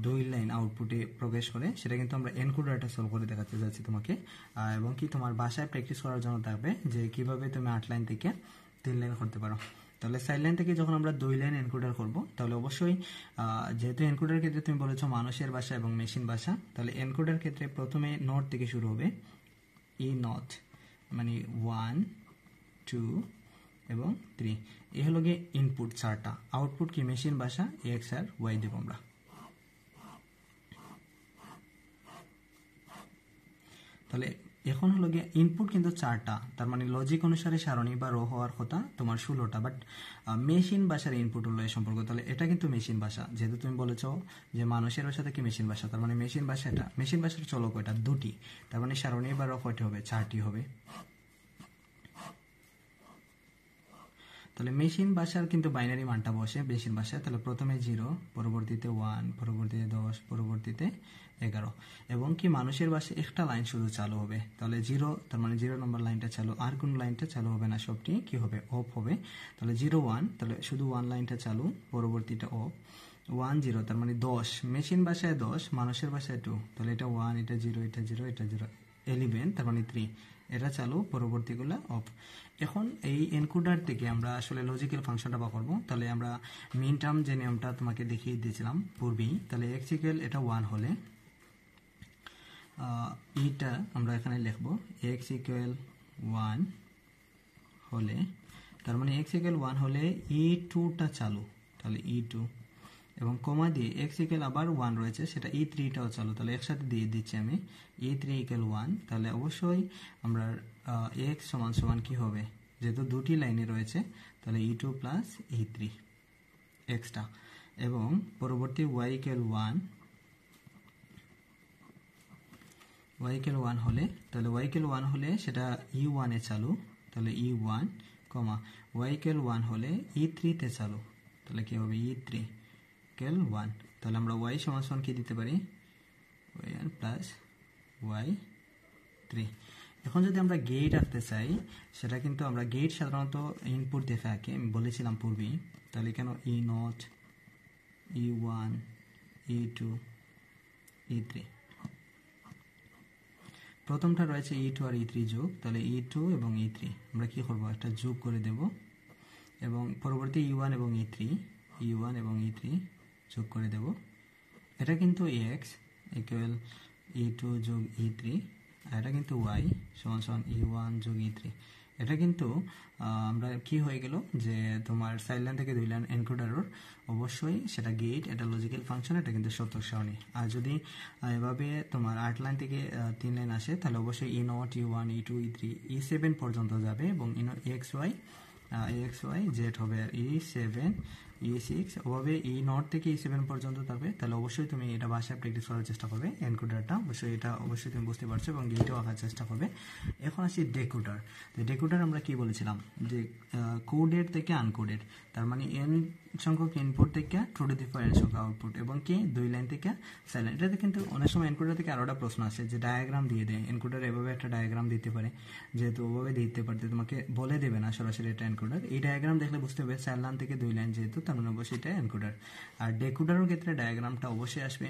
2 লাইন আউটপুটে প্রবেশ করে। সেটা কিন্তু আমরা এনকোডারটা সলভ করে দেখাতে যাচ্ছি তোমাকে, এবং কি তোমার বাসায় প্র্যাকটিস করার জন্য থাকবে যে কিভাবে তুমি 8 লাইন থেকে 3 লাইন করতে পারো। তাহলে 4 লাইন থেকে যখন আমরা 2 লাইন এনকোডার করব, তাহলে অবশ্যই যেহেতু এনকোডার ক্ষেত্রে তুমি বলেছো মানুষের ভাষা এবং মেশিন ভাষা, তাহলে এনকোডার ক্ষেত্রে প্রথমে নট থেকে শুরু হবে, নট মানে 1 2 এবং 3। এই হলো গিয়ে ইনপুট 4টা। আউটপুট কি মেশিন ভাষা, এক্স আর ওয়াই দেব আমরা। তাহলে এখন হলো গিয়ে ইনপুট কিন্তু 4টা, তার মানে লজিক অনুসারে সারণী বা রো হওয়ার কথা তোমার 16টা, বাট মেশিন ভাষার ইনপুট হলো এই সম্পর্ক। তাহলে এটা কিন্তু মেশিন ভাষা, যেহেতু তুমি বলেছো যে মানুষের ভাষা থেকে মেশিন ভাষা, তার মানে মেশিন ভাষা, এটা মেশিন ভাষার চলক এটা 2টি, তার মানে সারণী বা রো কয়টি হবে, 4টি হবে। তাহলে মেশিন ভাষার কিন্তু বাইনারি মানটা বসে মেশিন ভাষায়। তাহলে প্রথমে 0, পরবর্তীতে 1, পরবর্তীতে 10, পরবর্তীতে 11, এবং কি মানুষের ভাষায় একটা লাইন শুধু চালু হবে। তাহলে 0, তার মানে 0 নম্বর লাইনটা চালু, আর কোন লাইনটা চালু হবে না, সবটি কি হবে, অফ হবে। তাহলে 0 1, তাহলে শুধু 1 লাইনটা চালু, পরবর্তীটা অফ। 1 0, তার মানে 10, মেশিন ভাষায় 10, মানুষের ভাষায় 2, তাহলে এটা 1, এটা 0, এটা 0, এটা 0, 11, তার মানে 3, এটা চালু, পরবর্তীগুলো অফ। এখন এই এনকোডার থেকে আমরা আসলে লজিক্যাল ফাংশনটা বা করবো। তাহলে আমরা মিন টার্ম যে নিয়মটা তোমাকে দেখিয়ে দিয়েছিলাম পূর্বেই, তাহলে এক্স ইকুয়াল এটা 1 হলে এটা আমরা এখানে লিখবো এক্স ইকুয়াল 1 হলে, তার মানে এক্স ইকুয়াল 1 হলে E2টা চালু, তাহলে E2, এবং কমা দিয়ে এক্স ইকুয়াল আবার 1 রয়েছে, সেটা E3টাও চালু, তাহলে একসাথে দিয়ে দিচ্ছি আমি E3 ইকুয়াল 1। তাহলে অবশ্যই আমরা এক্স সমান সমান কি হবে, যেহেতু দুটি লাইনে রয়েছে তাহলে E2 প্লাস E3 এক্সট্রা, এবং পরবর্তী y ইকুয়াল 1 হলে, তাহলে y ইকুয়াল 1 হলে সেটা E1 এ চালু, তাহলে E1 কমা y ইকুয়াল 1 হলে E3 তে চালু, তাহলে কি হবে E3 ইকুয়াল 1। তাহলে আমরা y সমান সমান কি দিতে পারি, y1 প্লাস y3। এখন যদি আমরা গেট আঁকতে চাই, সেটা কিন্তু আমরা গেট সাধারণত ইনপুট দিয়ে আঁকি, আমি বলেছিলাম পূর্বেই। তাহলে কেন E0, E1, E2, E3, প্রথমটা রয়েছে E2 আর E3 যোগ, তাহলে E2 এবং E3 আমরা কি করব, একটা যোগ করে দেব, এবং পরবর্তী E1 এবং E3 যোগ করে দেব। এটা কিন্তু x ইকুয়াল E2 যোগ E3, আর এটা কিন্তু y সমান সমান E1 যোগ E3। এটা কিন্তু আমরা কি হয়ে গেল যে তোমার 4 লাইন থেকে 2 লাইন এনকোডারের অবশ্যই সেটা গেট, এটা লজিক্যাল ফাংশন, এটা কিন্তু সূচক সারণী। আর যদি এভাবে তোমার 8 লাইন থেকে 3 লাইন আসে, তাহলে অবশ্যই E0, E1, E2, E3, E7 পর্যন্ত যাবে, এবং xy z হবে আর E7, E6 ওভাবে E0 থেকে E7 পর্যন্ত থাকবে। তাহলে অবশ্যই তুমি এটা বাসায় প্র্যাকটিস করার চেষ্টা করবে, এনকোডারটা অবশ্যই তুমি বুঝতে পারছো, এবং গেটও আঁকার চেষ্টা করবে। এখন আসি ডেকোডার। তো ডেকোডার আমরা কি বলেছিলাম যে কোডেড থেকে আনকোডেড, তার মানে n সংখ্যক ইনপুট থেকে two to the power n সংখ্যক আউটপুট, এবং কি 2 লাইন থেকে 4 লাইন। এটাতে কিন্তু অনেক সময় এনকোডার থেকে আরোটা প্রশ্ন আসে যে ডায়াগ্রাম দিয়ে দেয়, এনকোডার এভাবে একটা ডায়াগ্রাম দিতে পারে, যেহেতু ওভাবে দিতে পারতে তোমাকে বলে দেবে না সরাসরি এটা এনকোডার। এই ডায়াগ্রাম দেখলে বুঝতে হবে 4 লাইন থেকে 2 লাইন, যেহেতু তার মানে অবশ্যই এটা এনকোডার। আর ডেকোডারের ক্ষেত্রে ডায়াগ্রামটা অবশ্যই আসবে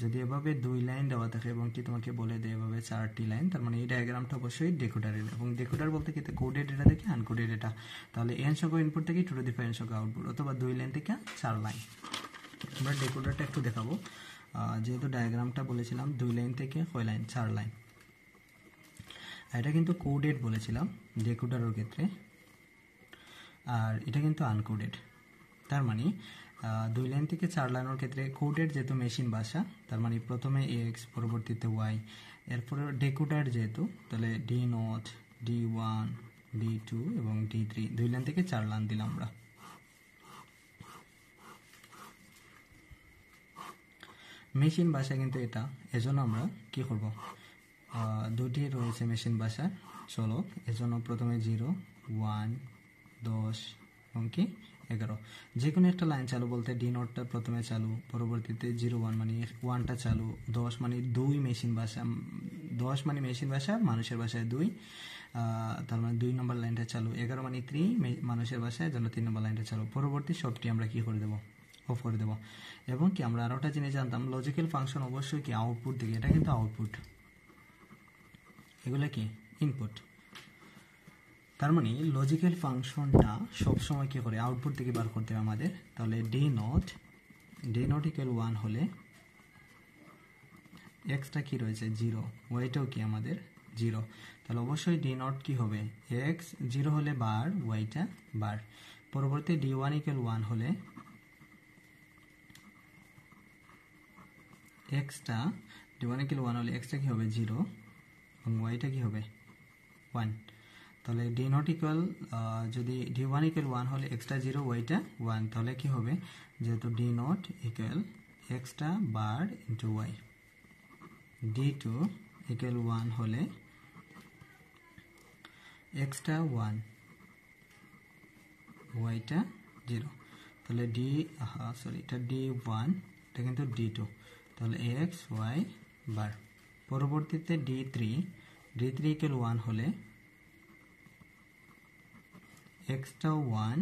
যদি এভাবে 2 লাইন দেওয়া থাকে এবং কি তোমাকে বলে দেয় এভাবে 4টি লাইন, তার মানে এই ডায়াগ্রামটা অবশ্যই ডেকোডারের। এবং ডেকোডার বলতে কি কোডেড এটা থেকে আনকোডেড এটা, তাহলে n সংখ্যক ইনপুট থেকে two to the power n সংখ্যক আউটপুট, অথবা 2 লাইন থেকে 4 লাইন। আমরা ডেকোডারটা একটু দেখাবো, যেহেতু ডায়াগ্রামটা বলেছিলাম 2 লাইন থেকে কয় লাইন, 4 লাইন। এটা কিন্তু কোডেড বলেছিলাম ডেকোডারের ক্ষেত্রে, আর এটা কিন্তু আনকোডেড। তার মানে 2 লাইন থেকে 4 লাইনের ক্ষেত্রে কোডেড যেহেতু মেশিন ভাষা, তার মানে প্রথমে x পরবর্তীতে y, এরপরে ডেকোডার যেহেতু, তাহলে D0, D1, D2 এবং D3, 2 লাইন থেকে 4 লাইন দিলাম আমরা। মেশিন ভাষা কিন্তু এটা, এজন্য আমরা কি করব, দুটি রয়েছে মেশিন ভাষা চলক, এজন্য প্রথমে 0, 1, 10 এবং কি 11, যে কোনো একটা লাইন চালু বলতে D0টা প্রথমে চালু, পরবর্তীতে 0, 1 মানে 1টা চালু, 10 মানে 2 মেশিন ভাষা, 10 মানে মেশিন ভাষা, মানুষের ভাষায় 2, তার মানে 2 নম্বর লাইনটা চালু, 11 মানে 3 মানুষের ভাষায়, জন্য 3 নম্বর লাইনটা চালু। পরবর্তী সবটি আমরা কি করে দেব, অফ করে দেব। এবং কি আমরা আরো একটা জিনিস জানতাম, লজিক্যাল ফাংশন অবশ্যই কি আউটপুট দিকে, এটা কিন্তু আউটপুট, এগুলা কি ইনপুট। তার মানে লজিক্যাল ফাংশনটা সবসময় কি করে আউটপুট থেকে বার করতে হবে আমাদের। তাহলে D0 ইকুয়াল 1 হলে এক্সটা কি রয়েছে 0, ওয়াইটাও কি আমাদের 0, তাহলে অবশ্যই D0 কি হবে, x 0 হলে বার, ওয়াইটা বার। পরবর্তী D1 ইকুয়াল 1 হলে এক্সটা, D1 ইকুয়াল 1 হলে এক্সটা কি হবে 0 এবং ওয়াইটা কি হবে 1। তাহলে D0 ইকুয়াল, যদি D1 ইকুয়াল 1 হলে এক্সটা 0 ওয়াইটা 1, তাহলে কি হবে, যেহেতু D0 ইকুয়াল এক্সটা bar into Y. D2 equal 1 হলে এক্সটা 1 ওয়াইটা 0, তাহলে এটা D1, এটা কিন্তু D2, তাহলে x y বার। পরবর্তীতে D3 ইকুয়াল 1 হলে এক্সটাও 1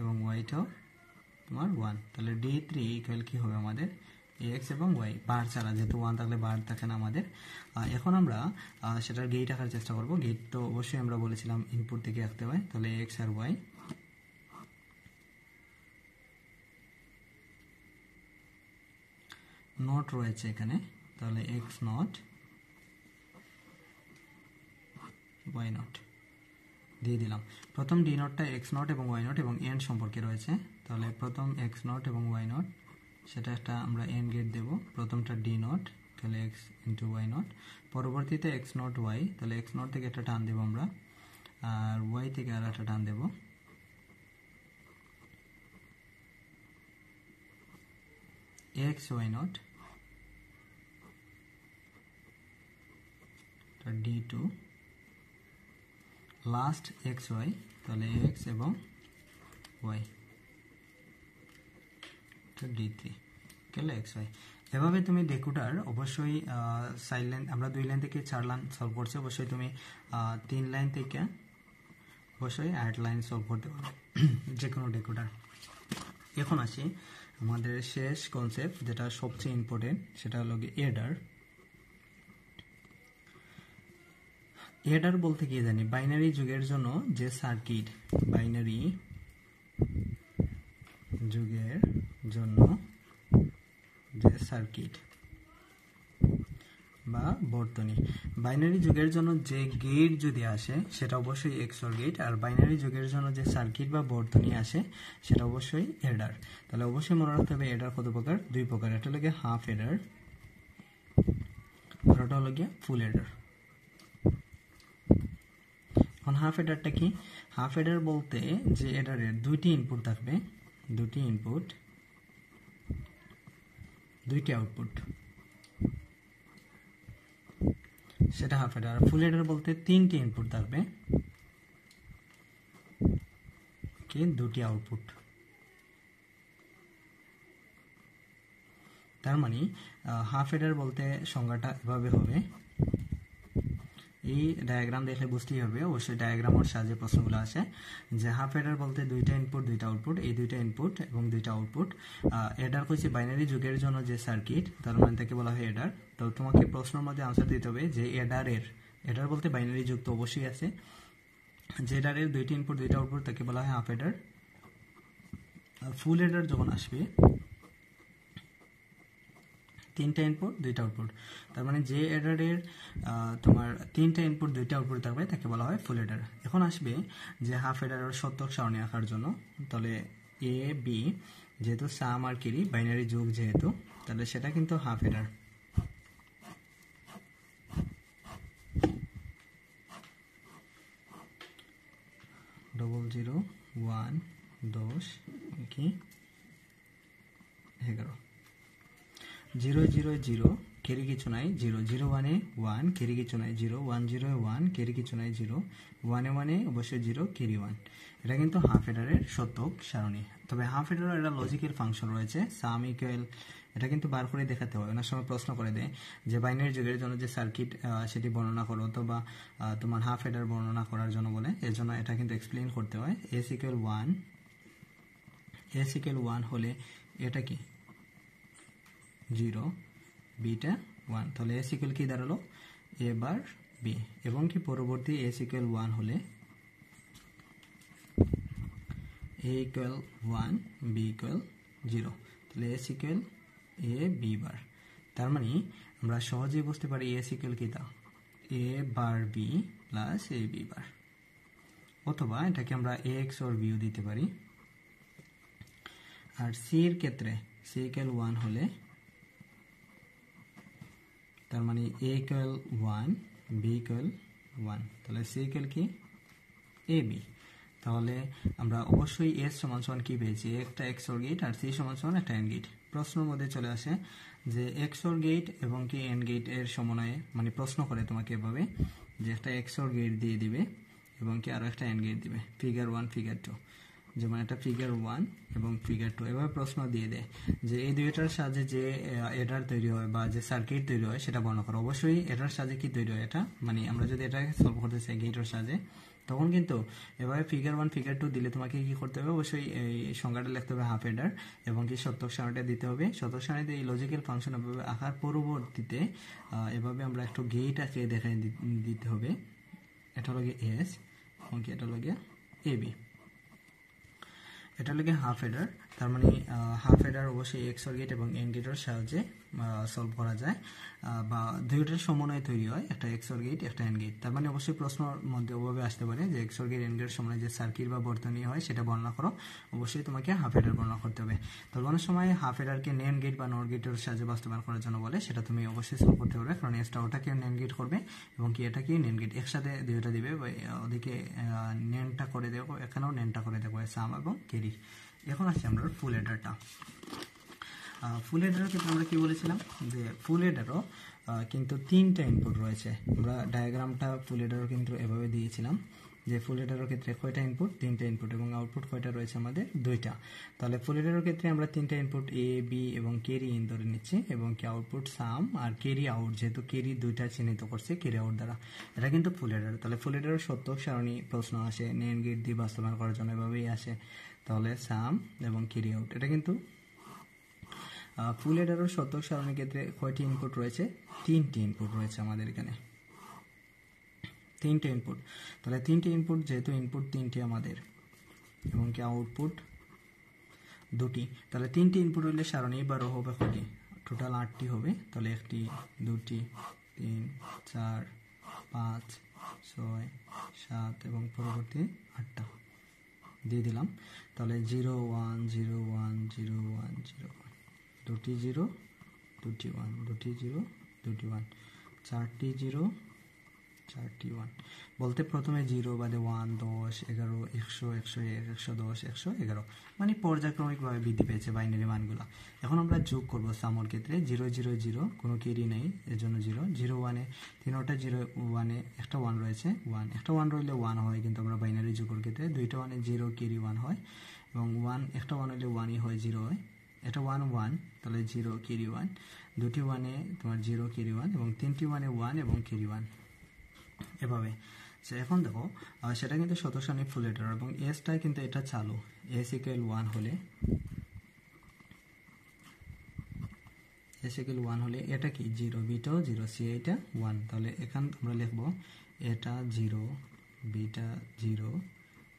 এবং ওয়াইটাও তোমার 1, তাহলে D3 ইকুয়াল কি হবে আমাদের x এবং y, বার ছাড়া, যেহেতু 1 থাকলে বার থাকে না আমাদের। এখন আমরা সেটার গেট আঁকার চেষ্টা করব। গেট তো অবশ্যই আমরা বলেছিলাম ইনপুট থেকে আঁকতে হয়, তাহলে x আর y। নোট রয়েছে এখানে, তাহলে x নট y নট দিয়ে দিলাম। প্রথম D নটটা x নট এবং y নট এবং n সম্পর্কে রয়েছে, তাহলে প্রথম x নট এবং y নট সেটা একটা আমরা n গেট দেব। প্রথমটা D নট, তাহলে x ইন্টু y নট, পরবর্তীতে x নট y, তাহলে x নট থেকে একটা টান দেব আমরা, আর ওয়াই থেকে আর একটা টান দেব, X Y not D2 last X Y, তাহলে এক্স এবং ওয়াই D3 গেল এক্স ওয়াই। এভাবে তুমি ডেকুটার অবশ্যই সাইড লাইন, আমরা 2 লাইন থেকে 4 লাইন সলভ করছি, অবশ্যই তুমি 3 লাইন থেকে অবশ্যই 8 লাইন সলভ করতে পারবে যে কোনো ডেকুটার। এখন আসি আমাদের শেষ কনসেপ্ট, যেটা সবচেয়ে ইম্পর্টেন্ট, সেটা হলো এডার। এডার বলতে কি জানি, বাইনারি যুগের জন্য যে সার্কিট, বাইনারি যুগের জন্য যে সার্কিট বা বর্তনী, বাইনারি যুগের জন্য যে গেট যদি আসে সেটা অবশ্যই এক্সঅর গেট, আর বাইনারি যুগের জন্য যে সার্কিট বা বর্তনী আসে সেটা অবশ্যই এডার। তাহলে অবশ্যই মনে রাখতে হবে এডার কত প্রকার, 2 প্রকার, এটা হলো হাফ এডার আর এটা হলো ফুল এডার। এখন হাফ এডারটা কি? হাফ এডার বলতে যে এডারের 2টি ইনপুট থাকবে, 2টি ইনপুট 2টি আউটপুট, সেটা হাফ এডার। ফুল এডার বলতে 3টি ইনপুট থাকবে কি 2টি আউটপুট। তার মানে হাফ এডার বলতে সংজ্ঞাটা এভাবে হবে, এই ডায়াগ্রাম দেখলে বুঝতেই হবে, অবশ্যই ডায়াগ্রামের সাহায্যে প্রশ্নগুলো আসে, যে হাফ এডার বলতে 2টা ইনপুট 2টা আউটপুট, এই 2টা ইনপুট এবং 2টা আউটপুট। এডার হচ্ছে বাইনারি যুগের জন্য যে সার্কিট, তার মানে তাকে বলা হয় এডার। তো তোমাকে প্রশ্নের মধ্যে আনসার দিতে হবে যে এডার বলতে বাইনারি যুগ তো অবশ্যই আছে, যে এডারের 2টি ইনপুট 2টা আউটপুট তাকে বলা হয় হাফ এডার। ফুল এডার যখন আসবে 3টা ইনপুট 2টা আউটপুট, তার মানে যে এডারের তোমার 3টা ইনপুট 2টা আউটপুট থাকবে তাকে বলা হয় ফুল এডার। এখন আসবে যে হাফ এডারের সত্যক সারণী আঁকার জন্য, তাহলে এ বি যেহেতু সাম আর ক্যারি বাইনারি যুগ যেহেতু, তাহলে সেটা কিন্তু হাফ এডার। ডবল 0 1 10 কি 11 0 0 0 ক্যারি কিছু নাই, 0 0 1 1 ক্যারি কিছু নাই, 0 1 0 1 ক্যারি কিছু নাই, 0 1 1 অবশ্যই 0 ক্যারি 1। এটা কিন্তু হাফ এডারের শতক সারণী। তবে হাফ এডারের একটা লজিক্যাল ফাংশন রয়েছে, সাম ইকুয়াল, এটা কিন্তু বার করে দেখাতে হয়। অনেক সময় প্রশ্ন করে দেয় যে বাইনারি যুগের জন্য যে সার্কিট সেটি বর্ণনা করো, অথবা তোমার হাফ এডার বর্ণনা করার জন্য বলে, এর জন্য এটা কিন্তু এক্সপ্লেইন করতে হয়। এস ইকুয়াল 1 হলে এটা কি 0, বিটা 1, তাহলে এস ইকুয়াল কি দাঁড়ালো এ বার বি, এবং কি পরবর্তী এস ইকুয়াল 1 হলে এ ইকুয়াল 1 বি ইকুয়াল 0, তাহলে এস ইকুয়াল এ বি বার। তার মানে আমরা সহজেই বুঝতে পারি এস ইকুয়াল কি, তা এ বার বি প্লাস এ বি বার, অথবা এটাকে আমরা এ এক্স ওর বিও দিতে পারি। আর সি এর ক্ষেত্রে সি ইকুয়াল 1 হলে, তার মানে এ ইকুয়াল 1 বি ইকুয়াল 1, তাহলে সি ইকুয়াল কি এ বি। তাহলে আমরা অবশ্যই এস সমান সমান কি পেয়েছি, একটা এক্সওর গেট আর সি সমান সমান একটা এন্ড গেট। প্রশ্নের মধ্যে চলে আসে যে এক্সওর গেট এবং কি এন্ড গেট এর সমন্বয়ে, মানে প্রশ্ন করে তোমাকে এভাবে যে একটা এক্সওর গেট দিয়ে দিবে এবং কি আরো একটা এন্ড গেট দিবে, ফিগার 1 ফিগার 2, যেমন একটা ফিগার 1 এবং ফিগার 2, এভাবে প্রশ্ন দিয়ে দেয় যে এই দুইটার সাহায্যে যে এডার তৈরি হয় বা যে সার্কিট তৈরি হয় সেটা বর্ণনা করো। অবশ্যই এটার সাহায্যে কি তৈরি হয়, এটা মানে আমরা যদি এটাকে সলভ করতে চাই গেটের সাহায্যে, তখন কিন্তু এভাবে ফিগার 1 ফিগার 2 দিলে তোমাকে কি করতে হবে, অবশ্যই এই সংজ্ঞাটা লিখতে হবে হাফ এডার, এবং কি শতক সারণীটা দিতে হবে। শতক সারণীতে এই লজিক্যাল ফাংশন এভাবে আঁকার পরবর্তীতে এভাবে আমরা একটু গেট আঁকে দেখাই দিতে হবে। এটা হলো গিয়ে এস এবং কি এটা হলো গিয়ে এ বি, এটা হলো হাফ এডার। তার মানে হাফ এডার অবশ্যই এক্সর গেট এবং এন্ড গেটের সাহায্যে সলভ করা যায়, বা দুইটার সমন্বয়ে তৈরি হয়, একটা এক্সর গেট একটা এন্ড গেট। তার মানে অবশ্যই প্রশ্নের মধ্যে ওভাবে আসতে পারে যে এক্সর গেট এন্ড গেটের সময় যে সার্কিট বা বর্তনী হয় সেটা বর্ণনা করো, অবশ্যই তোমাকে হাফ এডার বর্ণনা করতে হবে। তবে অনেক সময় হাফ এডারকে নেন গেট বা নর গেটের সাহায্যে বাস্তবায়ন করার জন্য বলে, সেটা তুমি অবশ্যই সলভ করতে পারবে, কারণ এসটা ওটাকে নেন গেট করবে এবং কি এটাকে নেন গেট একসাথে দুইটা দিবে, ওদিকে নেনটা করে দেবো, এখানেও নেনটা করে দেবো, সাম এবং ক্যারি। এখন আসছি আমরা ফুল এডারটা। ফুল এডারের ক্ষেত্রে আমরা কি বলেছিলাম যে ফুল এডারও কিন্তু তিনটা ইনপুট রয়েছে। আমরা ডায়াগ্রামটা ফুল এডারও কিন্তু এভাবে দিয়েছিলাম যে ফুল এডারের ক্ষেত্রে কয়টা ইনপুট, তিনটা ইনপুট, এবং আউটপুট কয়টা রয়েছে আমাদের, দুইটা। তাহলে ফুল এডারের ক্ষেত্রে আমরা তিনটা ইনপুট এ বি এবং ক্যারি ইন ধরে নিচ্ছি, এবং কি আউটপুট সাম আর ক্যারি আউট, যেহেতু ক্যারি দুইটা চিহ্নিত করছে ক্যারি আউট দ্বারা, এটা কিন্তু ফুল এডার। তাহলে ফুল এডারের সত্যক সারণী প্রশ্ন আসে নেন গেট দিয়ে বাস্তবায়ন করার জন্য এভাবেই আসে। তাহলে সাম এবং ক্যারি আউট, এটা কিন্তু ফুল এডারের শতক সারণীর ক্ষেত্রে কয়টি ইনপুট রয়েছে, তিনটি ইনপুট রয়েছে আমাদের এখানে, তিনটে ইনপুট। তাহলে তিনটে ইনপুট, যেহেতু ইনপুট তিনটি আমাদের এবং কি আউটপুট দুটি, তাহলে তিনটি ইনপুট হইলে সারণী বা রো হবে কয়টি, টোটাল 8টি হবে। তাহলে 1টি 2টি 3 4 5 6 7 এবং পরবর্তী 8টা দিয়ে দিলাম। তাহলে 0 1 0 1 0 1 0 1, দুটি 0 দুটি 1, দুটি 0 দুটি 1, 4টি 0 4টি 1। বলতে প্রথমে 0 বাদে 1 10 11 100 101 110 111, মানে পর্যায়ক্রমিকভাবে বৃদ্ধি পেয়েছে বাইনারি মানগুলো। এখন আমরা যোগ করব সামর ক্ষেত্রে 0 0 0, কোনো ক্যারি নেই এর জন্য 0 0 1 এ তিনটা 0 1 এ একটা 1 রয়েছে, 1 একটা 1 রইলে 1 হয়, কিন্তু আমরা বাইনারি যোগের ক্ষেত্রে দুইটা 1 এ 0 ক্যারি 1 হয়, এবং 1 একটা 1 হইলে 1ই হয়, 0 হয়। এটা 1 1, তাহলে 0 ক্যারি 1, দুটি 1 এ তোমার 0 ক্যারি 1, এবং তিনটি 1 এ 1 এবং ক্যারি 1, এভাবে। এখন দেখো সেটা কিন্তু শতক সারণী ফুল এডার, এবং এসটা কিন্তু এটা চালু, এস ইকুয়াল 1 হলে, এস ইকুয়াল 1 হলে এটা কি 0, বিটাও 0, সি এটা 1। তাহলে এখান আমরা লিখব এটা 0, বিটা 0,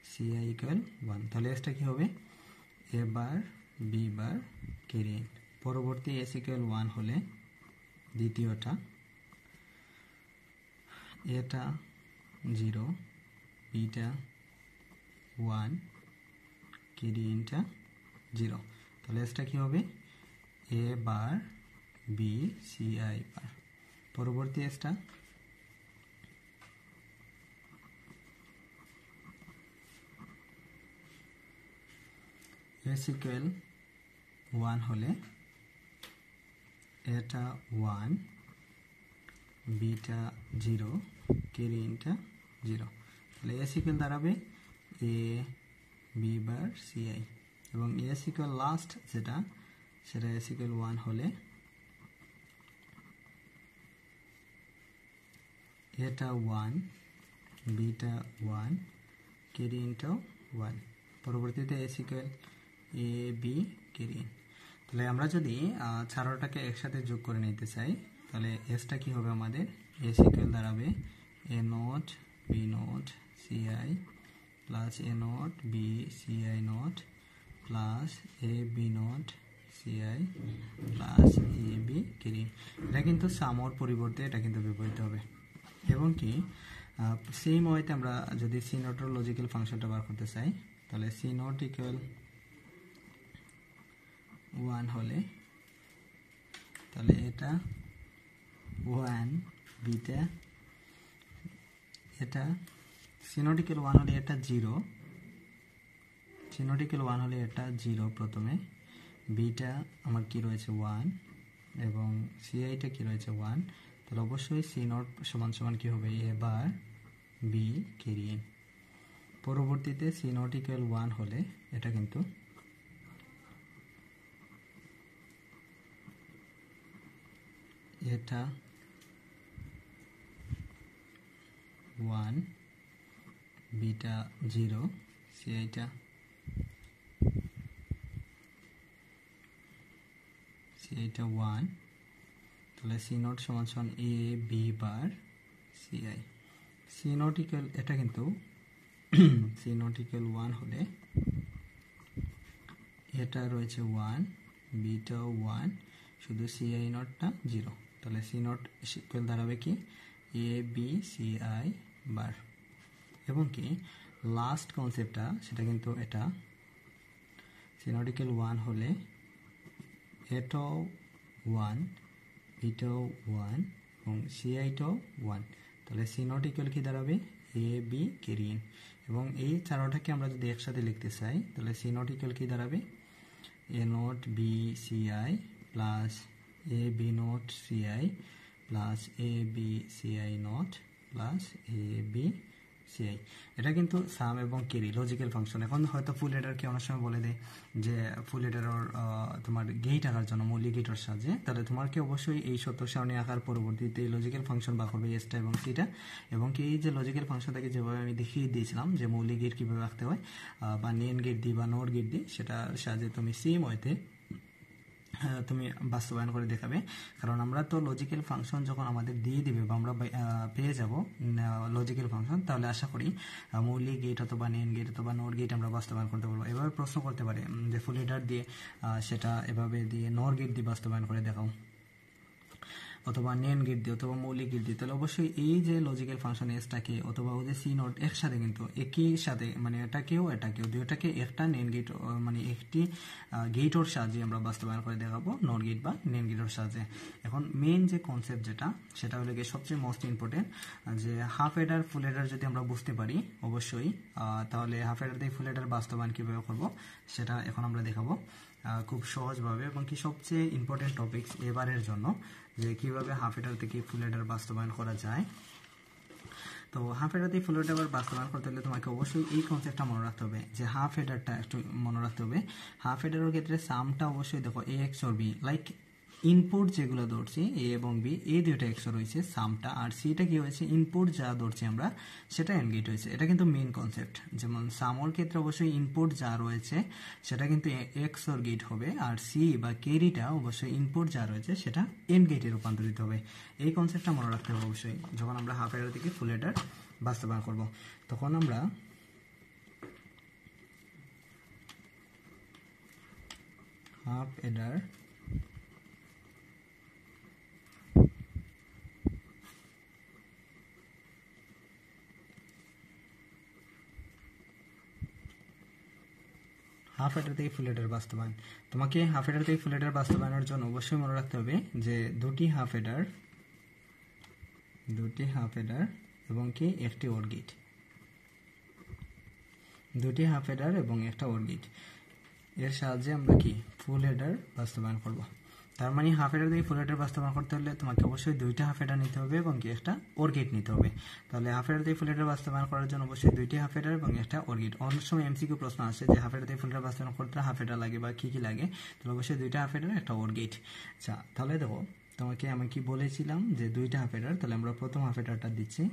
সি আই ইকুয়াল 1। তাহলে এসটা কি হবে, এ বার বি বার ক্যারি। পরবর্তী এস ইকুয়াল 1 হলে দ্বিতীয়টা এটা 0, বিটা 1, ক্যারি ইনটা 0। তাহলে এসটা কি হবে, এ বার বি সি আই বার। পরবর্তী এসটা এস ইকুয়াল 1 হলে এটা 1, বিটা 0, ক্যারি ইনটা 0। তাহলে এস ইকুয়াল দাঁড়াবে এ বি বার সি আই, এবং এস ইকুয়াল লাস্ট যেটা, সেটা এস ইকুয়াল 1 হলে এটা 1, বিটা 1, ক্যারি ইনটাও 1। পরবর্তীতে S equal A B carry in. তাহলে আমরা যদি চারোটাকে একসাথে যোগ করে নিতে চাই, তাহলে এসটা কি হবে আমাদের, এস ইকুয়াল দাঁড়াবে A not B not C I plus A not B C I not plus A B not C I plus A B carry. এটা কিন্তু সামর পরিবর্তে এটা কিন্তু বিপরীত হবে, এবং কি সেম ওয়েতে আমরা যদি সি নটের লজিক্যাল ফাংশনটা বার করতে চাই, তাহলে সি নট ইকুয়াল 1 হলে, তাহলে এটা 1, বিটা এটা সি নট ইকুয়াল 1 হলে এটা 0, সি নট ইকুয়াল 1 হলে এটা 0 প্রথমে, বিটা আমার কি রয়েছে 1, এবং সি আইটা কি রয়েছে 1। তাহলে অবশ্যই সি নট সমান সমান কি হবে, এ বার বি ক্যারি ইন। পরবর্তীতে সি নট ইকুয়াল 1 হলে এটা কিন্তু এটা 1, বিটা 0, সি আইটা সি আইটা 1। তাহলে সি নট সমান সমান A B bar C I. C not equal এটা কিন্তু সি নট ইকুয়াল 1 হলে এটা রয়েছে 1, বিটাও 1, শুধু সিআই নটটা 0। তাহলে সি নট ইকুয়াল দাঁড়াবে কি এ বি সি আই বার। এবং কি লাস্ট কনসেপ্টটা সেটা কিন্তু এটা সি নট ইকুয়াল 1 হলে এটাও 1, বিটাও 1 এবং সিআইটাও 1। তাহলে সি নট ইকুয়াল কি দাঁড়াবে এ বি ক্যারি ইন। এবং এই চারোটাকে আমরা যদি একসাথে লিখতে চাই তাহলে সি নট ইকুয়াল কি দাঁড়াবে A not B C I plus A B not C I plus A B C I not plus A B C I. এটা কিন্তু সাম এবং ক্যারি লজিক্যাল ফাংশন। এখন হয়তো ফুল এডারকে অনেক সময় বলে দেয় যে ফুল এডার তোমার গেট আঁকার জন্য মৌলিক গেটের সাহায্যে, তাহলে তোমাকে অবশ্যই এই সত্য সারণী আঁকার পরবর্তীতে এই লজিক্যাল ফাংশন বা করবে এসটা এবং সিটা। এবং কি এই যে লজিক্যাল ফাংশনটাকে যেভাবে আমি দেখিয়ে দিয়েছিলাম যে মৌলিক গেট কীভাবে আঁকতে হয় বা নেন গেট দিই বা নোট গেট দিই, সেটার সাহায্যে তুমি সেম ওয়েতে তুমি বাস্তবায়ন করে দেখাবে। কারণ আমরা তো লজিক্যাল ফাংশন যখন আমাদের দিয়ে দিবে বা আমরা পেয়ে যাব লজিক্যাল ফাংশন, তাহলে আশা করি মৌলিক গেট অথবা নেন গেট অথবা নোট গেট আমরা বাস্তবায়ন করতে পারবো। এভাবে প্রশ্ন করতে পারে যে ফুল এডার দিয়ে সেটা এভাবে দিয়ে নোট গেট দিয়ে বাস্তবায়ন করে দেখাও, অথবা নেন গেট দিয়ে অথবা মৌলিক গেট দিয়ে। তাহলে অবশ্যই এই যে লজিক্যাল ফাংশন এসটাকে অথবা ওদের সি নোট একসাথে কিন্তু একই সাথে মানে এটাকেও দুইটাকে একটা নেন গেট মানে একটি গেটর সাহায্যে আমরা বাস্তবায়ন করে দেখাবো, নট গেট বা নেন গেটর সাহায্যে। এখন মেন যে কনসেপ্ট যেটা সেটা হলো গিয়ে সবচেয়ে মোস্ট ইম্পর্টেন্ট, যে হাফ এডার ফুল এডার যদি আমরা বুঝতে পারি অবশ্যই, তাহলে হাফ এডার দিয়ে ফুল এডার বাস্তবায়ন কীভাবে করবো সেটা এখন আমরা দেখাবো খুব সহজভাবে। এবং কি সবচেয়ে ইম্পর্টেন্ট টপিকস এবারের জন্য যে কীভাবে হাফ এডার থেকে ফুল এডার বাস্তবায়ন করা যায়। তো হাফ এডার থেকে ফুল এডার বাস্তবায়ন করতে হলে তোমাকে অবশ্যই এই কনসেপ্টটা মনে রাখতে হবে যে হাফ এডারটা একটু মনে রাখতে হবে। হাফ এডারের ক্ষেত্রে সামটা অবশ্যই দেখো A XOR B, like input যেগুলো ধরছি এ এবং বি এই দুইটা এক্স রয়েছে সামটা, আর সিটা কি হয়েছে ইনপুট যা ধরছি আমরা সেটা এন্ড গেট হয়েছে। এটা কিন্তু মেইন কনসেপ্ট। যেমন সামর ক্ষেত্রে অবশ্যই ইনপুট যা রয়েছে সেটা কিন্তু এক্স অর গেট হবে, আর সি বা ক্যারিটা অবশ্যই ইনপুট যা রয়েছে সেটা এন্ড গেটে রূপান্তরিত হবে। এই কনসেপ্টটা মনে রাখতে হবে অবশ্যই যখন আমরা হাফ এডার থেকে ফুল এডার বাস্তবায়ন করব। তখন আমরা হাফ এডার হাফ এডার থেকে ফুল এডার বাস্তবায়ন। তোমাকে হাফ এডার থেকে ফুল এডার বাস্তবায়নের জন্য অবশ্যই মনে রাখতে হবে যে দুটি হাফ এডার এবং কি একটি ওর গেট, দুটি হাফ এডার এবং একটা ওর গেট, এর সাহায্যে আমরা কি ফুল এডার বাস্তবায়ন করব। তার মানে হাফ এডার থেকে ফুল এডার বাস্তবায়ন করতে হলে তোমাকে অবশ্যই দুইটা হাফ এডার নিতে হবে এবং কি একটা ওর গেট নিতে হবে। তাহলে হাফ এডার থেকে ফুল এডার বাস্তবায়ন করার জন্য অবশ্যই দুইটি হাফ এডার এবং একটা ওর গেট। অনেক সময় এমসিকিউ প্রশ্ন আসে যে হাফ এডার থেকে ফুল এডার বাস্তবায়ন করতে হাফ এডার লাগে বা কি কি লাগে, তাহলে অবশ্যই দুইটা হাফ এডার একটা ওর গেট। আচ্ছা তাহলে দেখো তোমাকে আমি কি বলেছিলাম যে দুইটা হাফ এডার, তাহলে আমরা প্রথম হাফ এডারটা দিচ্ছি।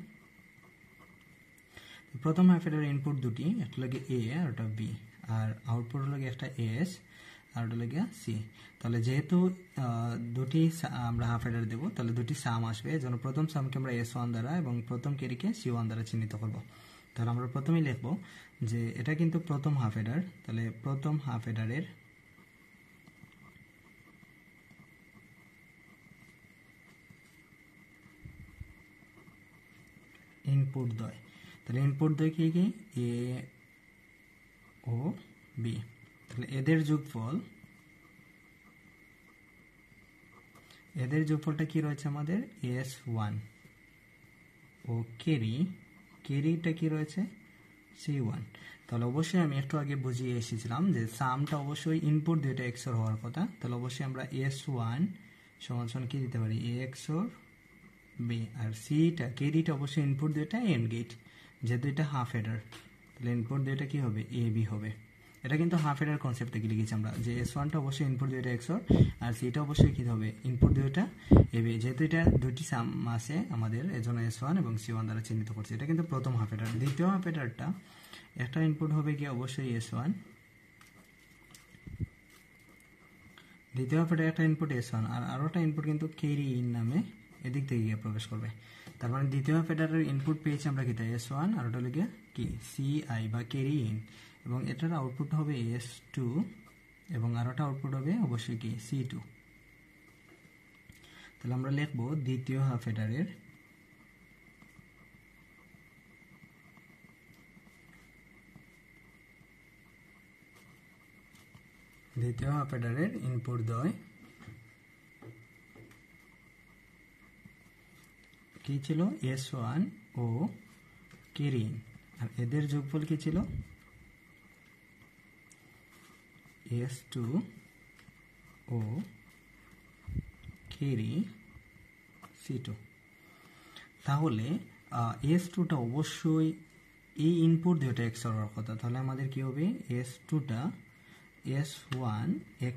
প্রথম হাফ এডার ইনপুট দুটি, একটা লাগে এ আর ওটা বি, আর আউটপুট লাগে একটা এস আর ওটা লাগে সি। তাহলে যেহেতু দুটি আমরা হাফ এডার দেবো তাহলে দুটি সাম আসবে, এই জন্য প্রথম সামকে আমরা S1 দ্বারা এবং প্রথম ক্যারিকে C1 দ্বারা চিহ্নিত করব। তাহলে আমরা প্রথমেই লিখবো যে এটা কিন্তু প্রথম হাফ এডার, তাহলে প্রথম হাফ এডারের ইনপুট দ্বয়, তাহলে ইনপুট দ্বয় কি কি এ ও বি, তাহলে এদের যোগফলটা কি রয়েছে আমাদের S1 ও ক্যারিটা কি রয়েছে C1। তাহলে অবশ্যই আমি একটু আগে বুঝিয়ে এসেছিলাম যে সামটা অবশ্যই ইনপুট দুইটা এক্সর হওয়ার কথা, তাহলে অবশ্যই আমরা S1 সমান কি দিতে পারি এ এক্সর বি, আর সিটা ক্যারিটা অবশ্যই ইনপুট দুইটা এন্ড গেট, যেহেতু এটা হাফ এডার তাহলে ইনপুট দুইটা কি হবে এ বি হবে। এটা কিন্তু হাফ এডার কনসেপ্ট থেকে লিখেছি আমরা যে S1টা অবশ্যই ইনপুট দুইটা এক্সর আর সিটা অবশ্যই কি হবে ইনপুট দুইটা এবি, যেহেতু এটা দুটি সাম আছে আমাদের এজন্য S1 এবং C1 দ্বারা চিহ্নিত করছি। এটা কিন্তু প্রথম হাফ এডার। দ্বিতীয় হাফ এডারটা একটা ইনপুট হবে কি অবশ্যই S1, দ্বিতীয় হাফ এডার একটা ইনপুট S1 আর আরো একটা ইনপুট কিন্তু ক্যারি ইন নামে এদিক থেকে গিয়ে প্রবেশ করবে। তার মানে দ্বিতীয় হাফ এডারের ইনপুট পেয়েছি আমরা কি তাই S1 আর ওটা লিখে কি CI বা ক্যারি ইন, এবং এটার আউটপুট হবে S2 এবং আরোটা আউটপুট হবে অবশ্যই কি C2। তাহলে আমরা লিখব দ্বিতীয় হাফ হেডারের ইনপুট দ্বয় কি ছিল S1 ও ক্যারি, আর এদের যোগফল কি ছিল S2 ও ক্যারি C2। তাহলে S2টা অবশ্যই এই ইনপুট দুটো XOR হওয়ার কথা, তাহলে আমাদের কি হবে S2টা S1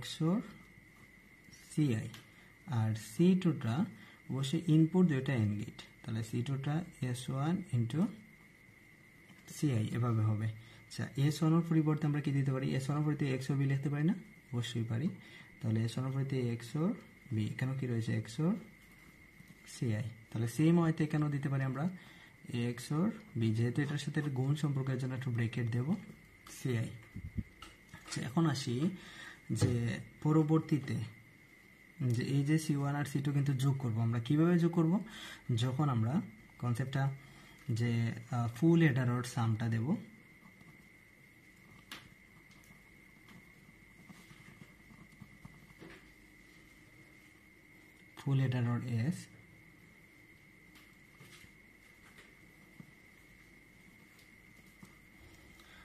XOR Ci, আর C2টা অবশ্যই ইনপুট দুটো AND গেট, তাহলে C2টা S1 ইন্টু Ci এভাবে হবে। আচ্ছা, S1 এর পরিবর্তে আমরা কি দিতে পারি? S1 এর পরিবর্তে XOR B লিখতে পারি না? অবশ্যই পারি। তাহলে S1 এর পরিবর্তে XOR B, এখানেও কি রয়েছে XOR Ci, তাহলে সেম ওয়েতে কেন দিতে পারি আমরা XOR B, যেহেতু এটার সাথে গুণ সম্পর্কের জন্য একটু ব্রেকেট দেব Ci। আচ্ছা, এখন আসি যে পরবর্তীতে যে এই যে C1 আর C2 কিন্তু যোগ করব। আমরা কিভাবে যোগ করব? যখন আমরা কনসেপ্টটা যে ফুল এডার অর সামটা দেব, ফুল এডার অর S,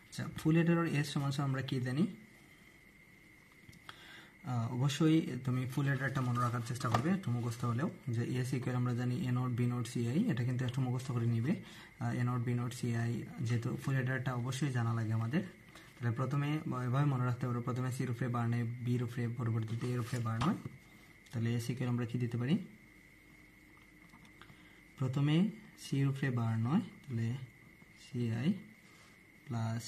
আচ্ছা ফুল এডার অর S সমান আমরা কি জানি? অবশ্যই তুমি ফুল এডারটা মনে রাখার চেষ্টা করবে একটু মুখস্থ হলেও, যে S ইকুয়াল আমরা জানি A not B not Ci, এটা কিন্তু একটু মুখস্থ করে নিবে। A not B not Ci, যেহেতু ফুল এডারটা অবশ্যই জানা লাগে আমাদের, তাহলে প্রথমে এভাবে মনে রাখতে পারো, প্রথমে C এর উপরে বার নেয়, B এর উপরে, পরবর্তীতে A এর উপরে বার নয়। তাহলে S ইকুয়াল আমরা কি দিতে পারি? প্রথমে C এর উপরে বার নয়, তাহলে Ci প্লাস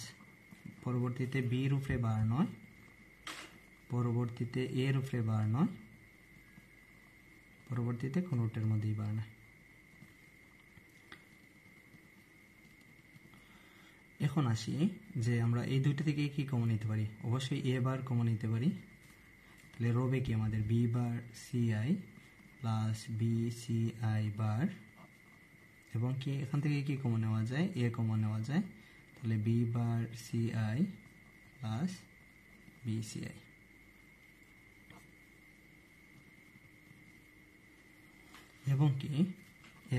পরবর্তীতে B এর উপরে বার নয়, পরবর্তীতে A এর উপরে বার নয়, পরবর্তীতে কোনোটার মধ্যেই বার নয়। এখন আসি যে আমরা এই দুইটা থেকে কি কমন নিতে পারি? অবশ্যই A বার কমন নিতে পারি। তাহলে রবে কি আমাদের B বার Ci প্লাস BCi বার, এবং কি এখান থেকে কি কমন নেওয়া যায়? A কমন নেওয়া যায়, তাহলে B বার Ci প্লাস BCi। এবং কি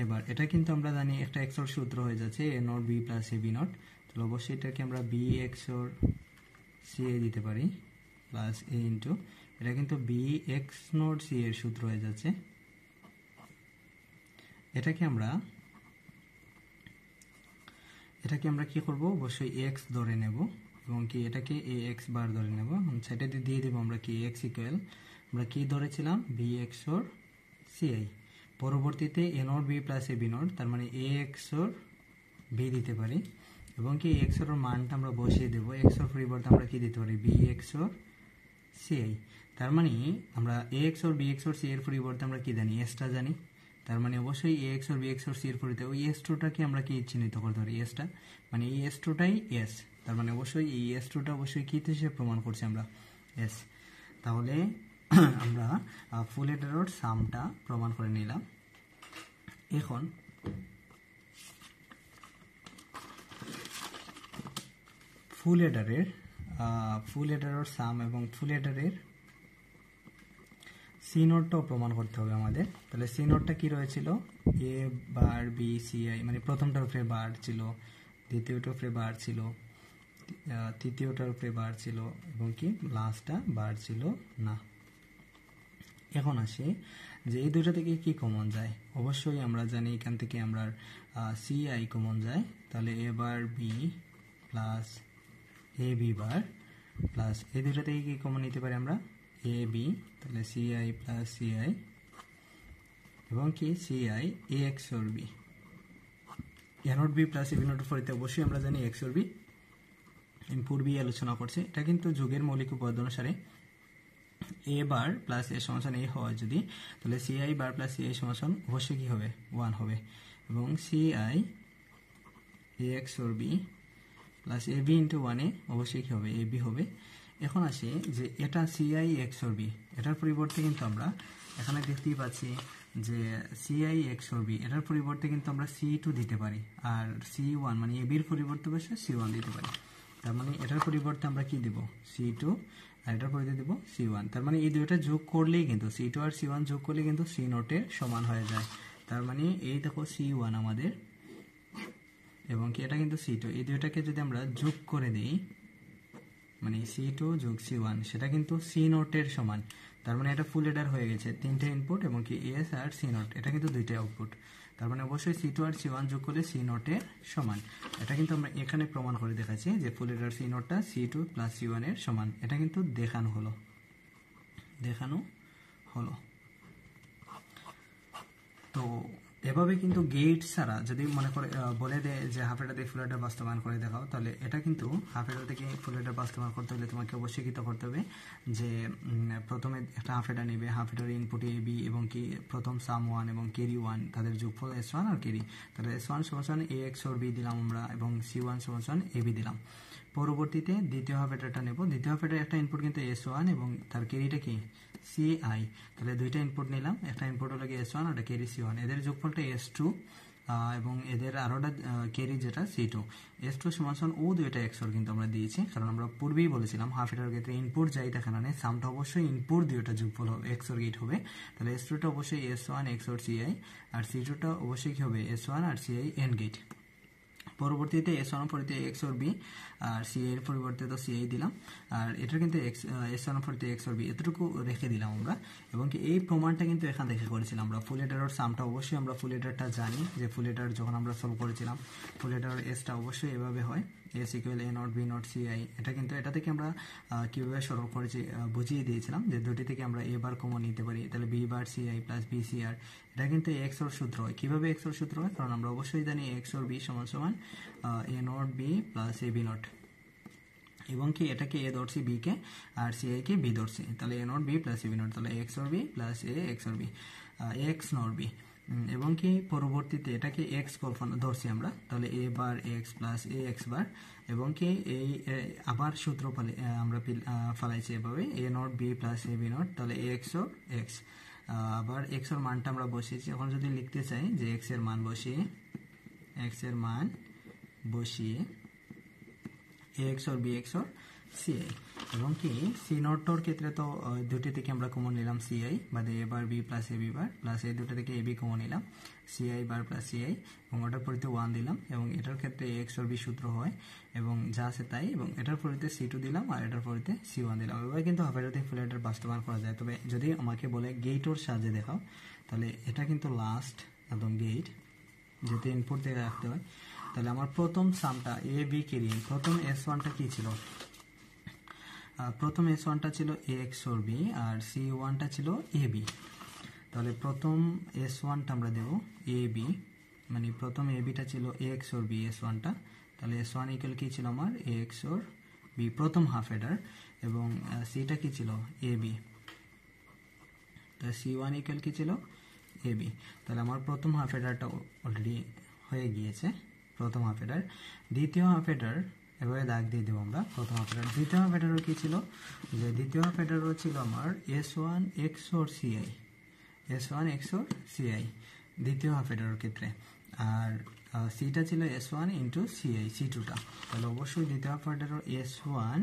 এবার এটা কিন্তু আমরা জানি একটা XOR সূত্র হয়ে যাচ্ছে A not B plus A B not, তাহলে অবশ্যই এটাকে আমরা B XOR Ci দিতে পারি প্লাস A ইন্টু, এটা কিন্তু B X নট C এর সূত্র হয়ে যাচ্ছে। এটাকে আমরা কি করব? অবশ্যই X ধরে নেব, এবং কি এটাকে AX বার ধরে নেব, সেটা দিয়ে দেব আমরা কি X ইকুয়াল আমরা কি ধরেছিলাম B XOR Ci, পরবর্তীতে A not B plus A B not, তার মানে A XOR B দিতে পারি, এবং কি A XOR এর মানটা আমরা বসিয়ে দেব। XOR পরিবর্তে আমরা কি দিতে পারি? B XOR Ci, তার মানে আমরা A XOR B XOR C এর পরিবর্তে আমরা কি জানি? S টা জানি, তার মানে অবশ্যই A XOR B XOR C এর পরিবর্তে ওই S2টাকে আমরা কি চিহ্নিত করতে পারি? S টা, মানে এই S2টাই S, তার মানে অবশ্যই এই S2টা অবশ্যই কি হিসেবে প্রমাণ করছি আমরা? S। তাহলে আমরা ফুল এডার সামটা প্রমাণ করে নিলাম। এখন ফুল এডারের সাম এবং ফুল এডারের সি নোটটাও প্রমাণ করতে হবে আমাদের। তাহলে সি নোটটা কি রয়েছিল? A বার B Ci, মানে প্রথমটার উপরে বার ছিল, দ্বিতীয়টার উপরে বার ছিল, তৃতীয়টার উপরে বার ছিল, এবং কি লাস্টটা বার ছিল না। এখন আসি যে এই দুটো থেকে কি কমন যায়? অবশ্যই আমরা জানি এখান থেকে আমরা Ci কমন যায়, তাহলে A bar B plus AB bar plus এই দুটো থেকে কি কমন নিতে পারি আমরা? AB, তাহলে Ci প্লাস Ci, এবং কি Ci A XOR B, A not B plus A B not ফরিতে অবশ্যই আমরা জানি XOR B, আমি পূর্বেই আলোচনা করছি। এটা কিন্তু যোগের মৌলিক উপাদান অনুসারে A বার প্লাস A সমান A হয় যদি, তাহলে Ci বার প্লাস Ci সমান অবশ্যই কি হবে? 1 হবে, এবং Ci A XOR B plus AB into 1 অবশ্যই কি হবে? AB হবে, এখন আসি যে এটা সিআই এক্সর বি, এটার পরিবর্তে কিন্তু আমরা এখানে দেখতেই পাচ্ছি যে সিআই এক্সর বি, এটার পরিবর্তে কিন্তু আমরা C2 দিতে পারি, আর C1 মানে এ বির পরিবর্তে বসে C1 দিতে পারি। তার মানে এটার পরিবর্তে আমরা কি দেব, C2, আর এটার পরিবর্তে দেব C1। তার মানে এই দুইটা যোগ করলেই কিন্তু C2 আর C1 যোগ করলে কিন্তু C0 এর সমান হয়ে যায়। তার মানে এই দেখো C1 আমাদের, এবং কি এটা কিন্তু C2, এই দুইটাকে যদি আমরা যোগ করে দিই মানে C2 যোগ C1, সেটা কিন্তু C0 এর সমান। তার মানে এটা ফুল এডার হয়ে গেছে, তিনটে ইনপুট এবং কি S আর C0, এটা কিন্তু দুইটাই আউটপুট। তার মানে অবশ্যই C2 আর C1 যোগ করলে C0 এর সমান। এটা কিন্তু আমরা এখানে প্রমাণ করে দেখাচ্ছি যে ফুল এডার C0টা C2 প্লাস C1 এর সমান। এটা কিন্তু দেখানো হলো। তো এভাবে কিন্তু গেট ছাড়া যদি মনে করে বলে দেয় যে হাফ এডার দিয়ে ফুল এডার বাস্তবায়ন করে দেখাও, তাহলে এটা কিন্তু হাফ এডার থেকে ফুল এডার বাস্তবায়ন করতে হলে তোমাকে অবশ্যই কি করতে হবে যে প্রথমে একটা হাফ এডার নেবে, হাফ এডার ইনপুট এ বি এবং কি প্রথম সাম 1 এবং ক্যারি 1, তাদের যোগফল S1 আর ক্যারি। তাহলে S1 সমান A XOR B দিলাম আমরা, এবং C1 সমান AB দিলাম। পরবর্তীতে দ্বিতীয় হাফ এডারটা নেব, দ্বিতীয় হাফ এডার একটা ইনপুট কিন্তু S1 এবং তার ক্যারিটা কি CI। তাহলে দুইটা ইনপুট নিলাম, একটা ইনপুট হলো S1 আর একটা ক্যারি C1, এদের যোগফলটা S2 এবং এদের আরোটা ক্যারি যেটা C2। S2 সমান ও দুইটা XOR কিন্তু আমরা দিয়েছি, কারণ আমরা পূর্বেই বলেছিলাম হাফ এডার ক্ষেত্রে ইনপুট যাই দেখা না সামটা অবশ্যই ইনপুট দুইটা যোগফল হবে, XOR গেট হবে। তাহলে S2টা অবশ্যই S1 XOR CI, আর C2টা অবশ্যই কি হবে S1 R CI and gate. পরবর্তীতে S1 এর পরিবর্তে XOR B, আর CI এর পরিবর্তে তো CI দিলাম, আর এটা কিন্তু S1 এর পরিবর্তে XOR B এতটুকু রেখে দিলাম আমরা। এবং কি এই প্রমাণটা কিন্তু এখান থেকে করেছিলাম আমরা। ফুল এডারের সামটা অবশ্যই আমরা ফুল এডারটা জানি যে ফুল এডার যখন আমরা সলভ করেছিলাম ফুল এডারের এসটা অবশ্যই এভাবে হয়, S equal A not B not CI। এটা কিন্তু এটা থেকে আমরা কীভাবে সলভ করেছি বুঝিয়ে দিয়েছিলাম যে দুটি থেকে আমরা A বার কমন নিতে পারি, তাহলে B বার CI প্লাস BCR। এটা কিন্তু XOR সূত্র হয়। কীভাবে XOR সূত্র হয়, কারণ আমরা অবশ্যই জানি XOR B সমান সমান A not B plus AB not, এবং কি এটাকে A ধরছি B কে আর CI কে B ধরছি, তাহলে A not B plus AB not, তাহলে XOR B plus A XOR B X not B। এবং কি পরবর্তীতে এটাকে X ধরছি আমরা, তাহলে A bar X plus A X বার, এবং কি এই আবার সূত্র আমরা ফালাইছি এভাবে A not B plus AB not, তাহলে A XOR X। আবার X এর মানটা আমরা বসিয়েছি। এখন যদি লিখতে চাই যে X এর মান বসিয়ে A XOR B XOR CI, এবং কি C0 ক্ষেত্রে তো দুটি থেকে আমরা কমন নিলাম CI, বাদে A bar B plus AB bar plus এই দুটো থেকে AB কমন নিলাম CI বার প্লাস CI, এবং ওটার পরিতে 1 দিলাম, এবং এটার ক্ষেত্রে A XOR B সূত্র হয় এবং যা আছে তাই, এবং এটার পরিতে C2 দিলাম আর এটার পরিতে C1 দিলাম। এবার কিন্তু হাফ এডার থেকে ফুল এডার বাস্তবায়ন করা যায়। তবে যদি আমাকে বলে গেটর সাহায্যে দেখাও, তাহলে এটা কিন্তু লাস্ট একদম গেট, যেতে ইনপুট দিয়ে রাখতে হয়। তাহলে আমার প্রথম সামটা A B ক্যারি, প্রথম S1টা কি ছিল, প্রথম S1টা ছিল A XOR B আর C1টা ছিল AB। তাহলে প্রথম S1টা আমরা দেব AB, মানে প্রথম ABটা ছিল A XOR B S1টা, তাহলে S1 ইকুয়াল কি ছিল আমার A XOR B প্রথম হাফ এডার, এবং Cটা কি ছিল AB, তাহলে C1 ইকুয়াল কি ছিল AB। তাহলে আমার প্রথম হাফ এডারটা অলরেডি হয়ে গিয়েছে, প্রথম হাফ এডার। দ্বিতীয় হাফ এডার এভাবে দাগ দিয়ে দেবো আমরা, প্রথম হাফ এডার। দ্বিতীয় হাফ এডারও কি ছিল, যে দ্বিতীয় হাফ এডারও ছিল আমার S1 XOR CI, S1 XOR CI দ্বিতীয় হাফ এডারের ক্ষেত্রে, আর সিটা ছিল S1 ইন্টু CI C2টা। তাহলে অবশ্যই দ্বিতীয় হাফ এডারের S1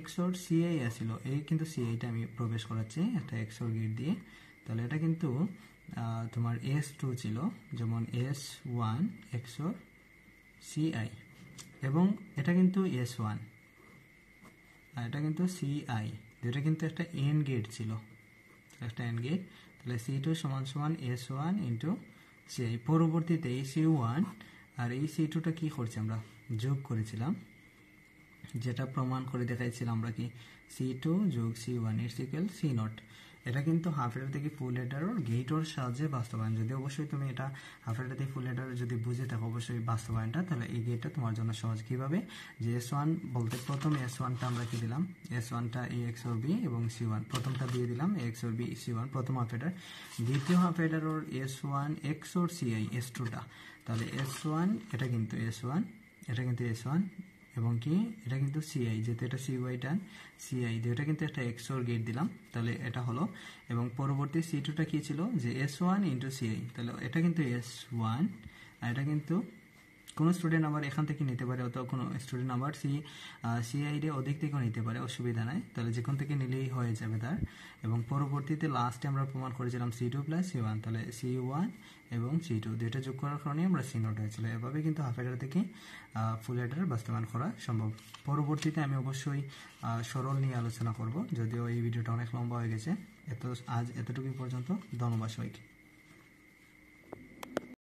XOR CI আসছিল, এই কিন্তু CIটা আমি প্রবেশ করাচ্ছি একটা XOR গেট দিয়ে। তাহলে এটা কিন্তু তোমার S2 ছিল, যেমন S1 XOR CI, এবং এটা কিন্তু S1 আর এটা কিন্তু CI, যেটা কিন্তু একটা এন্ড গেট ছিল, একটা এন্ড গেট। তাহলে C2 সমান সমান S1 ইন্টু CI। পরবর্তীতে এই C1 আর এই C2টা কি করছি আমরা যোগ করেছিলাম, যেটা প্রমাণ করে দেখাইছিলাম আমরা কি C2 যোগ C1 ইকুয়াল C0। এটা কিন্তু হাফ এডার থেকে ফুল এডার গেটর সাহায্যে বাস্তবায়ন। যদি অবশ্যই তুমি এটা হাফ এডার থেকে ফুল এডার যদি বুঝে থাকো অবশ্যই বাস্তবায়নটা, তাহলে এই গেটটা তোমার জন্য সহজ। কিভাবে, যে S1 বলতে প্রথম S1টা আমরা কি দিলাম, S1টা A XOR B এবং C1 প্রথমটা দিয়ে দিলাম A XOR B C1 প্রথম হাফ এডার। দ্বিতীয় হাফ এডার ওর S1 XOR CI S2টা, তাহলে S1 এটা কিন্তু S1, এটা কিন্তু S1 এবং কি এটা কিন্তু সিআই, যেহেতু এটা সিওয়াই টান সিআই দিয়ে এটা কিন্তু একটা এক্সোর গেট দিলাম, তাহলে এটা হলো। এবং পরবর্তী সি2টা কি ছিল, যে S1 ইন্টু সিআই, তাহলে এটা কিন্তু S1, আর এটা কিন্তু কোনো স্টুডেন্ট আবার এখান থেকে নিতে পারে, অথবা কোনো স্টুডেন্ট আবার সিআইডি ওদিক থেকেও নিতে পারে, অসুবিধা নাই, তাহলে যেখান থেকে নিলেই হয়ে যাবে তার। এবং পরবর্তীতে লাস্টে আমরা প্রমাণ করেছিলাম C2 প্লাস C1, তাহলে C1 এবং C2 দুইটা যোগ করার কারণে আমরা C0 হয়েছিল। এভাবে কিন্তু হাফ অ্যাডার থেকে ফুল অ্যাডার বাস্তবায়ন করা সম্ভব। পরবর্তীতে আমি অবশ্যই সরল নিয়ে আলোচনা করব, যদিও এই ভিডিওটা অনেক লম্বা হয়ে গেছে। আজ এতটুকুই পর্যন্ত। ধন্যবাদ সবাইকে।